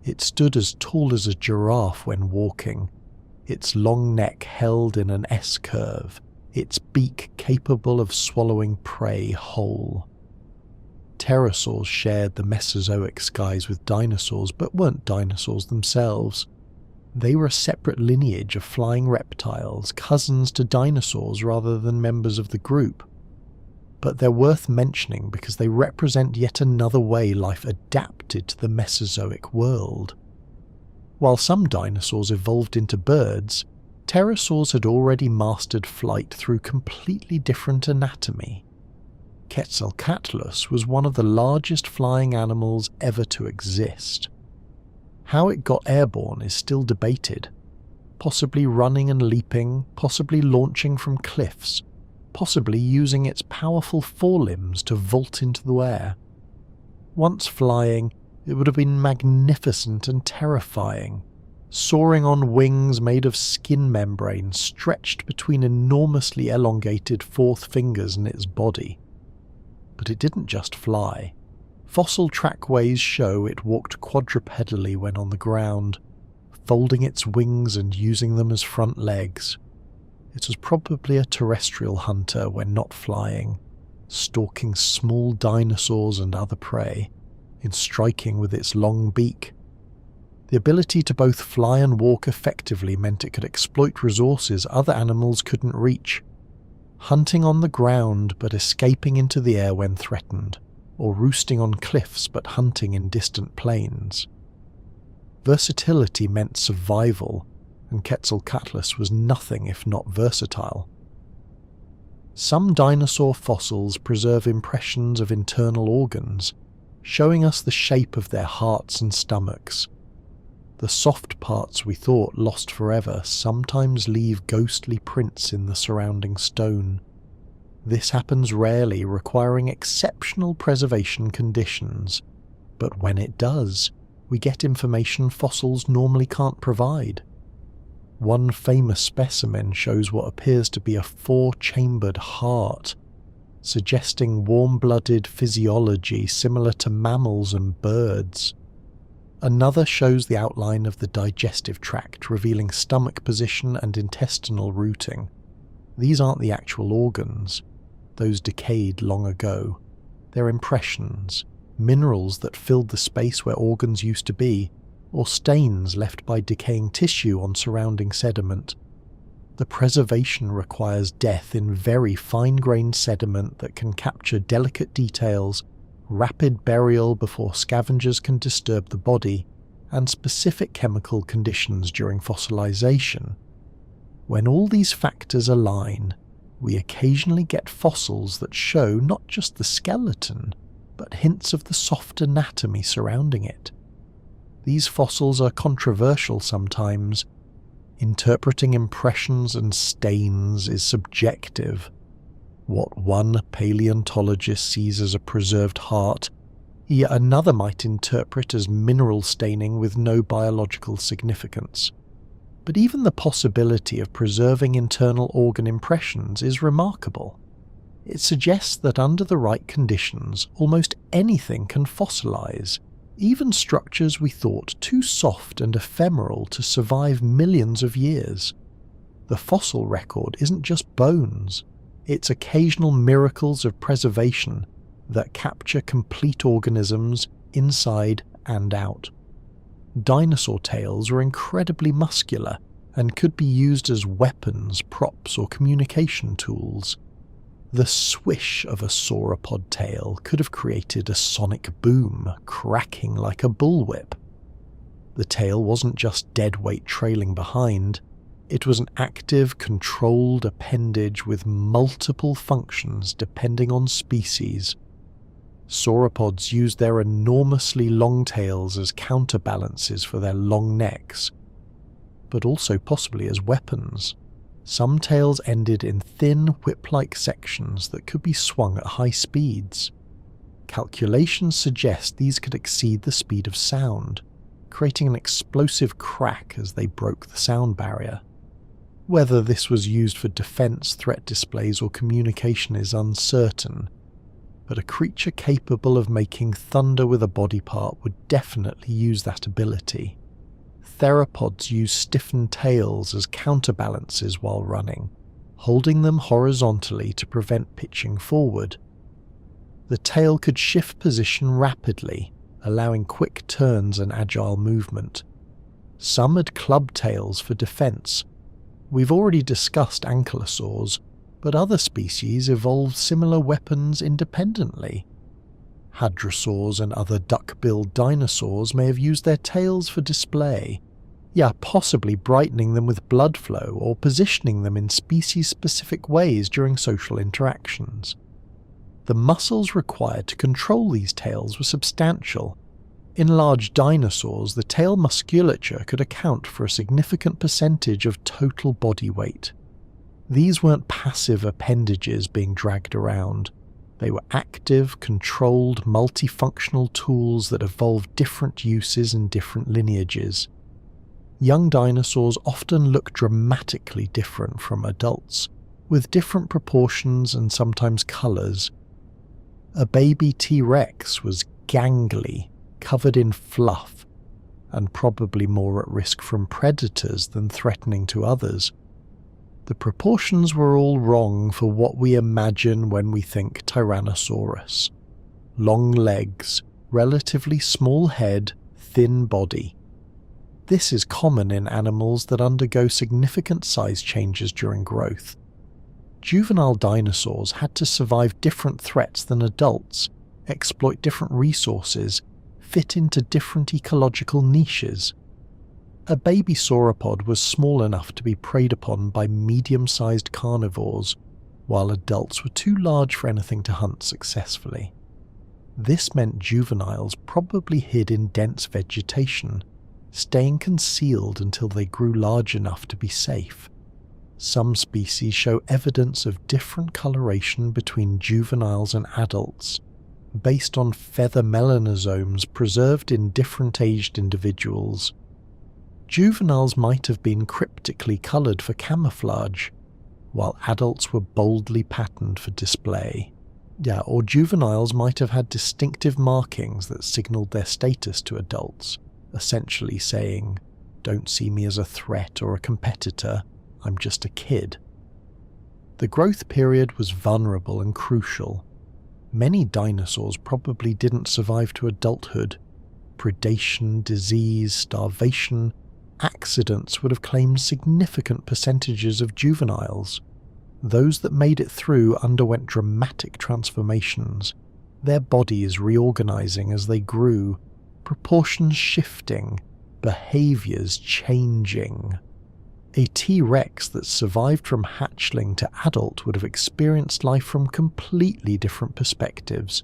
It stood as tall as a giraffe when walking, its long neck held in an S-curve, its beak capable of swallowing prey whole. Pterosaurs shared the Mesozoic skies with dinosaurs, but weren't dinosaurs themselves. They were a separate lineage of flying reptiles, cousins to dinosaurs rather than members of the group. But they're worth mentioning because they represent yet another way life adapted to the Mesozoic world. While some dinosaurs evolved into birds, pterosaurs had already mastered flight through completely different anatomy. Quetzalcoatlus was one of the largest flying animals ever to exist. How it got airborne is still debated, possibly running and leaping, possibly launching from cliffs, possibly using its powerful forelimbs to vault into the air. Once flying, it would have been magnificent and terrifying, soaring on wings made of skin membrane stretched between enormously elongated fourth fingers in its body. But it didn't just fly. Fossil trackways show it walked quadrupedally when on the ground, folding its wings and using them as front legs. It was probably a terrestrial hunter when not flying, stalking small dinosaurs and other prey, and striking with its long beak. The ability to both fly and walk effectively meant it could exploit resources other animals couldn't reach, hunting on the ground but escaping into the air when threatened, or roosting on cliffs but hunting in distant plains. Versatility meant survival, and Quetzalcoatlus was nothing if not versatile. Some dinosaur fossils preserve impressions of internal organs, showing us the shape of their hearts and stomachs. The soft parts we thought lost forever sometimes leave ghostly prints in the surrounding stone. This happens rarely, requiring exceptional preservation conditions, but when it does, we get information fossils normally can't provide. One famous specimen shows what appears to be a 4-chambered heart, suggesting warm-blooded physiology similar to mammals and birds. Another shows the outline of the digestive tract, revealing stomach position and intestinal routing. These aren't the actual organs. Those decayed long ago. They're impressions, minerals that filled the space where organs used to be, or stains left by decaying tissue on surrounding sediment. The preservation requires death in very fine-grained sediment that can capture delicate details, rapid burial before scavengers can disturb the body, and specific chemical conditions during fossilization. When all these factors align, we occasionally get fossils that show not just the skeleton, but hints of the soft anatomy surrounding it. These fossils are controversial sometimes. Interpreting impressions and stains is subjective. What one paleontologist sees as a preserved heart, yet another might interpret as mineral staining with no biological significance. But even the possibility of preserving internal organ impressions is remarkable. It suggests that under the right conditions, almost anything can fossilize, even structures we thought too soft and ephemeral to survive millions of years. The fossil record isn't just bones, it's occasional miracles of preservation that capture complete organisms inside and out. Dinosaur tails were incredibly muscular and could be used as weapons, props, or communication tools. The swish of a sauropod tail could have created a sonic boom, cracking like a bullwhip. The tail wasn't just dead weight trailing behind, It was an active, controlled appendage with multiple functions depending on species. Sauropods used their enormously long tails as counterbalances for their long necks, but also possibly as weapons. Some tails ended in thin, whip-like sections that could be swung at high speeds. Calculations suggest these could exceed the speed of sound, creating an explosive crack as they broke the sound barrier. Whether this was used for defense, threat displays, or communication is uncertain, but a creature capable of making thunder with a body part would definitely use that ability. Theropods use stiffened tails as counterbalances while running, holding them horizontally to prevent pitching forward. The tail could shift position rapidly, allowing quick turns and agile movement. Some had club tails for defense. We've already discussed ankylosaurs, but other species evolved similar weapons independently. Hadrosaurs and other duck-billed dinosaurs may have used their tails for display, possibly brightening them with blood flow or positioning them in species-specific ways during social interactions. The muscles required to control these tails were substantial. In large dinosaurs, the tail musculature could account for a significant percentage of total body weight. These weren't passive appendages being dragged around. They were active, controlled, multifunctional tools that evolved different uses in different lineages. Young dinosaurs often look dramatically different from adults, with different proportions and sometimes colours. A baby T-Rex was gangly, covered in fluff, and probably more at risk from predators than threatening to others. The proportions were all wrong for what we imagine when we think Tyrannosaurus. Long legs, relatively small head, thin body. This is common in animals that undergo significant size changes during growth. Juvenile dinosaurs had to survive different threats than adults, exploit different resources, fit into different ecological niches. A baby sauropod was small enough to be preyed upon by medium-sized carnivores, while adults were too large for anything to hunt successfully. This meant juveniles probably hid in dense vegetation, staying concealed until they grew large enough to be safe. Some species show evidence of different coloration between juveniles and adults, based on feather melanosomes preserved in different aged individuals. Juveniles might have been cryptically coloured for camouflage, while adults were boldly patterned for display. Or juveniles might have had distinctive markings that signalled their status to adults, essentially saying, "Don't see me as a threat or a competitor, I'm just a kid." The growth period was vulnerable and crucial. Many dinosaurs probably didn't survive to adulthood. Predation, disease, starvation, accidents would have claimed significant percentages of juveniles. Those that made it through underwent dramatic transformations, their bodies reorganizing as they grew, proportions shifting, behaviors changing. A T-Rex that survived from hatchling to adult would have experienced life from completely different perspectives,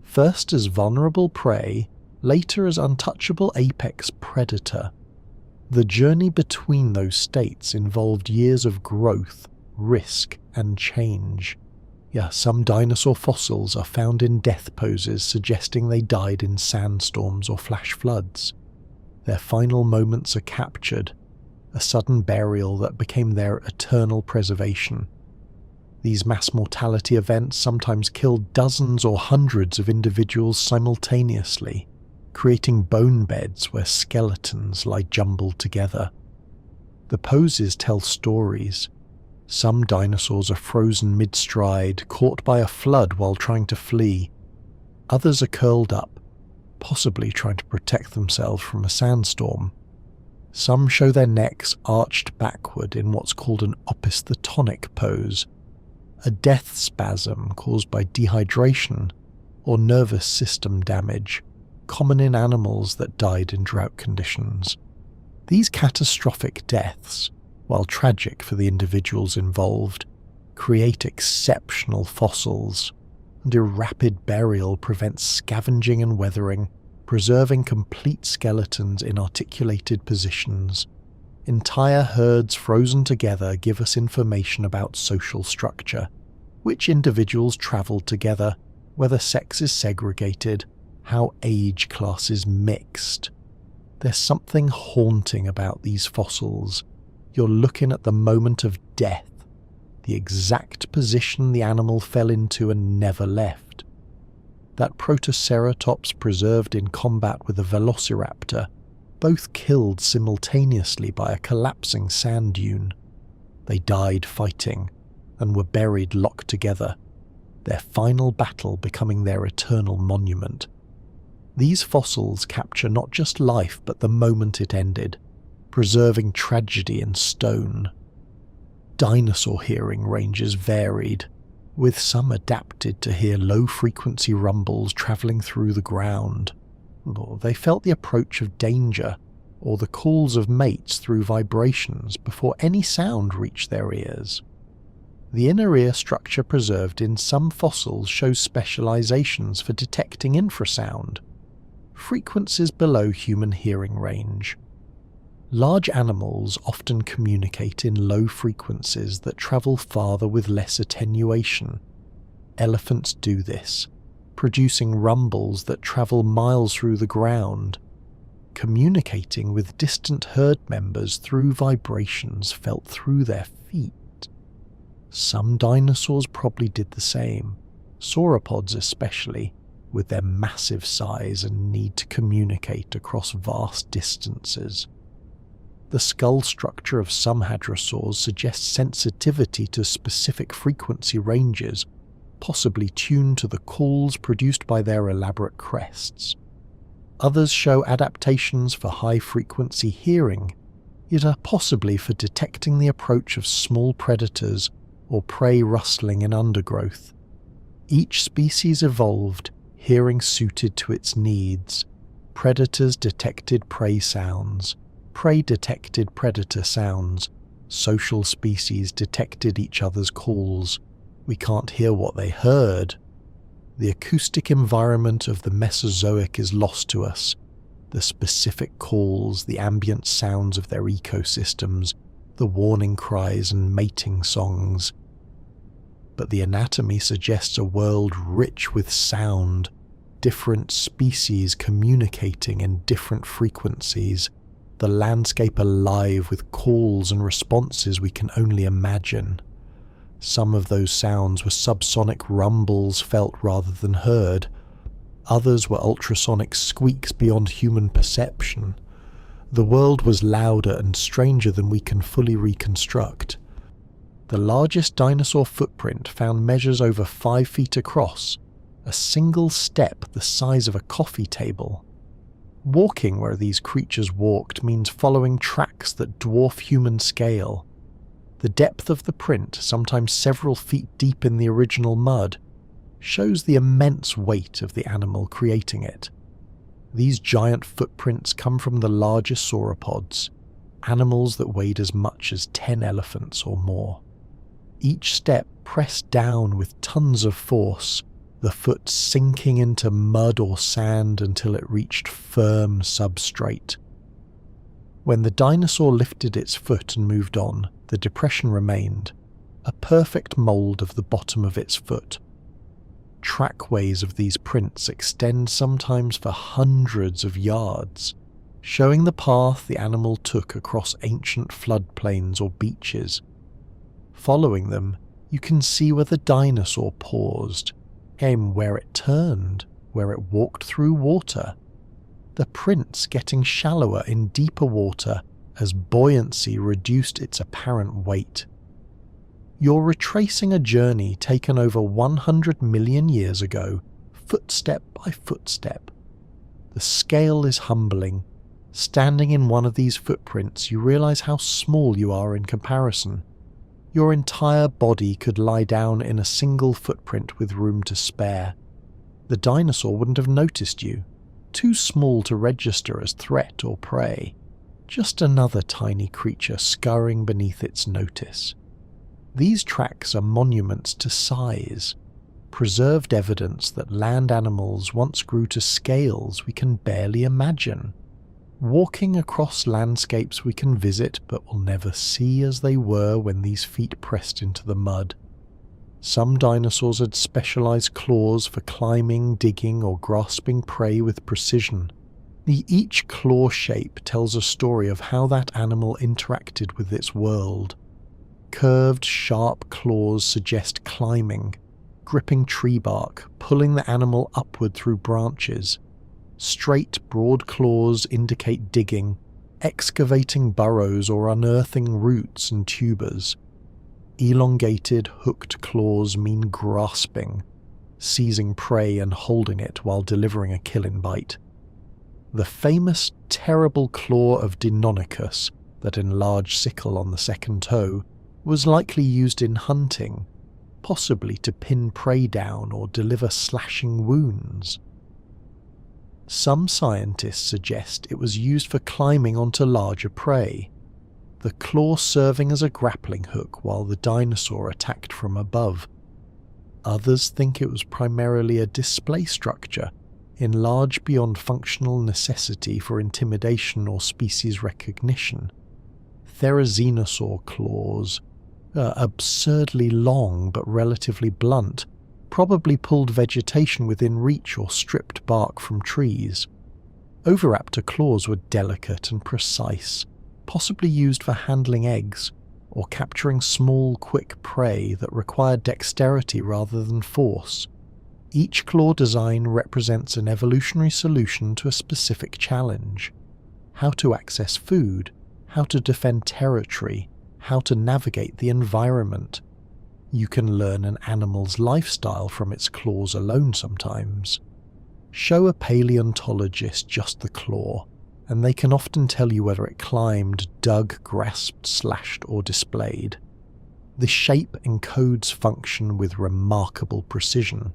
first as vulnerable prey, later as untouchable apex predator. The journey between those states involved years of growth, risk, and change. Some dinosaur fossils are found in death poses suggesting they died in sandstorms or flash floods. Their final moments are captured, a sudden burial that became their eternal preservation. These mass mortality events sometimes killed dozens or hundreds of individuals simultaneously, creating bone beds where skeletons lie jumbled together. The poses tell stories. Some dinosaurs are frozen mid-stride, caught by a flood while trying to flee. Others are curled up, possibly trying to protect themselves from a sandstorm. Some show their necks arched backward in what's called an opisthetonic pose, a death spasm caused by dehydration or nervous system damage, common in animals that died in drought conditions. These catastrophic deaths, while tragic for the individuals involved, create exceptional fossils, and a rapid burial prevents scavenging and weathering, preserving complete skeletons in articulated positions. Entire herds frozen together give us information about social structure, which individuals travel together, whether sex is segregated, how age class is mixed. There's something haunting about these fossils. You're looking at the moment of death, the exact position the animal fell into and never left. That Protoceratops preserved in combat with a velociraptor, both killed simultaneously by a collapsing sand dune. They died fighting and were buried locked together, their final battle becoming their eternal monument. These fossils capture not just life but the moment it ended, preserving tragedy in stone. Dinosaur hearing ranges varied, with some adapted to hear low-frequency rumbles travelling through the ground, or they felt the approach of danger or the calls of mates through vibrations before any sound reached their ears. The inner ear structure preserved in some fossils shows specializations for detecting infrasound, frequencies below human hearing range. Large animals often communicate in low frequencies that travel farther with less attenuation. Elephants do this, producing rumbles that travel miles through the ground, communicating with distant herd members through vibrations felt through their feet. Some dinosaurs probably did the same, sauropods especially, with their massive size and need to communicate across vast distances. The skull structure of some hadrosaurs suggests sensitivity to specific frequency ranges, possibly tuned to the calls produced by their elaborate crests. Others show adaptations for high-frequency hearing, yet are possibly for detecting the approach of small predators or prey rustling in undergrowth. Each species evolved, hearing suited to its needs. Predators detected prey sounds. Prey detected predator sounds. Social species detected each other's calls. We can't hear what they heard. The acoustic environment of the Mesozoic is lost to us. The specific calls, the ambient sounds of their ecosystems, the warning cries and mating songs. But the anatomy suggests a world rich with sound, different species communicating in different frequencies, the landscape alive with calls and responses we can only imagine. Some of those sounds were subsonic rumbles felt rather than heard. Others were ultrasonic squeaks beyond human perception. The world was louder and stranger than we can fully reconstruct. The largest dinosaur footprint found measures over 5 feet across, a single step the size of a coffee table. Walking where these creatures walked means following tracks that dwarf human scale. The depth of the print, sometimes several feet deep in the original mud, shows the immense weight of the animal creating it. These giant footprints come from the largest sauropods, animals that weighed as much as 10 elephants or more. Each step pressed down with tons of force, the foot sinking into mud or sand until it reached firm substrate. When the dinosaur lifted its foot and moved on, the depression remained, a perfect mould of the bottom of its foot. Trackways of these prints extend sometimes for hundreds of yards, showing the path the animal took across ancient floodplains or beaches. Following them, you can see where the dinosaur paused, came where it turned, where it walked through water. The prints getting shallower in deeper water as buoyancy reduced its apparent weight. You're retracing a journey taken over 100 million years ago, footstep by footstep. The scale is humbling. Standing in one of these footprints, you realize how small you are in comparison. Your entire body could lie down in a single footprint with room to spare. The dinosaur wouldn't have noticed you, too small to register as threat or prey, Just another tiny creature scurrying beneath its notice. These tracks are monuments to size, preserved evidence that land animals once grew to scales we can barely imagine, walking across landscapes we can visit but will never see as they were when these feet pressed into the mud. Some dinosaurs had specialized claws for climbing, digging, or grasping prey with precision. Each claw shape tells a story of how that animal interacted with its world. Curved, sharp claws suggest climbing, gripping tree bark, pulling the animal upward through branches. Straight, broad claws indicate digging, excavating burrows or unearthing roots and tubers. Elongated, hooked claws mean grasping, seizing prey and holding it while delivering a killing bite. The famous terrible claw of Deinonychus, that enlarged sickle on the second toe, was likely used in hunting, possibly to pin prey down or deliver slashing wounds. Some scientists suggest it was used for climbing onto larger prey, the claw serving as a grappling hook while the dinosaur attacked from above. Others think it was primarily a display structure, enlarged beyond functional necessity for intimidation or species recognition. Therizinosaur claws, absurdly long but relatively blunt, probably pulled vegetation within reach or stripped bark from trees. Oviraptor claws were delicate and precise, possibly used for handling eggs or capturing small, quick prey that required dexterity rather than force. Each claw design represents an evolutionary solution to a specific challenge: how to access food, how to defend territory, how to navigate the environment. You can learn an animal's lifestyle from its claws alone sometimes. Show a paleontologist just the claw, and they can often tell you whether it climbed, dug, grasped, slashed, or displayed. The shape encodes function with remarkable precision.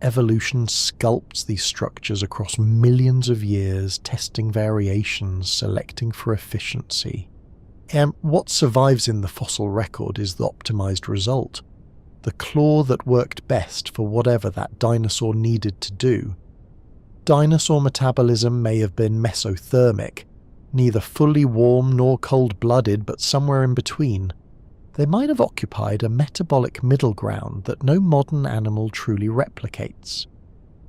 Evolution sculpts these structures across millions of years, testing variations, selecting for efficiency. And what survives in the fossil record is the optimized result, the claw that worked best for whatever that dinosaur needed to do. Dinosaur metabolism may have been mesothermic, neither fully warm nor cold-blooded but somewhere in between. They might have occupied a metabolic middle ground that no modern animal truly replicates.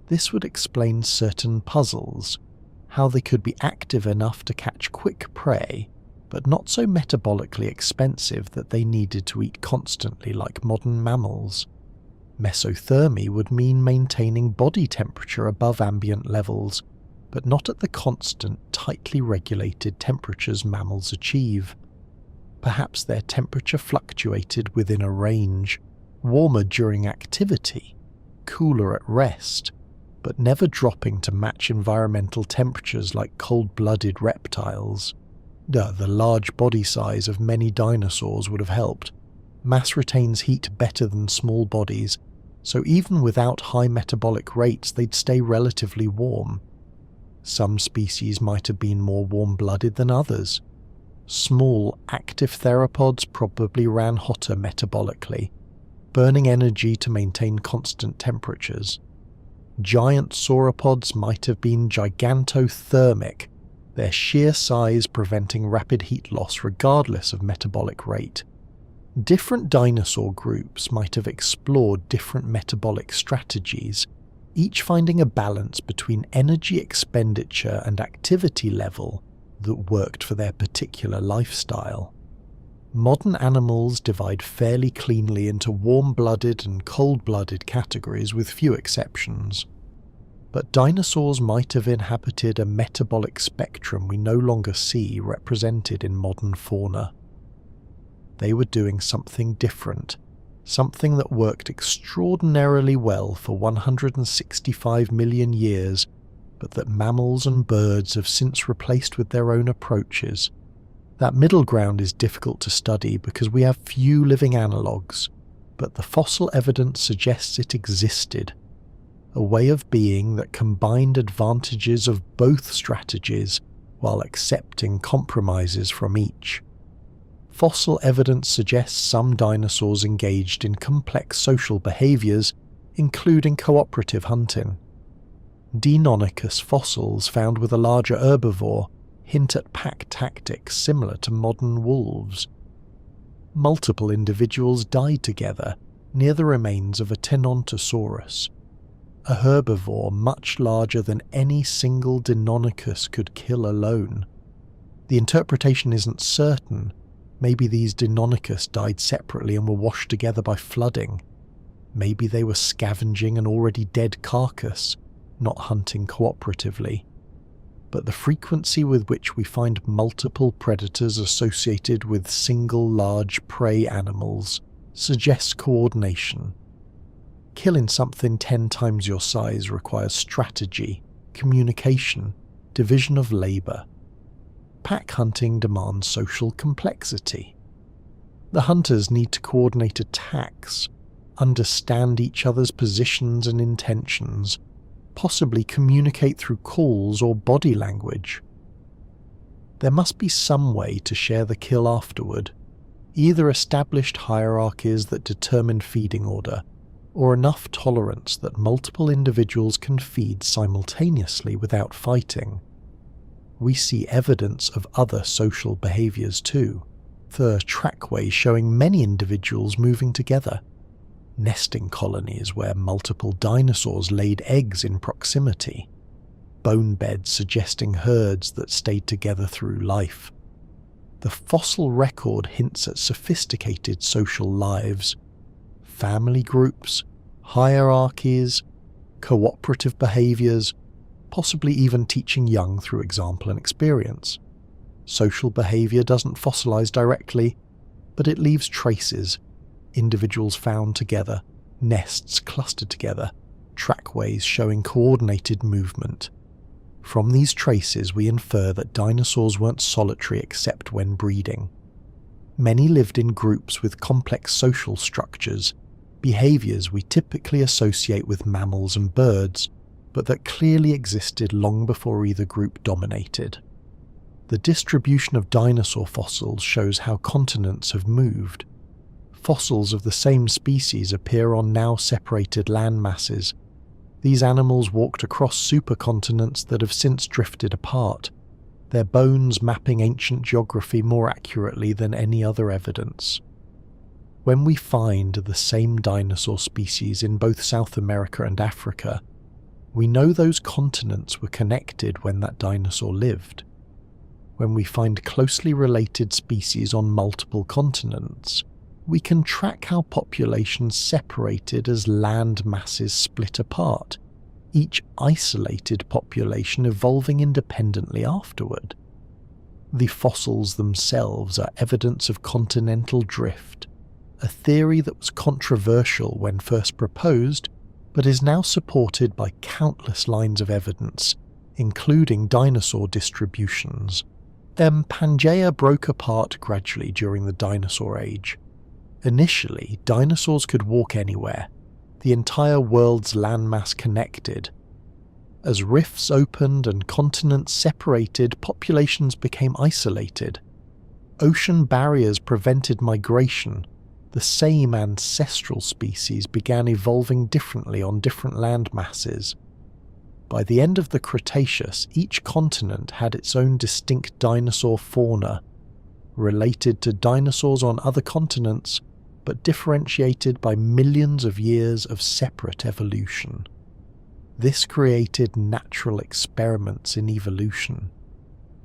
This would explain certain puzzles, how they could be active enough to catch quick prey, but not so metabolically expensive that they needed to eat constantly like modern mammals. Mesothermy would mean maintaining body temperature above ambient levels, but not at the constant, tightly regulated temperatures mammals achieve. Perhaps their temperature fluctuated within a range, warmer during activity, cooler at rest, but never dropping to match environmental temperatures like cold-blooded reptiles. The large body size of many dinosaurs would have helped. Mass retains heat better than small bodies, so even without high metabolic rates they'd stay relatively warm. Some species might have been more warm-blooded than others. Small, active theropods probably ran hotter metabolically, burning energy to maintain constant temperatures. Giant sauropods might have been gigantothermic, their sheer size preventing rapid heat loss regardless of metabolic rate. Different dinosaur groups might have explored different metabolic strategies, each finding a balance between energy expenditure and activity level that worked for their particular lifestyle. Modern animals divide fairly cleanly into warm-blooded and cold-blooded categories with few exceptions. But dinosaurs might have inhabited a metabolic spectrum we no longer see represented in modern fauna. They were doing something different, something that worked extraordinarily well for 165 million years, but that mammals and birds have since replaced with their own approaches. That middle ground is difficult to study because we have few living analogues, but the fossil evidence suggests it existed, a way of being that combined advantages of both strategies while accepting compromises from each. Fossil evidence suggests some dinosaurs engaged in complex social behaviors, including cooperative hunting. Deinonychus fossils found with a larger herbivore hint at pack tactics similar to modern wolves. Multiple individuals died together near the remains of a Tenontosaurus, a herbivore much larger than any single Deinonychus could kill alone. The interpretation isn't certain. Maybe these Deinonychus died separately and were washed together by flooding. Maybe they were scavenging an already dead carcass, not hunting cooperatively. But the frequency with which we find multiple predators associated with single large prey animals suggests coordination. Killing something 10 times your size requires strategy, communication, division of labour. Pack hunting demands social complexity. The hunters need to coordinate attacks, understand each other's positions and intentions, possibly communicate through calls or body language. There must be some way to share the kill afterward, either established hierarchies that determine feeding order, or enough tolerance that multiple individuals can feed simultaneously without fighting. We see evidence of other social behaviours too, the trackways showing many individuals moving together, nesting colonies where multiple dinosaurs laid eggs in proximity, bone beds suggesting herds that stayed together through life. The fossil record hints at sophisticated social lives, family groups, hierarchies, cooperative behaviours, possibly even teaching young through example and experience. Social behaviour doesn't fossilise directly, but it leaves traces, individuals found together, nests clustered together, trackways showing coordinated movement. From these traces we infer that dinosaurs weren't solitary except when breeding. Many lived in groups with complex social structures, behaviours we typically associate with mammals and birds, but that clearly existed long before either group dominated. The distribution of dinosaur fossils shows how continents have moved. Fossils of the same species appear on now separated land masses. These animals walked across supercontinents that have since drifted apart, their bones mapping ancient geography more accurately than any other evidence. When we find the same dinosaur species in both South America and Africa, we know those continents were connected when that dinosaur lived. When we find closely related species on multiple continents, we can track how populations separated as land masses split apart, each isolated population evolving independently afterward. The fossils themselves are evidence of continental drift, a theory that was controversial when first proposed, but is now supported by countless lines of evidence, including dinosaur distributions. Pangaea broke apart gradually during the dinosaur age. Initially, dinosaurs could walk anywhere, the entire world's landmass connected. As rifts opened and continents separated, populations became isolated. Ocean barriers prevented migration. The same ancestral species began evolving differently on different land masses. By the end of the Cretaceous, each continent had its own distinct dinosaur fauna, related to dinosaurs on other continents, but differentiated by millions of years of separate evolution. This created natural experiments in evolution.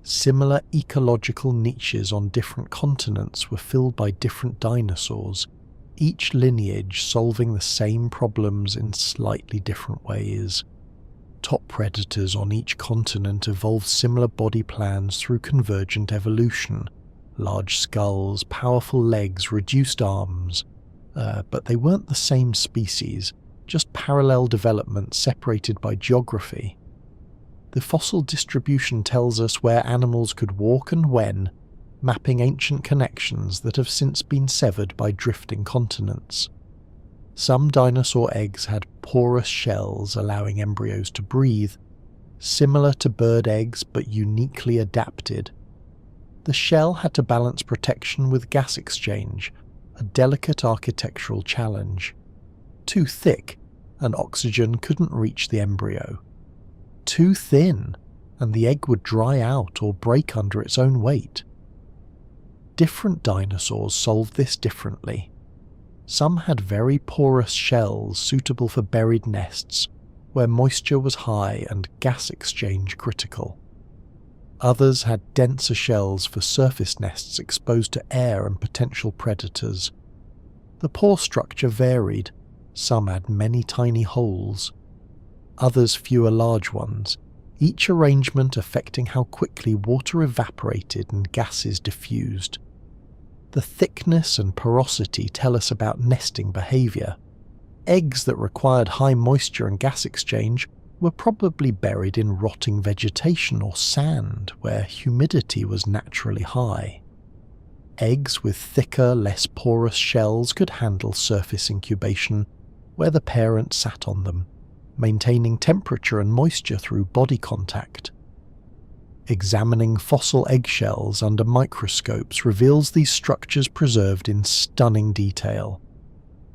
Similar ecological niches on different continents were filled by different dinosaurs, each lineage solving the same problems in slightly different ways. Top predators on each continent evolved similar body plans through convergent evolution. Large skulls, powerful legs, reduced arms. But they weren't the same species, just parallel development separated by geography. The fossil distribution tells us where animals could walk and when, mapping ancient connections that have since been severed by drifting continents. Some dinosaur eggs had porous shells allowing embryos to breathe. similar to bird eggs but uniquely adapted. The shell had to balance protection with gas exchange, a delicate architectural challenge. Too thick, and oxygen couldn't reach the embryo. Too thin, and the egg would dry out or break under its own weight. Different dinosaurs solved this differently. Some had very porous shells suitable for buried nests, where moisture was high and gas exchange critical. Others had denser shells for surface nests exposed to air and potential predators. The pore structure varied. Some had many tiny holes, others fewer large ones, each arrangement affecting how quickly water evaporated and gases diffused. The thickness and porosity tell us about nesting behaviour. Eggs that required high moisture and gas exchange were probably buried in rotting vegetation or sand where humidity was naturally high. Eggs with thicker, less porous shells could handle surface incubation, where the parent sat on them, maintaining temperature and moisture through body contact. Examining fossil eggshells under microscopes reveals these structures preserved in stunning detail.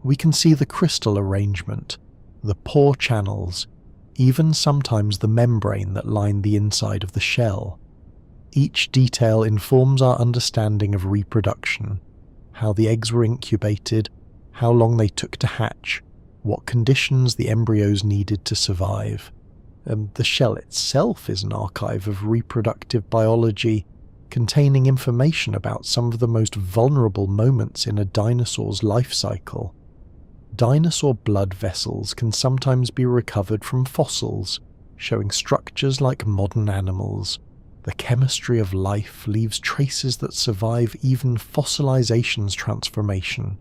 We can see the crystal arrangement, the pore channels, even sometimes the membrane that lined the inside of the shell. Each detail informs our understanding of reproduction, how the eggs were incubated, how long they took to hatch, what conditions the embryos needed to survive. And the shell itself is an archive of reproductive biology, containing information about some of the most vulnerable moments in a dinosaur's life cycle. Dinosaur blood vessels can sometimes be recovered from fossils, showing structures like modern animals. The chemistry of life leaves traces that survive even fossilization's transformation.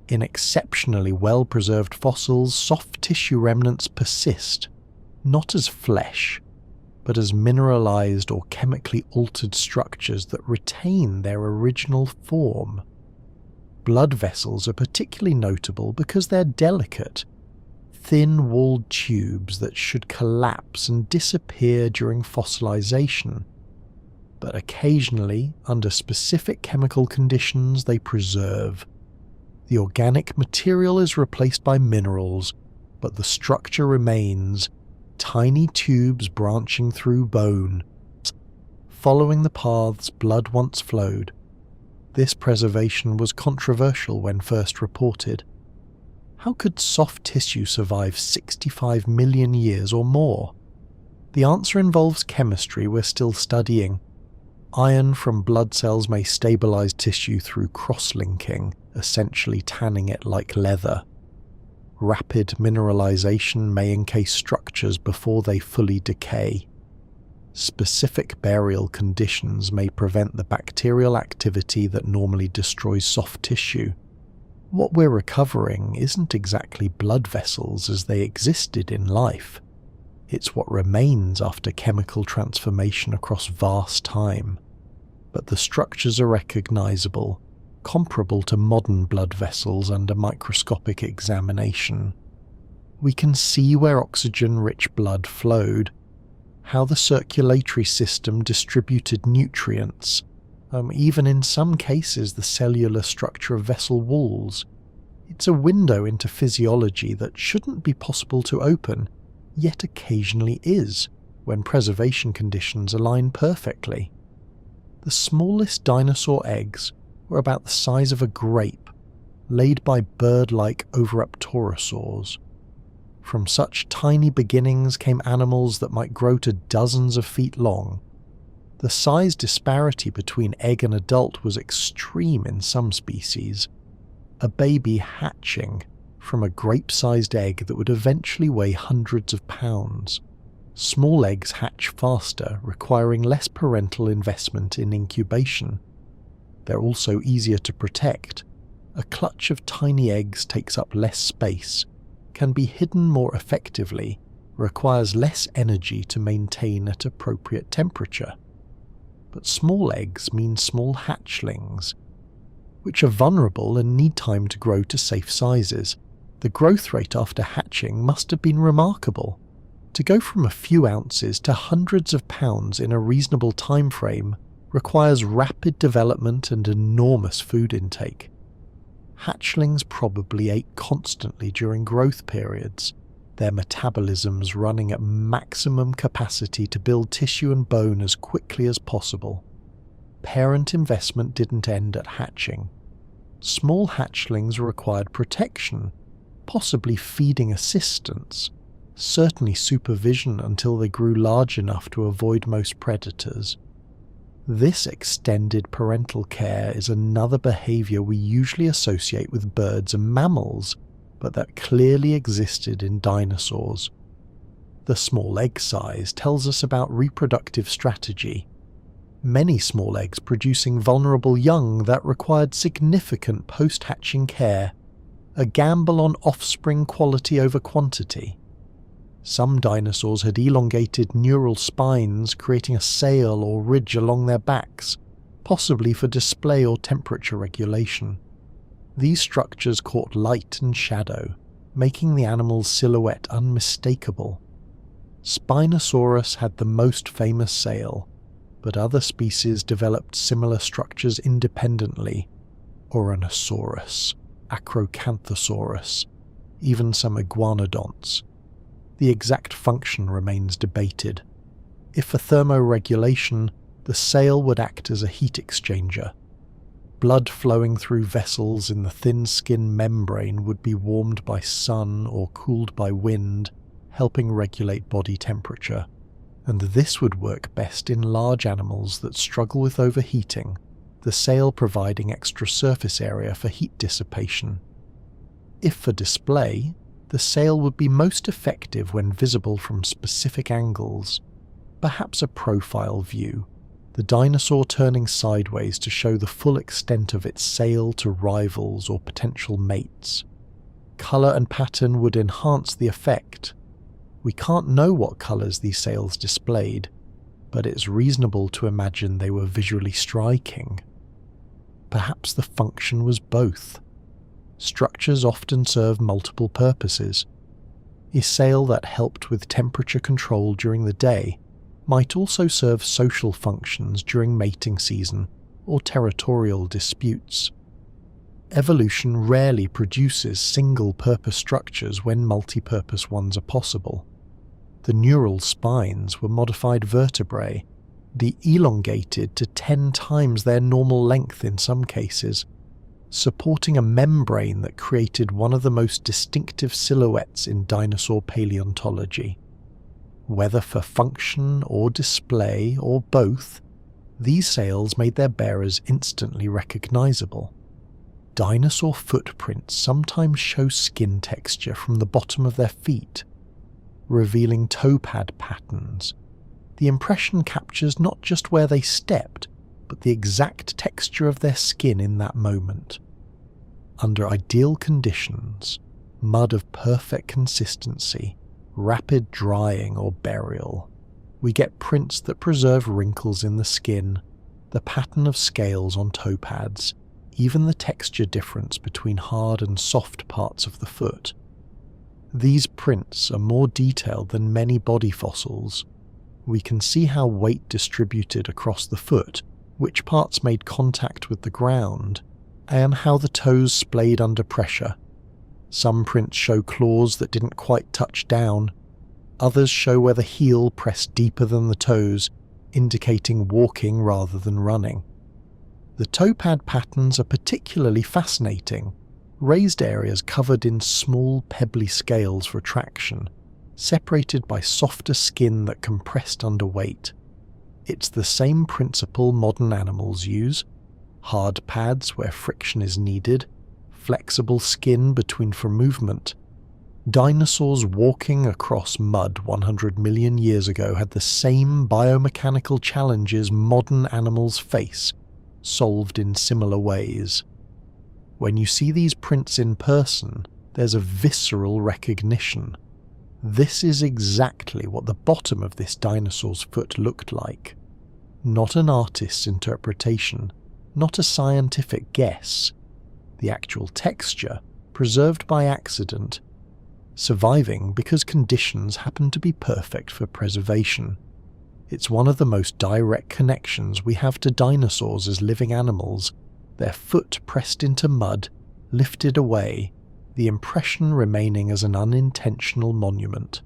In exceptionally well-preserved fossils, soft tissue remnants persist, not as flesh, but as mineralized or chemically altered structures that retain their original form. Blood vessels are particularly notable because they're delicate, thin-walled tubes that should collapse and disappear during fossilization, but occasionally, under specific chemical conditions, they preserve. The organic material is replaced by minerals, but the structure remains, tiny tubes branching through bone, following the paths blood once flowed. This preservation was controversial when first reported. How could soft tissue survive 65 million years or more? The answer involves chemistry we're still studying. Iron from blood cells may stabilize tissue through cross-linking, essentially tanning it like leather. Rapid mineralization may encase structures before they fully decay. Specific burial conditions may prevent the bacterial activity that normally destroys soft tissue. What we're recovering isn't exactly blood vessels as they existed in life. It's what remains after chemical transformation across vast time. But the structures are recognizable, comparable to modern blood vessels under microscopic examination. We can see where oxygen-rich blood flowed, how the circulatory system distributed nutrients, even in some cases the cellular structure of vessel walls. It's a window into physiology that shouldn't be possible to open, yet occasionally is, when preservation conditions align perfectly. The smallest dinosaur eggs were about the size of a grape, laid by bird-like oviraptorosaurs. From such tiny beginnings came animals that might grow to dozens of feet long. The size disparity between egg and adult was extreme in some species. A baby hatching from a grape-sized egg that would eventually weigh hundreds of pounds. Small eggs hatch faster, requiring less parental investment in incubation. They're also easier to protect. A clutch of tiny eggs takes up less space, can be hidden more effectively, requires less energy to maintain at appropriate temperature. But small eggs mean small hatchlings, which are vulnerable and need time to grow to safe sizes. The growth rate after hatching must have been remarkable. To go from a few ounces to hundreds of pounds in a reasonable time frame requires rapid development and enormous food intake. Hatchlings probably ate constantly during growth periods, their metabolisms running at maximum capacity to build tissue and bone as quickly as possible. Parent investment didn't end at hatching. Small hatchlings required protection, possibly feeding assistance, certainly supervision until they grew large enough to avoid most predators. This extended parental care is another behavior we usually associate with birds and mammals, but that clearly existed in dinosaurs. The small egg size tells us about reproductive strategy. Many small eggs producing vulnerable young that required significant post-hatching care, a gamble on offspring quality over quantity. Some dinosaurs had elongated neural spines creating a sail or ridge along their backs, possibly for display or temperature regulation. These structures caught light and shadow, making the animal's silhouette unmistakable. Spinosaurus had the most famous sail, but other species developed similar structures independently. Oranosaurus, Acrocanthosaurus, even some iguanodonts. The exact function remains debated. If for thermoregulation, the sail would act as a heat exchanger. Blood flowing through vessels in the thin skin membrane would be warmed by sun or cooled by wind, helping regulate body temperature. And this would work best in large animals that struggle with overheating, the sail providing extra surface area for heat dissipation. If for display, the sail would be most effective when visible from specific angles, perhaps a profile view, the dinosaur turning sideways to show the full extent of its sail to rivals or potential mates. Colour and pattern would enhance the effect. We can't know what colours these sails displayed, but it's reasonable to imagine they were visually striking. Perhaps the function was both. Structures often serve multiple purposes. A sail that helped with temperature control during the day might also serve social functions during mating season or territorial disputes. Evolution rarely produces single-purpose structures when multi-purpose ones are possible. The neural spines were modified vertebrae, elongated to 10 times their normal length in some cases, supporting a membrane that created one of the most distinctive silhouettes in dinosaur paleontology. Whether for function or display or both, these sails made their bearers instantly recognizable. Dinosaur footprints sometimes show skin texture from the bottom of their feet, revealing toe pad patterns. The impression captures not just where they stepped, but the exact texture of their skin in that moment. Under ideal conditions, mud of perfect consistency, rapid drying or burial, we get prints that preserve wrinkles in the skin, the pattern of scales on toe pads, even the texture difference between hard and soft parts of the foot. These prints are more detailed than many body fossils. We can see how weight distributed across the foot, which parts made contact with the ground, and how the toes splayed under pressure. Some prints show claws that didn't quite touch down. Others show where the heel pressed deeper than the toes, indicating walking rather than running. The toe pad patterns are particularly fascinating, raised areas covered in small pebbly scales for traction, separated by softer skin that compressed under weight. It's the same principle modern animals use: hard pads where friction is needed, flexible skin between for movement. Dinosaurs walking across mud 100 million years ago had the same biomechanical challenges modern animals face, solved in similar ways. When you see these prints in person, there's a visceral recognition. This is exactly what the bottom of this dinosaur's foot looked like. Not an artist's interpretation, not a scientific guess. The actual texture, preserved by accident, surviving because conditions happen to be perfect for preservation. It's one of the most direct connections we have to dinosaurs as living animals, their foot pressed into mud, lifted away, the impression remaining as an unintentional monument.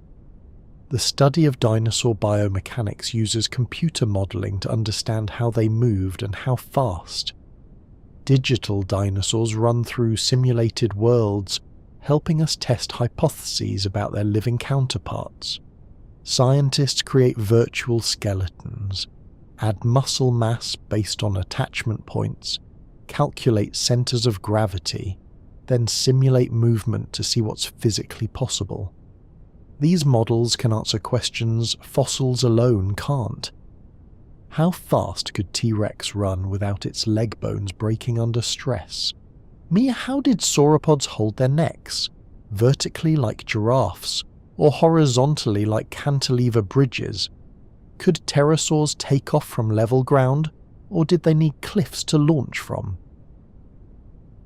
The study of dinosaur biomechanics uses computer modelling to understand how they moved and how fast. Digital dinosaurs run through simulated worlds, helping us test hypotheses about their living counterparts. Scientists create virtual skeletons, add muscle mass based on attachment points, calculate centres of gravity, then simulate movement to see what's physically possible. These models can answer questions fossils alone can't. How fast could T-Rex run without its leg bones breaking under stress? Mia, how did sauropods hold their necks? Vertically like giraffes, or horizontally like cantilever bridges? Could pterosaurs take off from level ground, or did they need cliffs to launch from?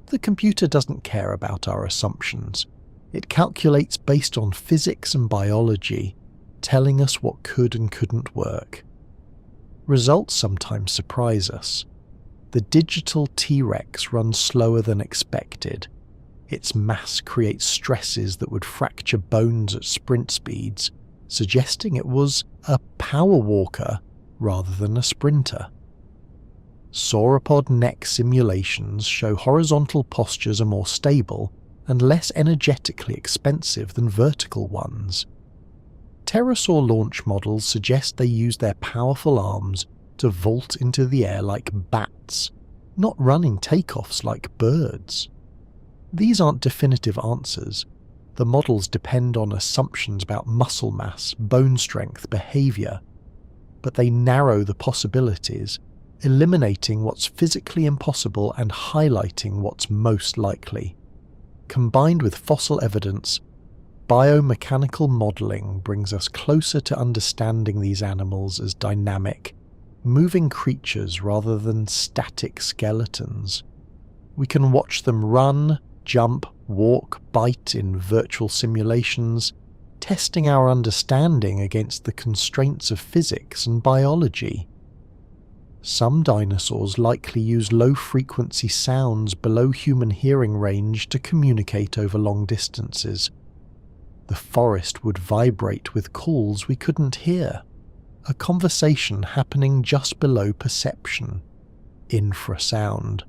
The computer doesn't care about our assumptions. It calculates based on physics and biology, telling us what could and couldn't work. Results sometimes surprise us. The digital T-Rex runs slower than expected. Its mass creates stresses that would fracture bones at sprint speeds, suggesting it was a power walker rather than a sprinter. Sauropod neck simulations show horizontal postures are more stable and less energetically expensive than vertical ones. Pterosaur launch models suggest they use their powerful arms to vault into the air like bats, not running takeoffs like birds. These aren't definitive answers. The models depend on assumptions about muscle mass, bone strength, behaviour, but they narrow the possibilities, eliminating what's physically impossible and highlighting what's most likely. Combined with fossil evidence, biomechanical modelling brings us closer to understanding these animals as dynamic, moving creatures rather than static skeletons. We can watch them run, jump, walk, bite in virtual simulations, testing our understanding against the constraints of physics and biology. Some dinosaurs likely use low-frequency sounds below human hearing range to communicate over long distances. The forest would vibrate with calls we couldn't hear. A conversation happening just below perception. Infrasound.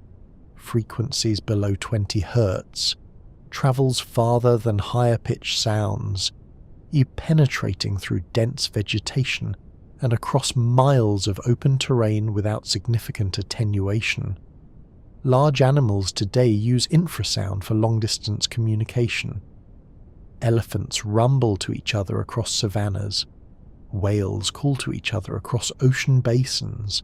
Frequencies below 20 Hz. Travels farther than higher-pitched sounds, penetrating through dense vegetation and across miles of open terrain without significant attenuation. Large animals today use infrasound for long-distance communication. Elephants rumble to each other across savannas. Whales call to each other across ocean basins.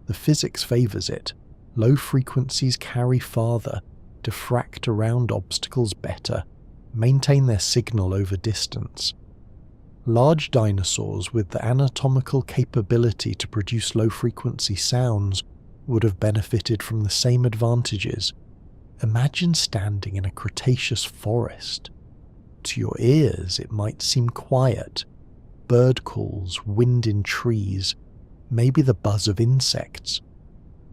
The physics favours it. Low frequencies carry farther, diffract around obstacles better, maintain their signal over distance. Large dinosaurs with the anatomical capability to produce low-frequency sounds would have benefited from the same advantages. Imagine standing in a Cretaceous forest. To your ears it might seem quiet. Bird calls, wind in trees, maybe the buzz of insects.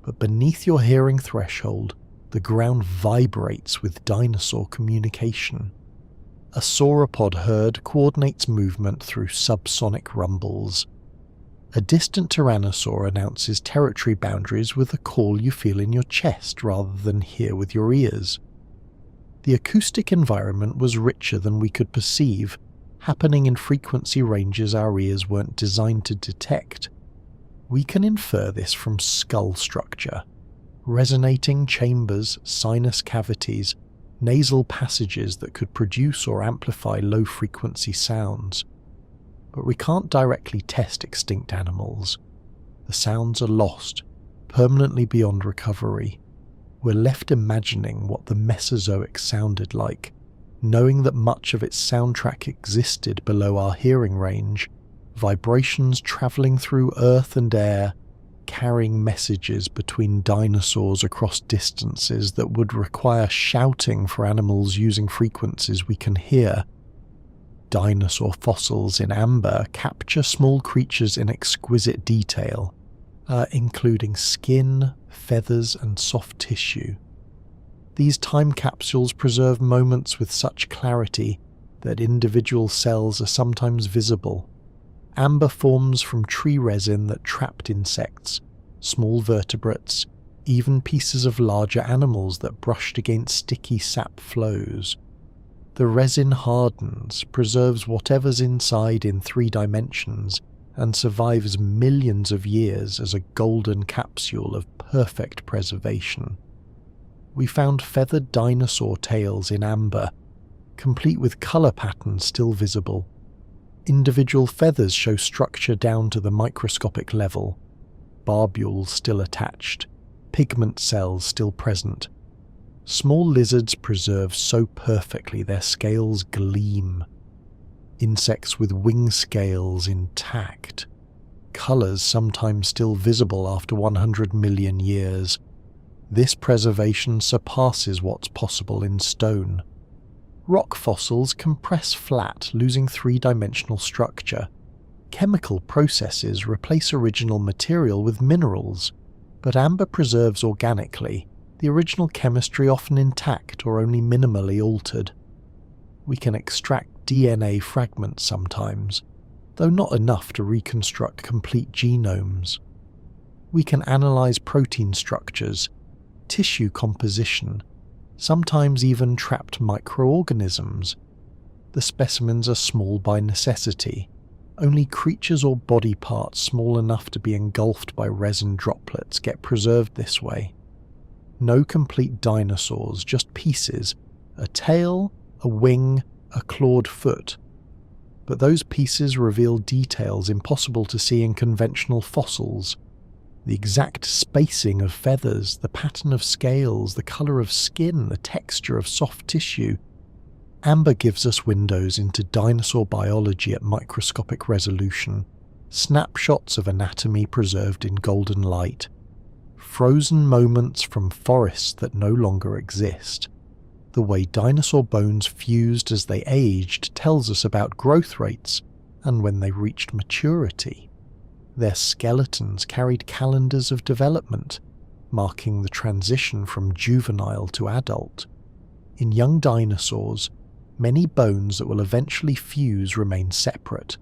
But beneath your hearing threshold, the ground vibrates with dinosaur communication. A sauropod herd coordinates movement through subsonic rumbles. A distant tyrannosaur announces territory boundaries with a call you feel in your chest rather than hear with your ears. The acoustic environment was richer than we could perceive, happening in frequency ranges our ears weren't designed to detect. We can infer this from skull structure. Resonating chambers, sinus cavities, nasal passages that could produce or amplify low-frequency sounds. But we can't directly test extinct animals. The sounds are lost, permanently beyond recovery. We're left imagining what the Mesozoic sounded like, knowing that much of its soundtrack existed below our hearing range, vibrations travelling through earth and air, carrying messages between dinosaurs across distances that would require shouting for animals using frequencies we can hear. dinosaur fossils in amber capture small creatures in exquisite detail, including skin, feathers, and soft tissue. These time capsules preserve moments with such clarity that individual cells are sometimes visible. Amber forms from tree resin that trapped insects, small vertebrates, even pieces of larger animals that brushed against sticky sap flows. The resin hardens, preserves whatever's inside in 3 dimensions, and survives millions of years as a golden capsule of perfect preservation. We found feathered dinosaur tails in amber, complete with colour patterns still visible. Individual feathers show structure down to the microscopic level, barbules still attached, pigment cells still present. Small lizards preserve so perfectly their scales gleam. Insects with wing scales intact. Colours sometimes still visible after 100 million years. This preservation surpasses what's possible in stone. Rock fossils compress flat, losing 3-dimensional structure. Chemical processes replace original material with minerals, but amber preserves organically, the original chemistry often intact or only minimally altered. We can extract DNA fragments sometimes, though not enough to reconstruct complete genomes. We can analyze protein structures, tissue composition, sometimes even trapped microorganisms. The specimens are small by necessity. Only creatures or body parts small enough to be engulfed by resin droplets get preserved this way. No complete dinosaurs, just pieces, a tail, a wing, a clawed foot. But those pieces reveal details impossible to see in conventional fossils. The exact spacing of feathers, the pattern of scales, the colour of skin, the texture of soft tissue. Amber gives us windows into dinosaur biology at microscopic resolution, snapshots of anatomy preserved in golden light, frozen moments from forests that no longer exist. The way dinosaur bones fused as they aged tells us about growth rates and when they reached maturity. Their skeletons carried calendars of development, marking the transition from juvenile to adult. In young dinosaurs, many bones that will eventually fuse remain separate.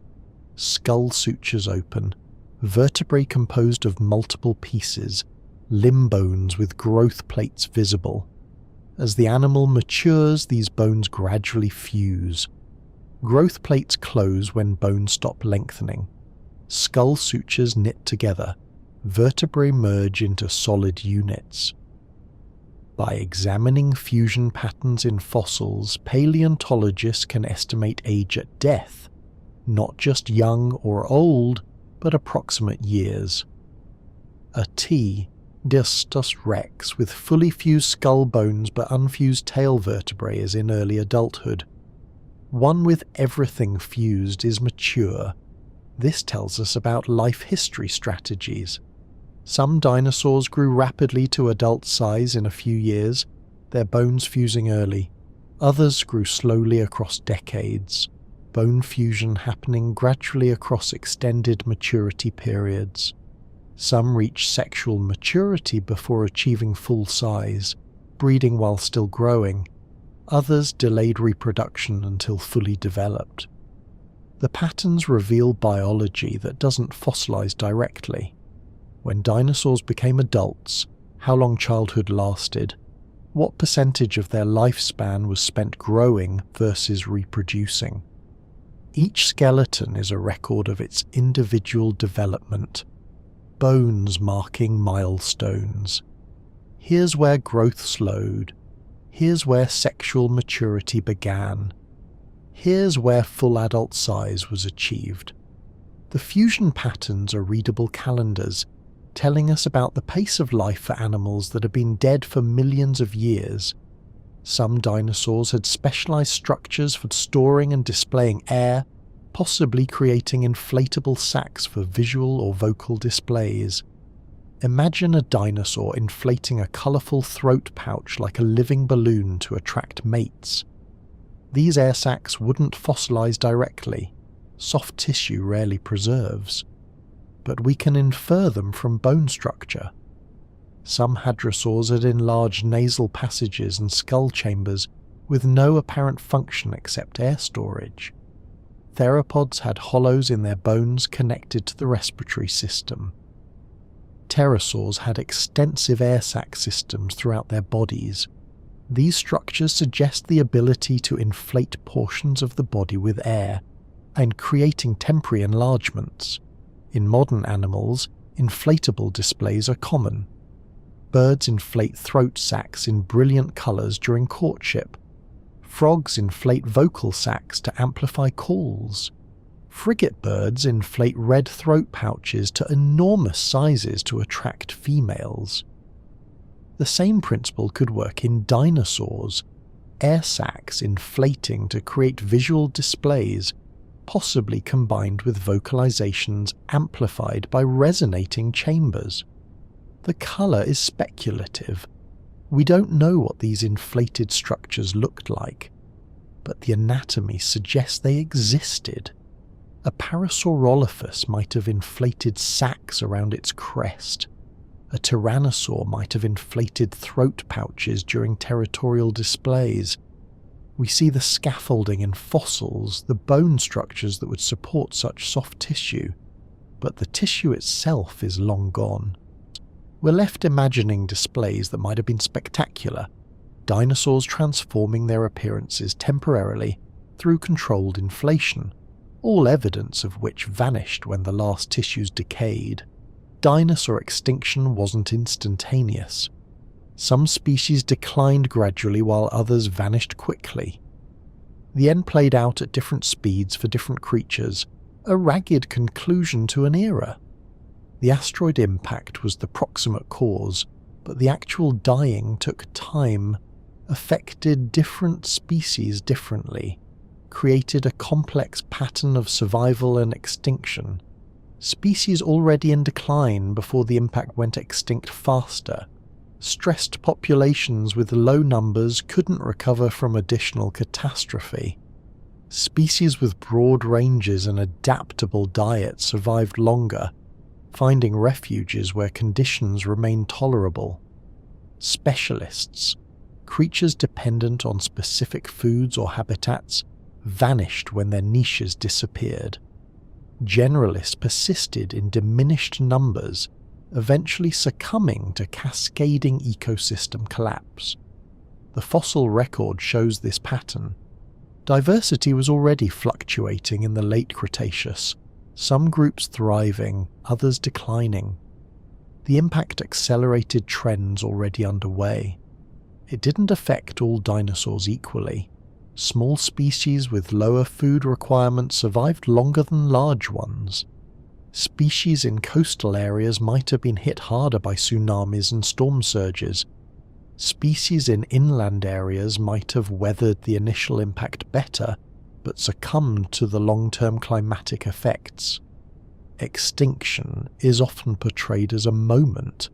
Skull sutures open, vertebrae composed of multiple pieces, limb bones with growth plates visible. As the animal matures, these bones gradually fuse. Growth plates close when bones stop lengthening. Skull sutures knit together. Vertebrae merge into solid units. By examining fusion patterns in fossils, paleontologists can estimate age at death, not just young or old, but approximate years. A T, Dinosaurs rex, with fully fused skull bones but unfused tail vertebrae is in early adulthood. One with everything fused is mature. This tells us about life history strategies. Some dinosaurs grew rapidly to adult size in a few years, their bones fusing early. Others grew slowly across decades, bone fusion happening gradually across extended maturity periods. Some reached sexual maturity before achieving full size, breeding while still growing. Others delayed reproduction until fully developed. The patterns reveal biology that doesn't fossilize directly. When dinosaurs became adults, how long childhood lasted, what percentage of their lifespan was spent growing versus reproducing. Each skeleton is a record of its individual development, bones marking milestones. Here's where growth slowed. Here's where sexual maturity began. Here's where full adult size was achieved. The fusion patterns are readable calendars, telling us about the pace of life for animals that have been dead for millions of years. Some dinosaurs had specialized structures for storing and displaying air, possibly creating inflatable sacs for visual or vocal displays. Imagine a dinosaur inflating a colorful throat pouch like a living balloon to attract mates. These air sacs wouldn't fossilize directly. Soft tissue rarely preserves. But we can infer them from bone structure. Some hadrosaurs had enlarged nasal passages and skull chambers with no apparent function except air storage. Theropods had hollows in their bones connected to the respiratory system. Pterosaurs had extensive air sac systems throughout their bodies. These structures suggest the ability to inflate portions of the body with air and creating temporary enlargements. In modern animals, inflatable displays are common. Birds inflate throat sacs in brilliant colours during courtship. Frogs inflate vocal sacs to amplify calls. Frigate birds inflate red throat pouches to enormous sizes to attract females. The same principle could work in dinosaurs, air sacs inflating to create visual displays, possibly combined with vocalizations amplified by resonating chambers. The colour is speculative. We don't know what these inflated structures looked like, but the anatomy suggests they existed. A Parasaurolophus might have inflated sacs around its crest. A tyrannosaur might have inflated throat pouches during territorial displays. We see the scaffolding in fossils, the bone structures that would support such soft tissue, but the tissue itself is long gone. We're left imagining displays that might have been spectacular, dinosaurs transforming their appearances temporarily through controlled inflation, all evidence of which vanished when the last tissues decayed. Dinosaur extinction wasn't instantaneous. Some species declined gradually while others vanished quickly. The end played out at different speeds for different creatures, a ragged conclusion to an era. The asteroid impact was the proximate cause, but the actual dying took time, affected different species differently, created a complex pattern of survival and extinction. Species already in decline before the impact went extinct faster. Stressed populations with low numbers couldn't recover from additional catastrophe. Species with broad ranges and adaptable diets survived longer, finding refuges where conditions remained tolerable. Specialists, creatures dependent on specific foods or habitats, vanished when their niches disappeared. Generalists persisted in diminished numbers, eventually succumbing to cascading ecosystem collapse. The fossil record shows this pattern. Diversity was already fluctuating in the late Cretaceous, some groups thriving, others declining. The impact accelerated trends already underway. It didn't affect all dinosaurs equally. Small species with lower food requirements survived longer than large ones. Species in coastal areas might have been hit harder by tsunamis and storm surges. Species in inland areas might have weathered the initial impact better, but succumbed to the long-term climatic effects. Extinction is often portrayed as a moment,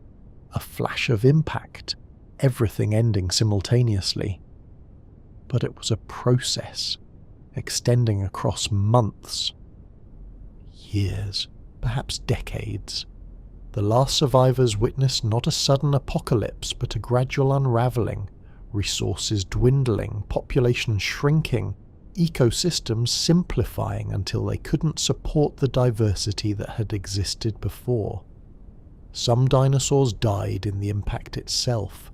a flash of impact, everything ending simultaneously. But it was a process, extending across months, years, perhaps decades. The last survivors witnessed not a sudden apocalypse, but a gradual unraveling, resources dwindling, population shrinking, ecosystems simplifying until they couldn't support the diversity that had existed before. Some dinosaurs died in the impact itself,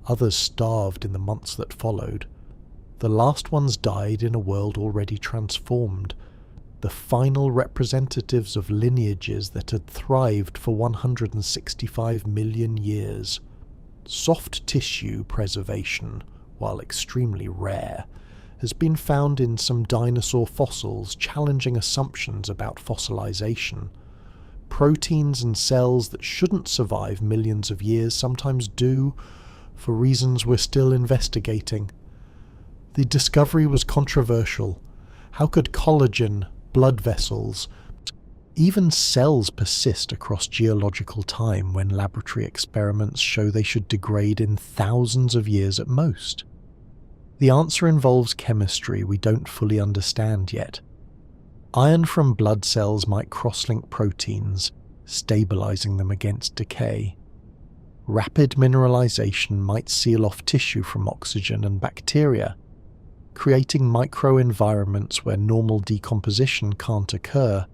others starved in the months that followed. The last ones died in a world already transformed, the final representatives of lineages that had thrived for 165 million years. Soft tissue preservation, while extremely rare, has been found in some dinosaur fossils, challenging assumptions about fossilization. Proteins and cells that shouldn't survive millions of years sometimes do, for reasons we're still investigating. The discovery was controversial. How could collagen, blood vessels, even cells persist across geological time when laboratory experiments show they should degrade in thousands of years at most? The answer involves chemistry we don't fully understand yet. Iron from blood cells might cross-link proteins, stabilizing them against decay. Rapid mineralization might seal off tissue from oxygen and bacteria, creating microenvironments where normal decomposition can't occur.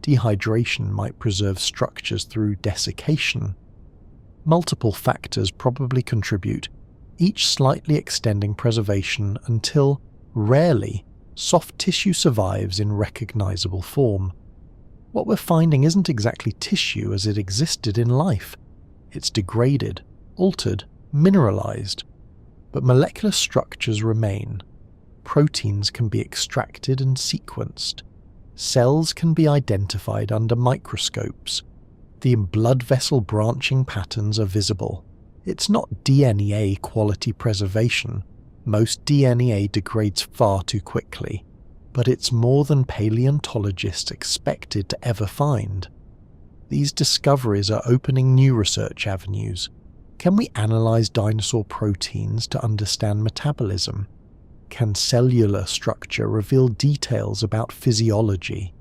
Dehydration might preserve structures through desiccation. Multiple factors probably contribute, each slightly extending preservation until, rarely, soft tissue survives in recognizable form. What we're finding isn't exactly tissue as it existed in life. It's degraded, altered, mineralized. But molecular structures remain. Proteins can be extracted and sequenced. Cells can be identified under microscopes. The blood vessel branching patterns are visible. It's not DNA quality preservation. Most DNA degrades far too quickly. But it's more than paleontologists expected to ever find. These discoveries are opening new research avenues. Can we analyze dinosaur proteins to understand metabolism? Can cellular structure reveal details about physiology?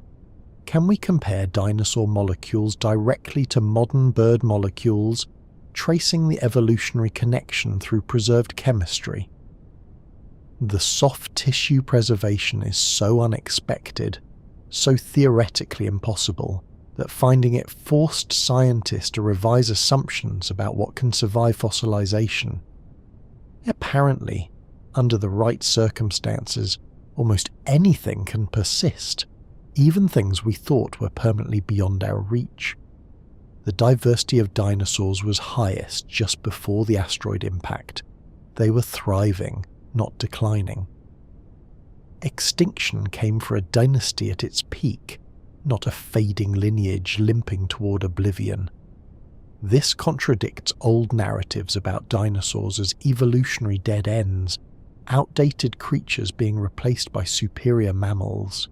Can we compare dinosaur molecules directly to modern bird molecules, tracing the evolutionary connection through preserved chemistry? The soft tissue preservation is so unexpected, so theoretically impossible, that finding it forced scientists to revise assumptions about what can survive fossilization. Apparently, under the right circumstances, almost anything can persist, even things we thought were permanently beyond our reach. The diversity of dinosaurs was highest just before the asteroid impact. They were thriving, not declining. Extinction came for a dynasty at its peak, not a fading lineage limping toward oblivion. This contradicts old narratives about dinosaurs as evolutionary dead ends, outdated creatures being replaced by superior mammals.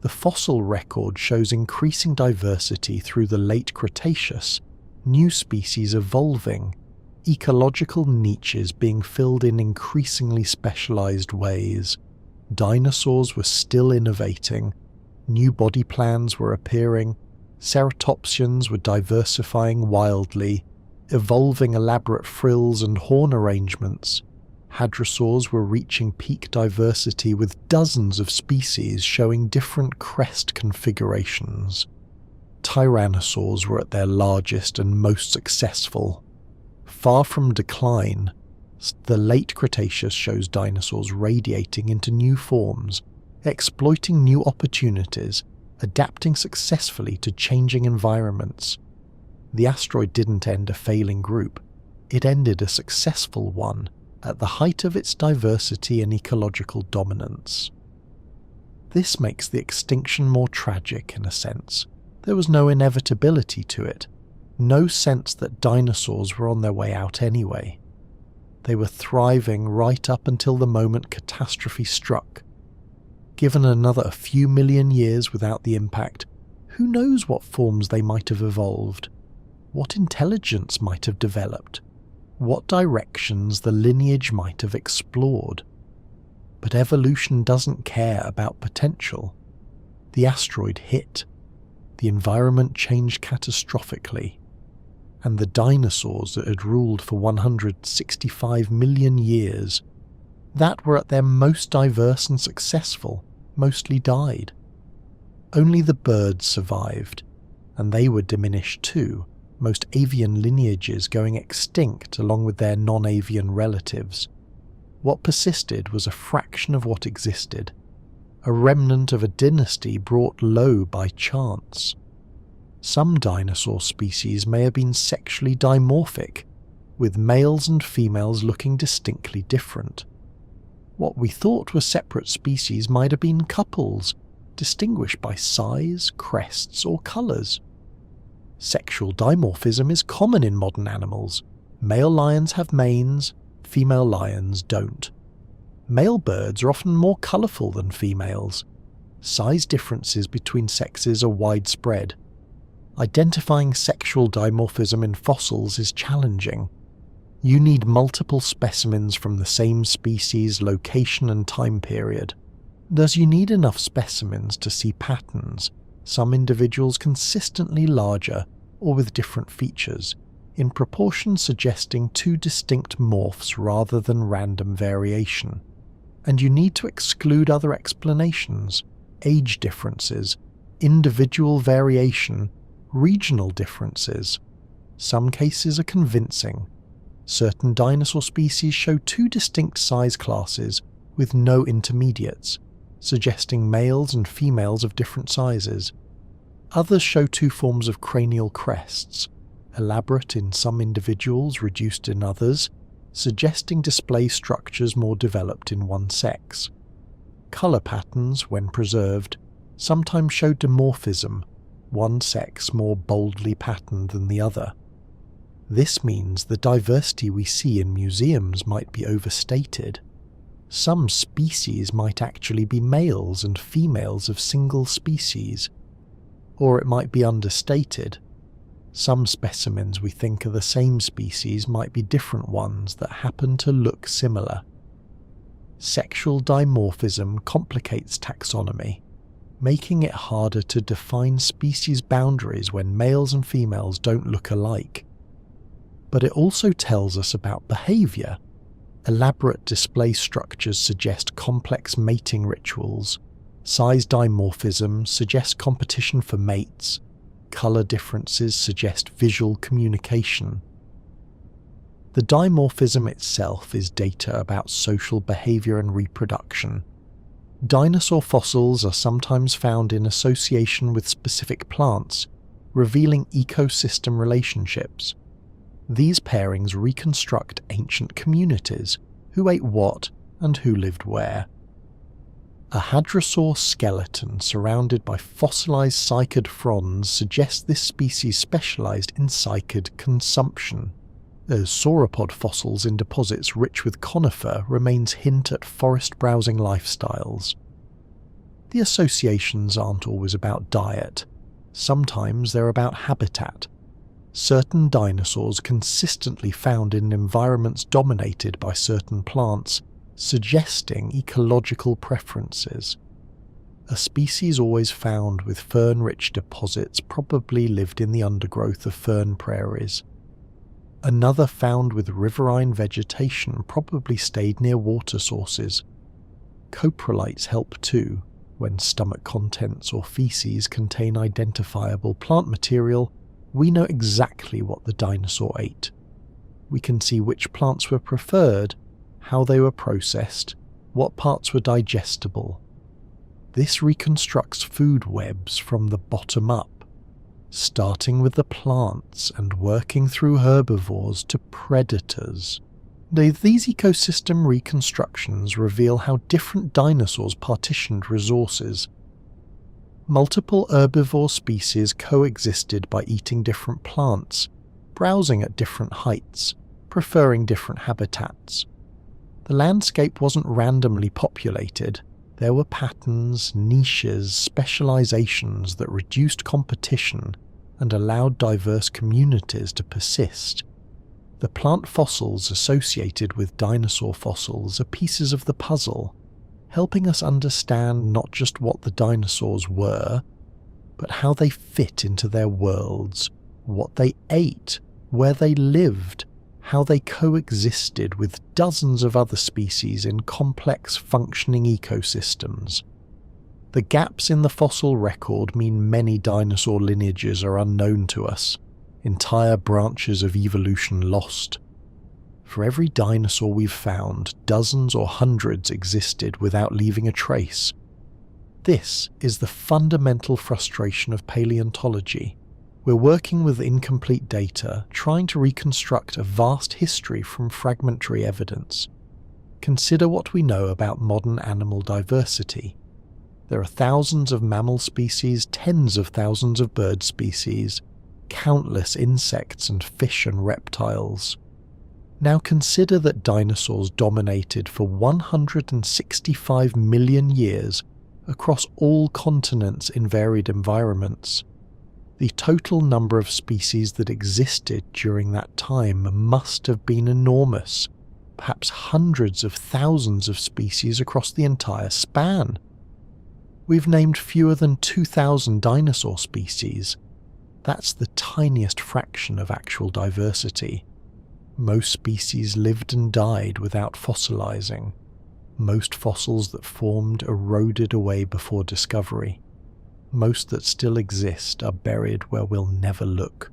The fossil record shows increasing diversity through the late Cretaceous, new species evolving, ecological niches being filled in increasingly specialized ways. Dinosaurs were still innovating, new body plans were appearing, ceratopsians were diversifying wildly, evolving elaborate frills and horn arrangements. Hadrosaurs were reaching peak diversity with dozens of species showing different crest configurations. Tyrannosaurs were at their largest and most successful. Far from decline, the late Cretaceous shows dinosaurs radiating into new forms, exploiting new opportunities, adapting successfully to changing environments. The asteroid didn't end a failing group, it ended a successful one at the height of its diversity and ecological dominance. This makes the extinction more tragic in a sense. There was no inevitability to it, no sense that dinosaurs were on their way out anyway. They were thriving right up until the moment catastrophe struck. Given another few million years without the impact, who knows what forms they might have evolved, what intelligence might have developed, what directions the lineage might have explored. But evolution doesn't care about potential. The asteroid hit, the environment changed catastrophically, and the dinosaurs that had ruled for 165 million years, that were at their most diverse and successful, mostly died. Only the birds survived, and they were diminished too, most avian lineages going extinct along with their non-avian relatives. What persisted was a fraction of what existed, a remnant of a dynasty brought low by chance. Some dinosaur species may have been sexually dimorphic, with males and females looking distinctly different. What we thought were separate species might have been couples, distinguished by size, crests, or colours. Sexual dimorphism is common in modern animals. Male lions have manes, female lions don't. Male birds are often more colourful than females. Size differences between sexes are widespread. Identifying sexual dimorphism in fossils is challenging. You need multiple specimens from the same species, location and time period. Thus you need enough specimens to see patterns, some individuals consistently larger or with different features, in proportion suggesting two distinct morphs rather than random variation. And you need to exclude other explanations, age differences, individual variation, regional differences. Some cases are convincing. Certain dinosaur species show two distinct size classes with no intermediates, suggesting males and females of different sizes. Others show two forms of cranial crests, elaborate in some individuals, reduced in others, suggesting display structures more developed in one sex. Colour patterns, when preserved, sometimes show dimorphism, one sex more boldly patterned than the other. This means the diversity we see in museums might be overstated. Some species might actually be males and females of single species, or it might be understated. Some specimens we think are the same species might be different ones that happen to look similar. Sexual dimorphism complicates taxonomy, making it harder to define species boundaries when males and females don't look alike. But it also tells us about behaviour. Elaborate display structures suggest complex mating rituals. Size dimorphism suggests competition for mates. Colour differences suggest visual communication. The dimorphism itself is data about social behaviour and reproduction. Dinosaur fossils are sometimes found in association with specific plants, revealing ecosystem relationships. These pairings reconstruct ancient communities, who ate what and who lived where. A hadrosaur skeleton surrounded by fossilized cycad fronds suggests this species specialized in cycad consumption. As sauropod fossils in deposits rich with conifer remains hint at forest browsing lifestyles. The associations aren't always about diet. Sometimes they're about habitat. Certain dinosaurs consistently found in environments dominated by certain plants, suggesting ecological preferences. A species always found with fern-rich deposits probably lived in the undergrowth of fern prairies. Another found with riverine vegetation probably stayed near water sources. Coprolites help too, when stomach contents or feces contain identifiable plant material. We know exactly what the dinosaur ate. We can see which plants were preferred, how they were processed, what parts were digestible. This reconstructs food webs from the bottom up, starting with the plants and working through herbivores to predators. These ecosystem reconstructions reveal how different dinosaurs partitioned resources. Multiple herbivore species coexisted by eating different plants, browsing at different heights, preferring different habitats. The landscape wasn't randomly populated. There were patterns, niches, specializations that reduced competition and allowed diverse communities to persist. The plant fossils associated with dinosaur fossils are pieces of the puzzle, helping us understand not just what the dinosaurs were, but how they fit into their worlds, what they ate, where they lived, how they coexisted with dozens of other species in complex functioning ecosystems. The gaps in the fossil record mean many dinosaur lineages are unknown to us, entire branches of evolution lost. For every dinosaur we've found, dozens or hundreds existed without leaving a trace. This is the fundamental frustration of paleontology. We're working with incomplete data, trying to reconstruct a vast history from fragmentary evidence. Consider what we know about modern animal diversity. There are thousands of mammal species, tens of thousands of bird species, countless insects and fish and reptiles. Now consider that dinosaurs dominated for 165 million years across all continents in varied environments. The total number of species that existed during that time must have been enormous, perhaps hundreds of thousands of species across the entire span. We've named fewer than 2,000 dinosaur species. That's the tiniest fraction of actual diversity. Most species lived and died without fossilizing. Most fossils that formed eroded away before discovery. Most that still exist are buried where we'll never look.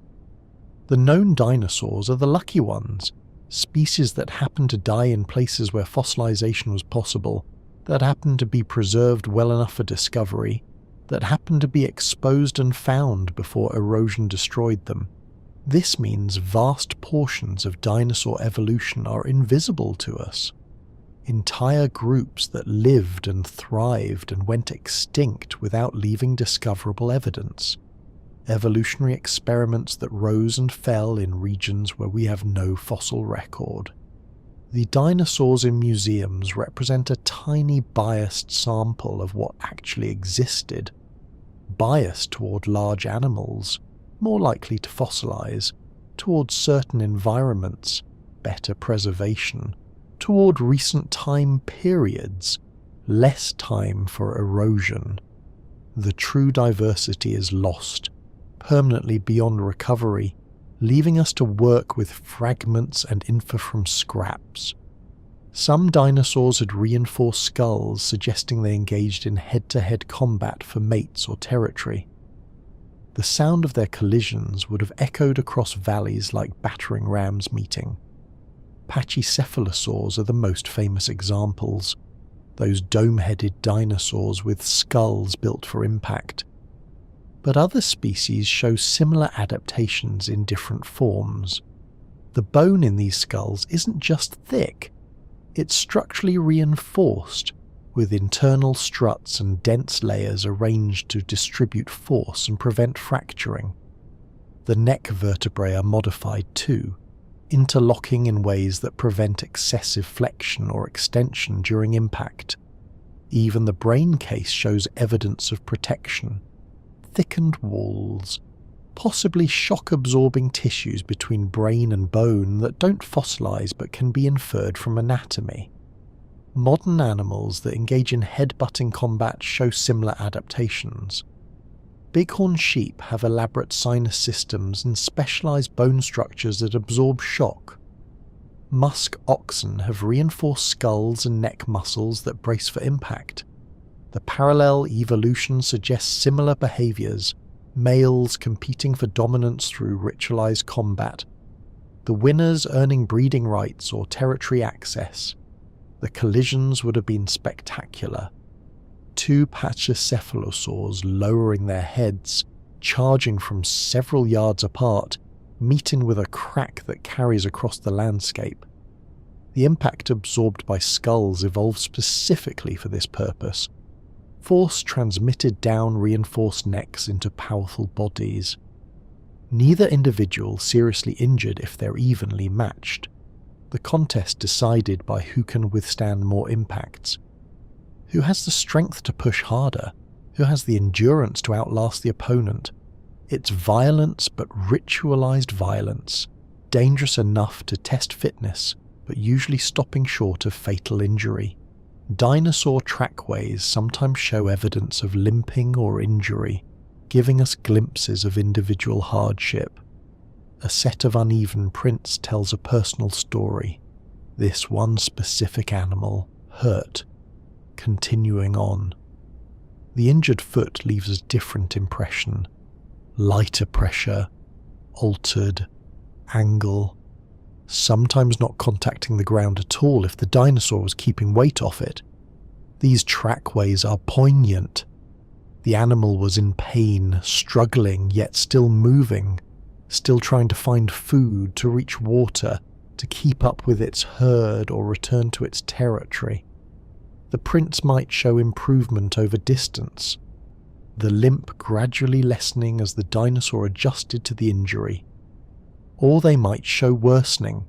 The known dinosaurs are the lucky ones, species that happen to die in places where fossilization was possible, that happen to be preserved well enough for discovery, that happen to be exposed and found before erosion destroyed them. This means vast portions of dinosaur evolution are invisible to us. Entire groups that lived and thrived and went extinct without leaving discoverable evidence. Evolutionary experiments that rose and fell in regions where we have no fossil record. The dinosaurs in museums represent a tiny biased sample of what actually existed. Biased toward large animals, more likely to fossilize, toward certain environments, better preservation, toward recent time periods, less time for erosion. The true diversity is lost, permanently beyond recovery, leaving us to work with fragments and infer from scraps. Some dinosaurs had reinforced skulls, suggesting they engaged in head-to-head combat for mates or territory. The sound of their collisions would have echoed across valleys like battering rams meeting. Pachycephalosaurs are the most famous examples, those dome-headed dinosaurs with skulls built for impact. But other species show similar adaptations in different forms. The bone in these skulls isn't just thick, it's structurally reinforced, with internal struts and dense layers arranged to distribute force and prevent fracturing. The neck vertebrae are modified too, interlocking in ways that prevent excessive flexion or extension during impact. Even the brain case shows evidence of protection. Thickened walls, possibly shock-absorbing tissues between brain and bone that don't fossilize but can be inferred from anatomy. Modern animals that engage in head-butting combat show similar adaptations. Bighorn sheep have elaborate sinus systems and specialized bone structures that absorb shock. Musk oxen have reinforced skulls and neck muscles that brace for impact. The parallel evolution suggests similar behaviors, males competing for dominance through ritualized combat, the winners earning breeding rights or territory access. The collisions would have been spectacular. Two pachycephalosaurs lowering their heads, charging from several yards apart, meeting with a crack that carries across the landscape. The impact absorbed by skulls evolved specifically for this purpose. Force transmitted down reinforced necks into powerful bodies. Neither individual seriously injured if they're evenly matched. The contest decided by who can withstand more impacts. Who has the strength to push harder? Who has the endurance to outlast the opponent? It's violence, but ritualized violence, dangerous enough to test fitness, but usually stopping short of fatal injury. Dinosaur trackways sometimes show evidence of limping or injury, giving us glimpses of individual hardship. A set of uneven prints tells a personal story. This one specific animal hurt, continuing on. The injured foot leaves a different impression. Lighter pressure, altered, angle, sometimes not contacting the ground at all if the dinosaur was keeping weight off it. These trackways are poignant. The animal was in pain, struggling, yet still moving, still trying to find food, to reach water, to keep up with its herd or return to its territory. The prints might show improvement over distance, the limp gradually lessening as the dinosaur adjusted to the injury. Or they might show worsening,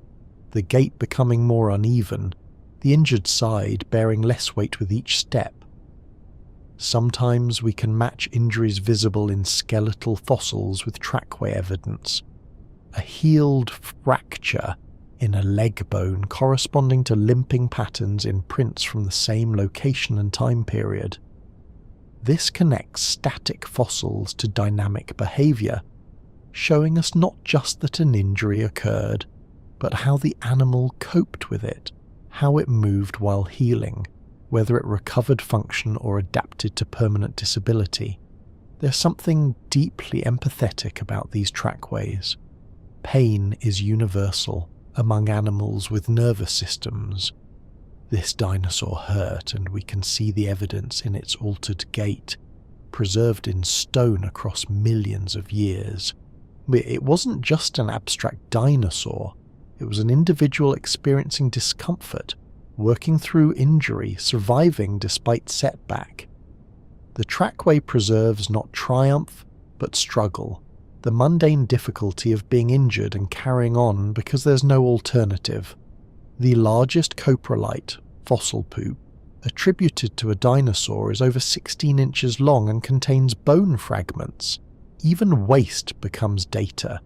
the gait becoming more uneven, the injured side bearing less weight with each step. Sometimes we can match injuries visible in skeletal fossils with trackway evidence. A healed fracture in a leg bone corresponding to limping patterns in prints from the same location and time period. This connects static fossils to dynamic behavior, showing us not just that an injury occurred, but how the animal coped with it, how it moved while healing, whether it recovered function or adapted to permanent disability. There's something deeply empathetic about these trackways. Pain is universal among animals with nervous systems. This dinosaur hurt, and we can see the evidence in its altered gait, preserved in stone across millions of years. It wasn't just an abstract dinosaur, it was an individual experiencing discomfort, working through injury, surviving despite setback. The trackway preserves not triumph, but struggle, the mundane difficulty of being injured and carrying on because there's no alternative. The largest coprolite, fossil poop, attributed to a dinosaur is over 16 inches long and contains bone fragments. Even waste becomes data,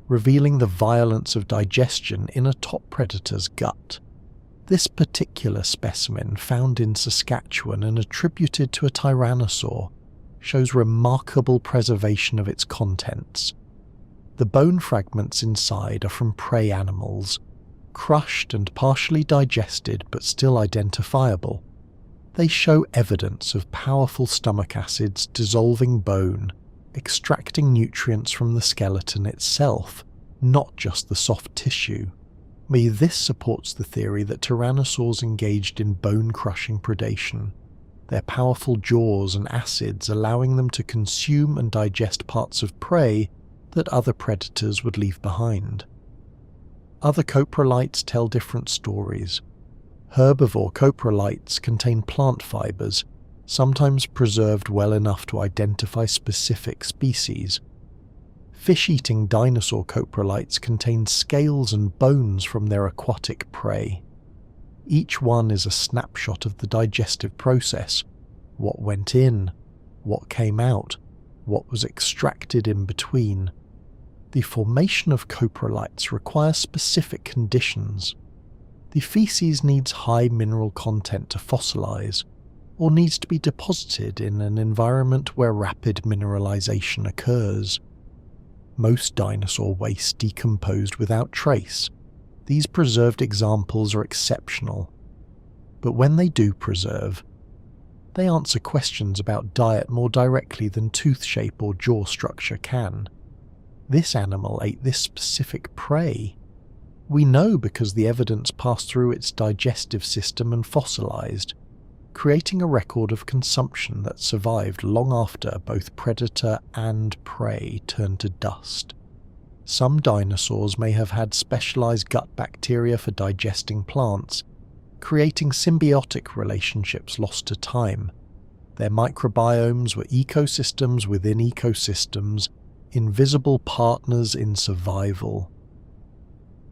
revealing the violence of digestion in a top predator's gut. This particular specimen, found in Saskatchewan and attributed to a tyrannosaur, shows remarkable preservation of its contents. The bone fragments inside are from prey animals, crushed and partially digested but still identifiable. They show evidence of powerful stomach acids dissolving bone, extracting nutrients from the skeleton itself, not just the soft tissue. This supports the theory that tyrannosaurs engaged in bone-crushing predation, their powerful jaws and acids allowing them to consume and digest parts of prey that other predators would leave behind. Other coprolites tell different stories. Herbivore coprolites contain plant fibers, sometimes preserved well enough to identify specific species. Fish-eating dinosaur coprolites contain scales and bones from their aquatic prey. Each one is a snapshot of the digestive process: what went in, what came out, what was extracted in between. The formation of coprolites requires specific conditions. The feces needs high mineral content to fossilize, or needs to be deposited in an environment where rapid mineralization occurs. Most dinosaur waste decomposed without trace. These preserved examples are exceptional. But when they do preserve, they answer questions about diet more directly than tooth shape or jaw structure can. This animal ate this specific prey. We know because the evidence passed through its digestive system and fossilized, creating a record of consumption that survived long after both predator and prey turned to dust. Some dinosaurs may have had specialized gut bacteria for digesting plants, creating symbiotic relationships lost to time. Their microbiomes were ecosystems within ecosystems, invisible partners in survival.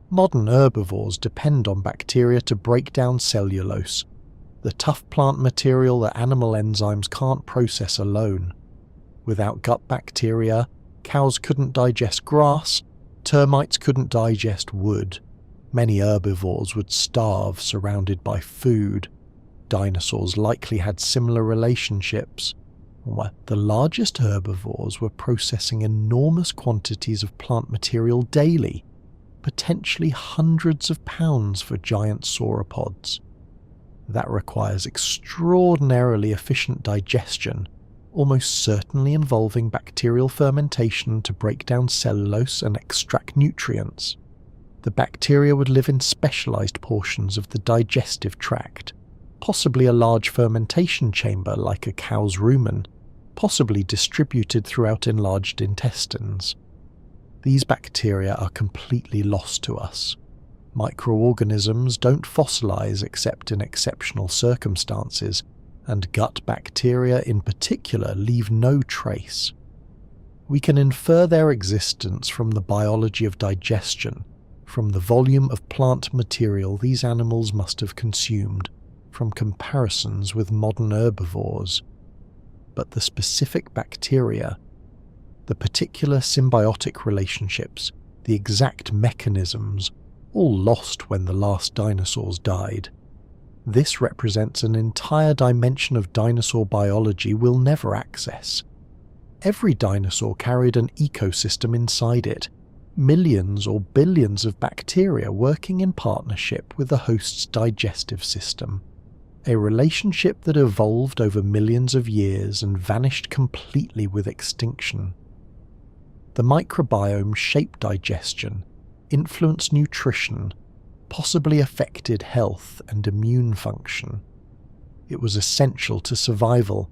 Modern herbivores depend on bacteria to break down cellulose, the tough plant material that animal enzymes can't process alone. Without gut bacteria, cows couldn't digest grass, termites couldn't digest wood. Many herbivores would starve surrounded by food. Dinosaurs likely had similar relationships. The largest herbivores were processing enormous quantities of plant material daily, potentially hundreds of pounds for giant sauropods. That requires extraordinarily efficient digestion, almost certainly involving bacterial fermentation to break down cellulose and extract nutrients. The bacteria would live in specialized portions of the digestive tract, possibly a large fermentation chamber like a cow's rumen, possibly distributed throughout enlarged intestines. These bacteria are completely lost to us. Microorganisms don't fossilize except in exceptional circumstances, and gut bacteria in particular leave no trace. We can infer their existence from the biology of digestion, from the volume of plant material these animals must have consumed, from comparisons with modern herbivores. but the specific bacteria, the particular symbiotic relationships, the exact mechanisms, all lost when the last dinosaurs died. This represents an entire dimension of dinosaur biology we'll never access. Every dinosaur carried an ecosystem inside it, millions or billions of bacteria working in partnership with the host's digestive system. A relationship that evolved over millions of years and vanished completely with extinction. The microbiome shaped digestion, influenced nutrition, possibly affected health and immune function. It was essential to survival,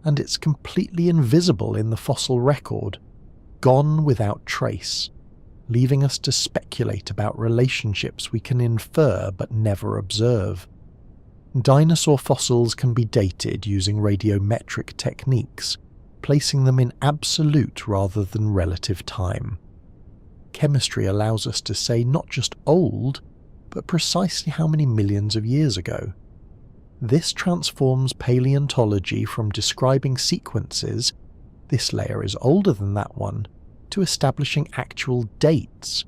and it's completely invisible in the fossil record, gone without trace, leaving us to speculate about relationships we can infer but never observe. Dinosaur fossils can be dated using radiometric techniques, placing them in absolute rather than relative time. Chemistry allows us to say not just old, but precisely how many millions of years ago. This transforms paleontology from describing sequences, this layer is older than that one, to establishing actual dates.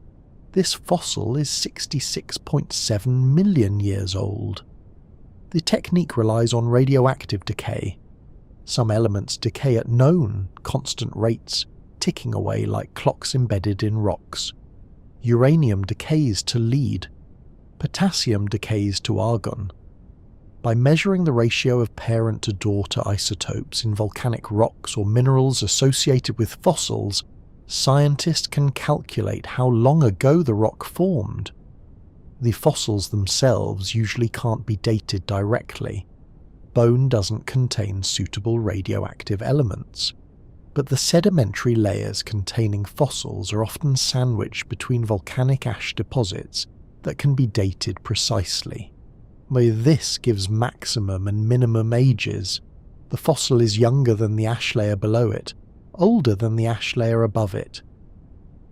This fossil is 66.7 million years old. The technique relies on radioactive decay. Some elements decay at known, constant rates, ticking away like clocks embedded in rocks. Uranium decays to lead. Potassium decays to argon. By measuring the ratio of parent to daughter isotopes in volcanic rocks or minerals associated with fossils, scientists can calculate how long ago the rock formed. The fossils themselves usually can't be dated directly. Bone doesn't contain suitable radioactive elements, but the sedimentary layers containing fossils are often sandwiched between volcanic ash deposits that can be dated precisely. Where this gives maximum and minimum ages, the fossil is younger than the ash layer below it, older than the ash layer above it.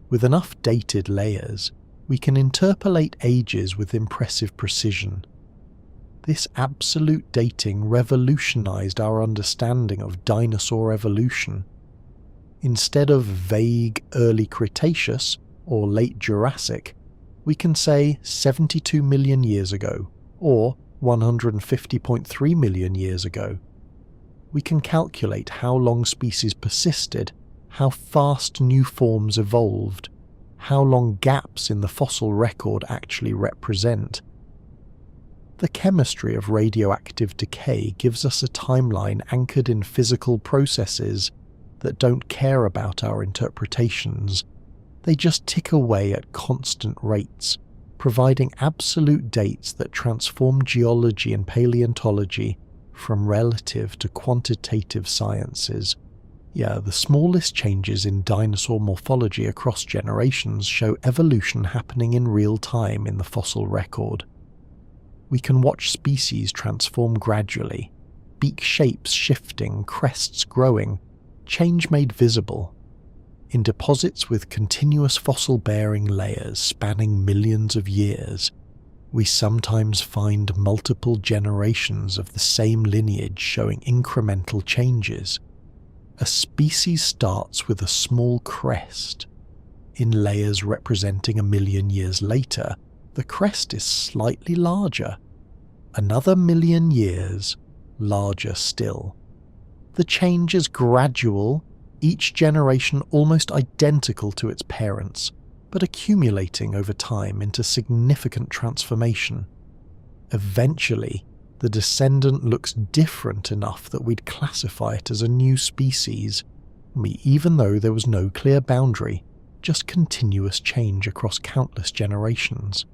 With enough dated layers, we can interpolate ages with impressive precision. This absolute dating revolutionized our understanding of dinosaur evolution. Instead of vague early Cretaceous or late Jurassic, we can say 72 million years ago, or 150.3 million years ago. We can calculate how long species persisted, how fast new forms evolved, how long gaps in the fossil record actually represent. The chemistry of radioactive decay gives us a timeline anchored in physical processes that don't care about our interpretations. They just tick away at constant rates, providing absolute dates that transform geology and paleontology from relative to quantitative sciences. Yeah, the smallest changes in dinosaur morphology across generations show evolution happening in real time in the fossil record. We can watch species transform gradually, beak shapes shifting, crests growing, change made visible. In deposits with continuous fossil-bearing layers spanning millions of years, we sometimes find multiple generations of the same lineage showing incremental changes. A species starts with a small crest. In layers representing 1 million years later, the crest is slightly larger. Another 1 million years, larger still. The change is gradual, each generation almost identical to its parents, but accumulating over time into significant transformation. Eventually, the descendant looks different enough that we'd classify it as a new species, even though there was no clear boundary, just continuous change across countless generations.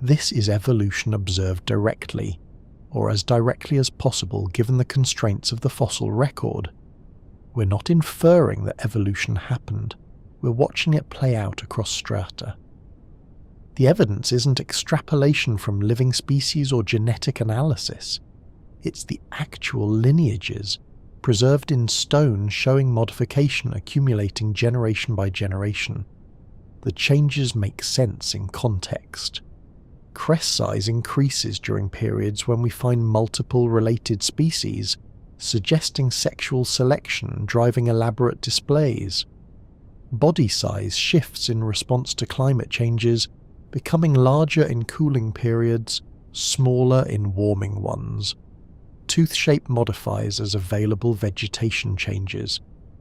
This is evolution observed directly, or as directly as possible given the constraints of the fossil record. We're not inferring that evolution happened, we're watching it play out across strata. The evidence isn't extrapolation from living species or genetic analysis. It's the actual lineages, preserved in stone showing modification accumulating generation by generation. The changes make sense in context. Crest size increases during periods when we find multiple related species, suggesting sexual selection driving elaborate displays. Body size shifts in response to climate changes, becoming larger in cooling periods, smaller in warming ones. Tooth shape modifies as available vegetation changes,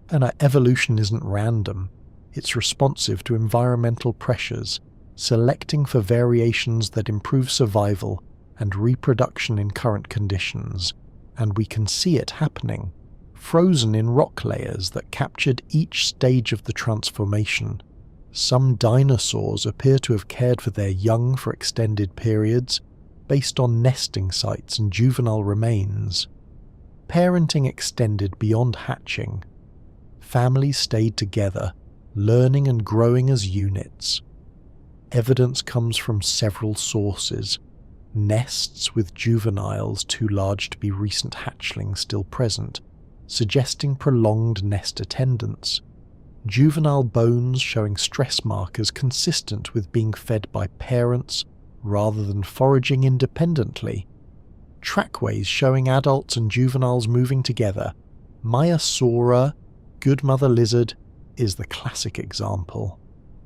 and our evolution isn't random. It's responsive to environmental pressures, selecting for variations that improve survival and reproduction in current conditions, and we can see it happening, frozen in rock layers that captured each stage of the transformation. Some dinosaurs appear to have cared for their young for extended periods, based on nesting sites and juvenile remains. Parenting extended beyond hatching. Families stayed together, learning and growing as units. Evidence comes from several sources. Nests with juveniles too large to be recent hatchlings still present, suggesting prolonged nest attendance. Juvenile bones showing stress markers consistent with being fed by parents rather than foraging independently. Trackways showing adults and juveniles moving together. Maiasaura, good mother lizard, is the classic example.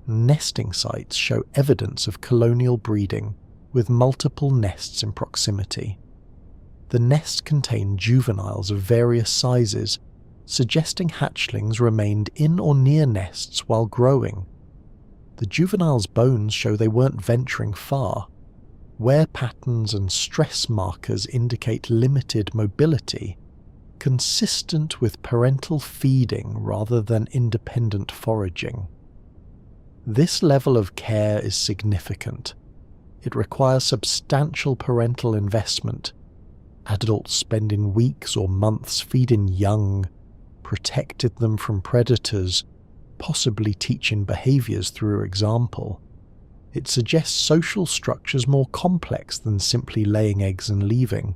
Nesting sites show evidence of colonial breeding, with multiple nests in proximity. The nests contain juveniles of various sizes, suggesting hatchlings remained in or near nests while growing. The juveniles' bones show they weren't venturing far. Wear patterns and stress markers indicate limited mobility, consistent with parental feeding rather than independent foraging. This level of care is significant. It requires substantial parental investment. Adults spending weeks or months feeding young, protected them from predators, possibly teaching behaviors through example. It suggests social structures more complex than simply laying eggs and leaving.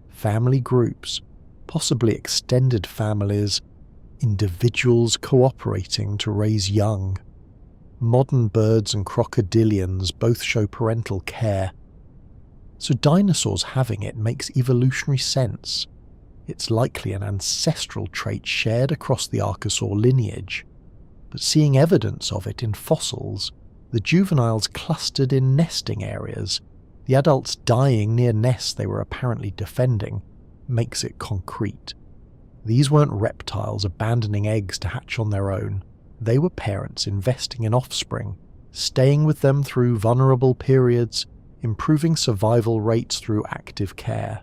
Family groups, possibly extended families, individuals cooperating to raise young. Modern birds and crocodilians both show parental care. So dinosaurs having it makes evolutionary sense. It's likely an ancestral trait shared across the archosaur lineage. But seeing evidence of it in fossils, the juveniles clustered in nesting areas, the adults dying near nests they were apparently defending, makes it concrete. These weren't reptiles abandoning eggs to hatch on their own. They were parents investing in offspring, staying with them through vulnerable periods, improving survival rates through active care.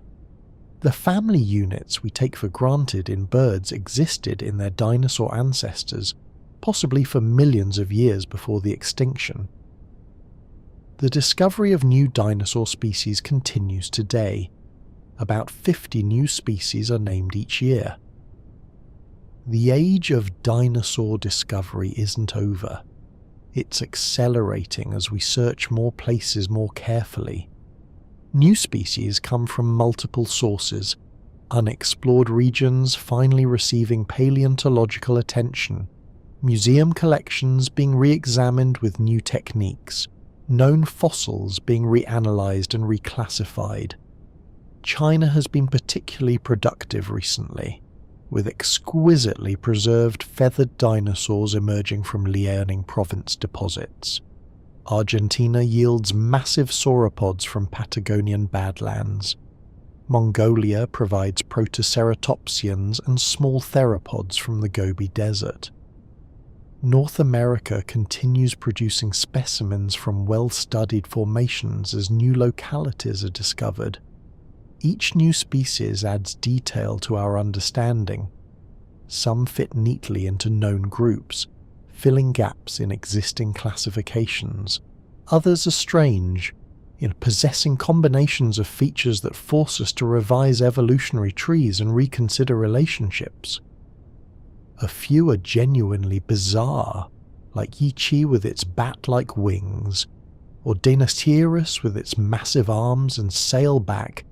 The family units we take for granted in birds existed in their dinosaur ancestors, possibly for millions of years before the extinction. The discovery of new dinosaur species continues today. About 50 new species are named each year. The age of dinosaur discovery isn't over. It's accelerating as we search more places more carefully. New species come from multiple sources, unexplored regions finally receiving paleontological attention, museum collections being re-examined with new techniques, known fossils being reanalyzed and reclassified. China has been particularly productive recently, with exquisitely preserved feathered dinosaurs emerging from Liaoning province deposits. Argentina yields massive sauropods from Patagonian badlands. Mongolia provides protoceratopsians and small theropods from the Gobi Desert. North America continues producing specimens from well-studied formations as new localities are discovered. Each new species adds detail to our understanding. Some fit neatly into known groups, filling gaps in existing classifications. Others are strange, possessing combinations of features that force us to revise evolutionary trees and reconsider relationships. A few are genuinely bizarre, like Yichi with its bat-like wings, or Deinoceras with its massive arms and sailback.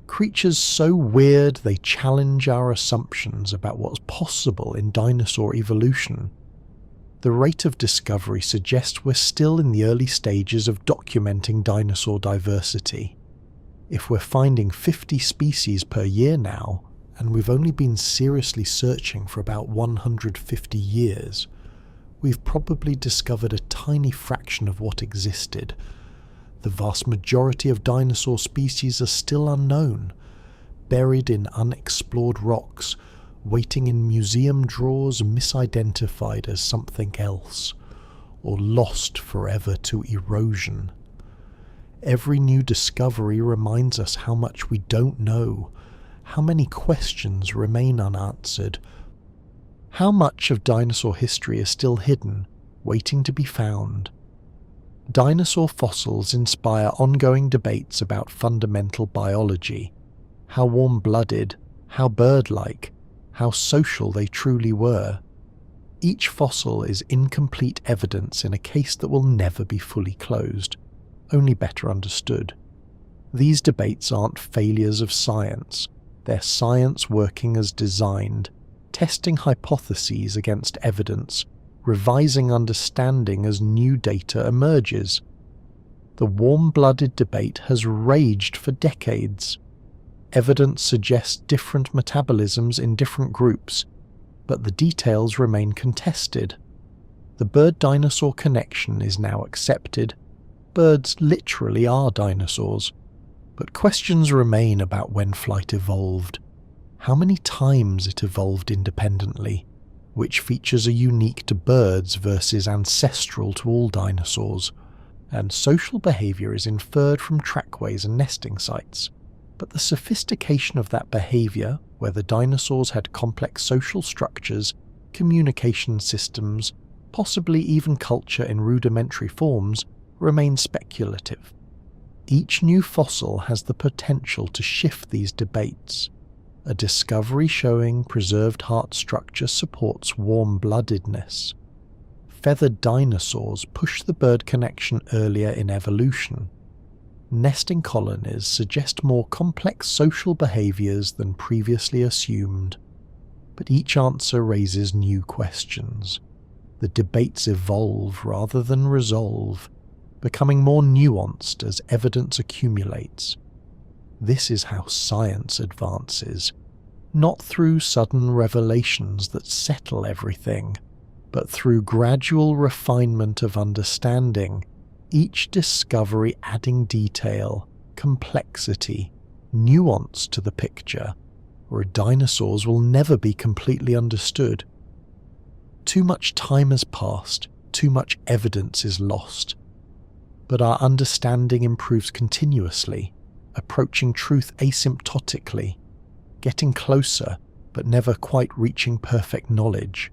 Creatures so weird they challenge our assumptions about what's possible in dinosaur evolution. The rate of discovery suggests we're still in the early stages of documenting dinosaur diversity. If we're finding 50 species per year now, and we've only been seriously searching for about 150 years, we've probably discovered a tiny fraction of what existed. The vast majority of dinosaur species are still unknown, buried in unexplored rocks, waiting in museum drawers, misidentified as something else, or lost forever to erosion. Every new discovery reminds us how much we don't know, how many questions remain unanswered. How much of dinosaur history is still hidden, waiting to be found? Dinosaur fossils inspire ongoing debates about fundamental biology, how warm-blooded, how bird-like, how social they truly were. Each fossil is incomplete evidence in a case that will never be fully closed, only better understood. These debates aren't failures of science, they're science working as designed, testing hypotheses against evidence, revising understanding as new data emerges. The warm-blooded debate has raged for decades. Evidence suggests different metabolisms in different groups, but the details remain contested. The bird-dinosaur connection is now accepted. Birds literally are dinosaurs. But questions remain about when flight evolved, how many times it evolved independently, which features are unique to birds versus ancestral to all dinosaurs, and social behaviour is inferred from trackways and nesting sites. But the sophistication of that behaviour, whether dinosaurs had complex social structures, communication systems, possibly even culture in rudimentary forms, remains speculative. Each new fossil has the potential to shift these debates. A discovery showing preserved heart structure supports warm-bloodedness. Feathered dinosaurs push the bird connection earlier in evolution. Nesting colonies suggest more complex social behaviours than previously assumed. But each answer raises new questions. The debates evolve rather than resolve, becoming more nuanced as evidence accumulates. This is how science advances, not through sudden revelations that settle everything, but through gradual refinement of understanding, each discovery adding detail, complexity, nuance to the picture, or dinosaurs will never be completely understood. Too much time has passed, too much evidence is lost. But our understanding improves continuously, approaching truth asymptotically, getting closer but never quite reaching perfect knowledge.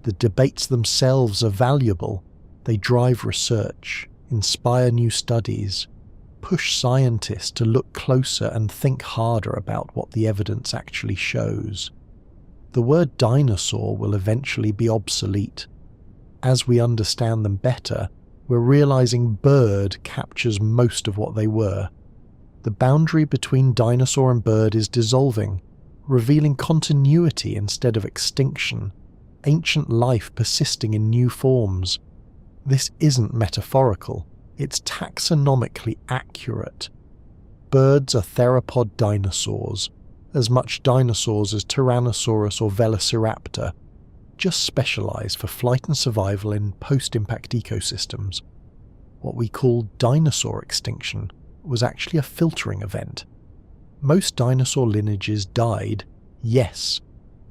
The debates themselves are valuable. They drive research, inspire new studies, push scientists to look closer and think harder about what the evidence actually shows. The word dinosaur will eventually be obsolete. As we understand them better, we're realizing bird captures most of what they were. The boundary between dinosaur and bird is dissolving, revealing continuity instead of extinction, ancient life persisting in new forms. This isn't metaphorical, it's taxonomically accurate. Birds are theropod dinosaurs, as much dinosaurs as Tyrannosaurus or Velociraptor, just specialised for flight and survival in post-impact ecosystems. What we call dinosaur extinction was actually a filtering event. Most dinosaur lineages died, yes,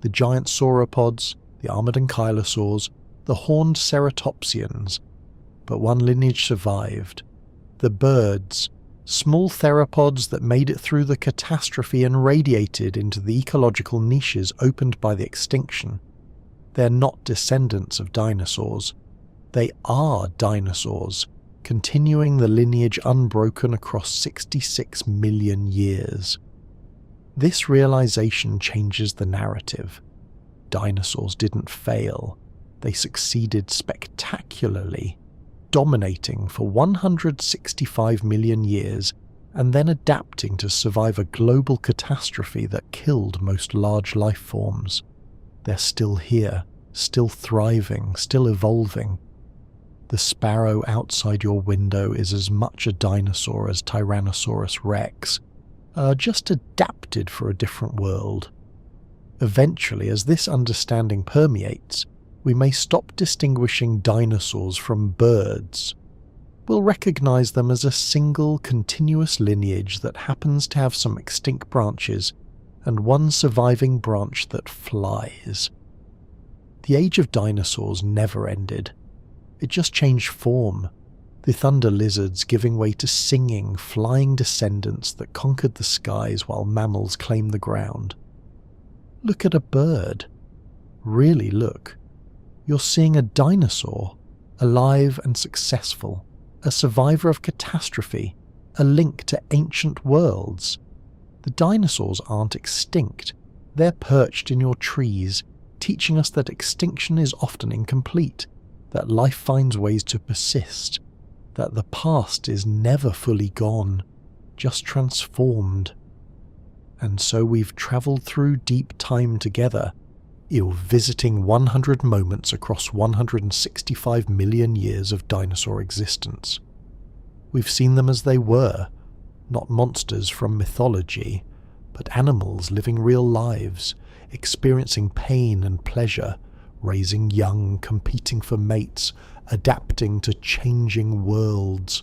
the giant sauropods, the armoured ankylosaurs, the horned ceratopsians, but one lineage survived. The birds, small theropods that made it through the catastrophe and radiated into the ecological niches opened by the extinction. They're not descendants of dinosaurs. They are dinosaurs, continuing the lineage unbroken across 66 million years. This realization changes the narrative. Dinosaurs didn't fail. They succeeded spectacularly, dominating for 165 million years and then adapting to survive a global catastrophe that killed most large life forms. They're still here, still thriving, still evolving. The sparrow outside your window is as much a dinosaur as Tyrannosaurus rex, just adapted for a different world. Eventually, as this understanding permeates, we may stop distinguishing dinosaurs from birds. We'll recognize them as a single continuous lineage that happens to have some extinct branches and one surviving branch that flies. The age of dinosaurs never ended. It just changed form, the thunder lizards giving way to singing, flying descendants that conquered the skies while mammals claimed the ground. Look at a bird. Really look. You're seeing a dinosaur, alive and successful, a survivor of catastrophe, a link to ancient worlds. The dinosaurs aren't extinct. They're perched in your trees, teaching us that extinction is often incomplete, that life finds ways to persist, that the past is never fully gone, just transformed. And so we've travelled through deep time together, visiting 100 moments across 165 million years of dinosaur existence. We've seen them as they were, not monsters from mythology, but animals living real lives, experiencing pain and pleasure, raising young, competing for mates, adapting to changing worlds.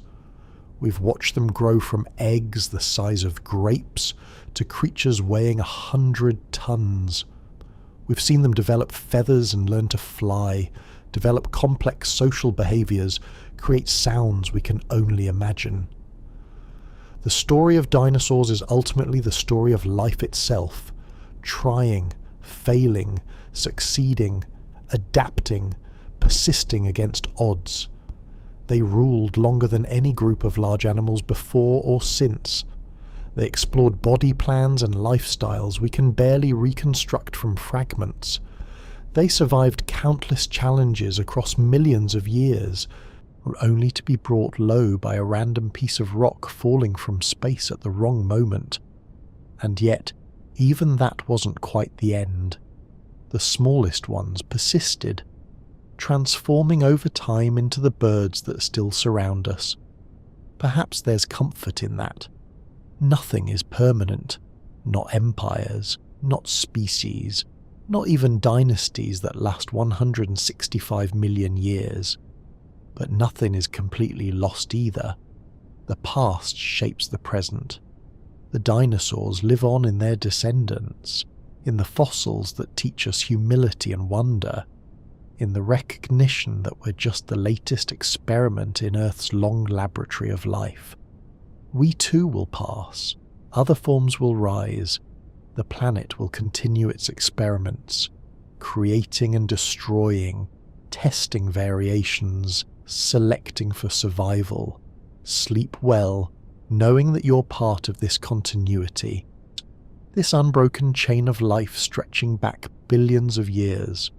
We've watched them grow from eggs the size of grapes to creatures weighing 100 tons. We've seen them develop feathers and learn to fly, develop complex social behaviours, create sounds we can only imagine. The story of dinosaurs is ultimately the story of life itself, trying, failing, succeeding, adapting, persisting against odds. They ruled longer than any group of large animals before or since. They explored body plans and lifestyles we can barely reconstruct from fragments. They survived countless challenges across millions of years, only to be brought low by a random piece of rock falling from space at the wrong moment. And yet, even that wasn't quite the end. The smallest ones persisted, transforming over time into the birds that still surround us. Perhaps there's comfort in that. Nothing is permanent, not empires, not species, not even dynasties that last 165 million years. But nothing is completely lost either. The past shapes the present. The dinosaurs live on in their descendants, in the fossils that teach us humility and wonder, in the recognition that we're just the latest experiment in Earth's long laboratory of life. We too will pass, other forms will rise, the planet will continue its experiments, creating and destroying, testing variations, selecting for survival. Sleep well, knowing that you're part of this continuity, this unbroken chain of life stretching back billions of years.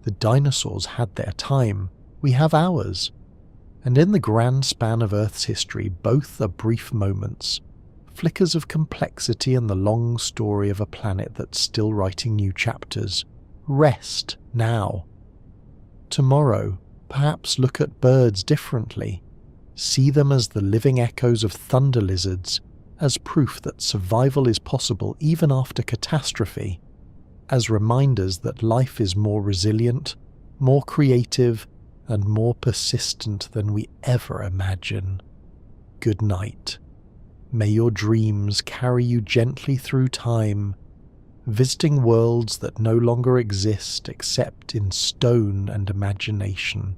The dinosaurs had their time, we have ours. And in the grand span of Earth's history, both are brief moments, flickers of complexity in the long story of a planet that's still writing new chapters. Rest now. Tomorrow, perhaps look at birds differently. See them as the living echoes of thunder lizards, as proof that survival is possible even after catastrophe, as reminders that life is more resilient, more creative, and more persistent than we ever imagine. Good night. May your dreams carry you gently through time, visiting worlds that no longer exist except in stone and imagination.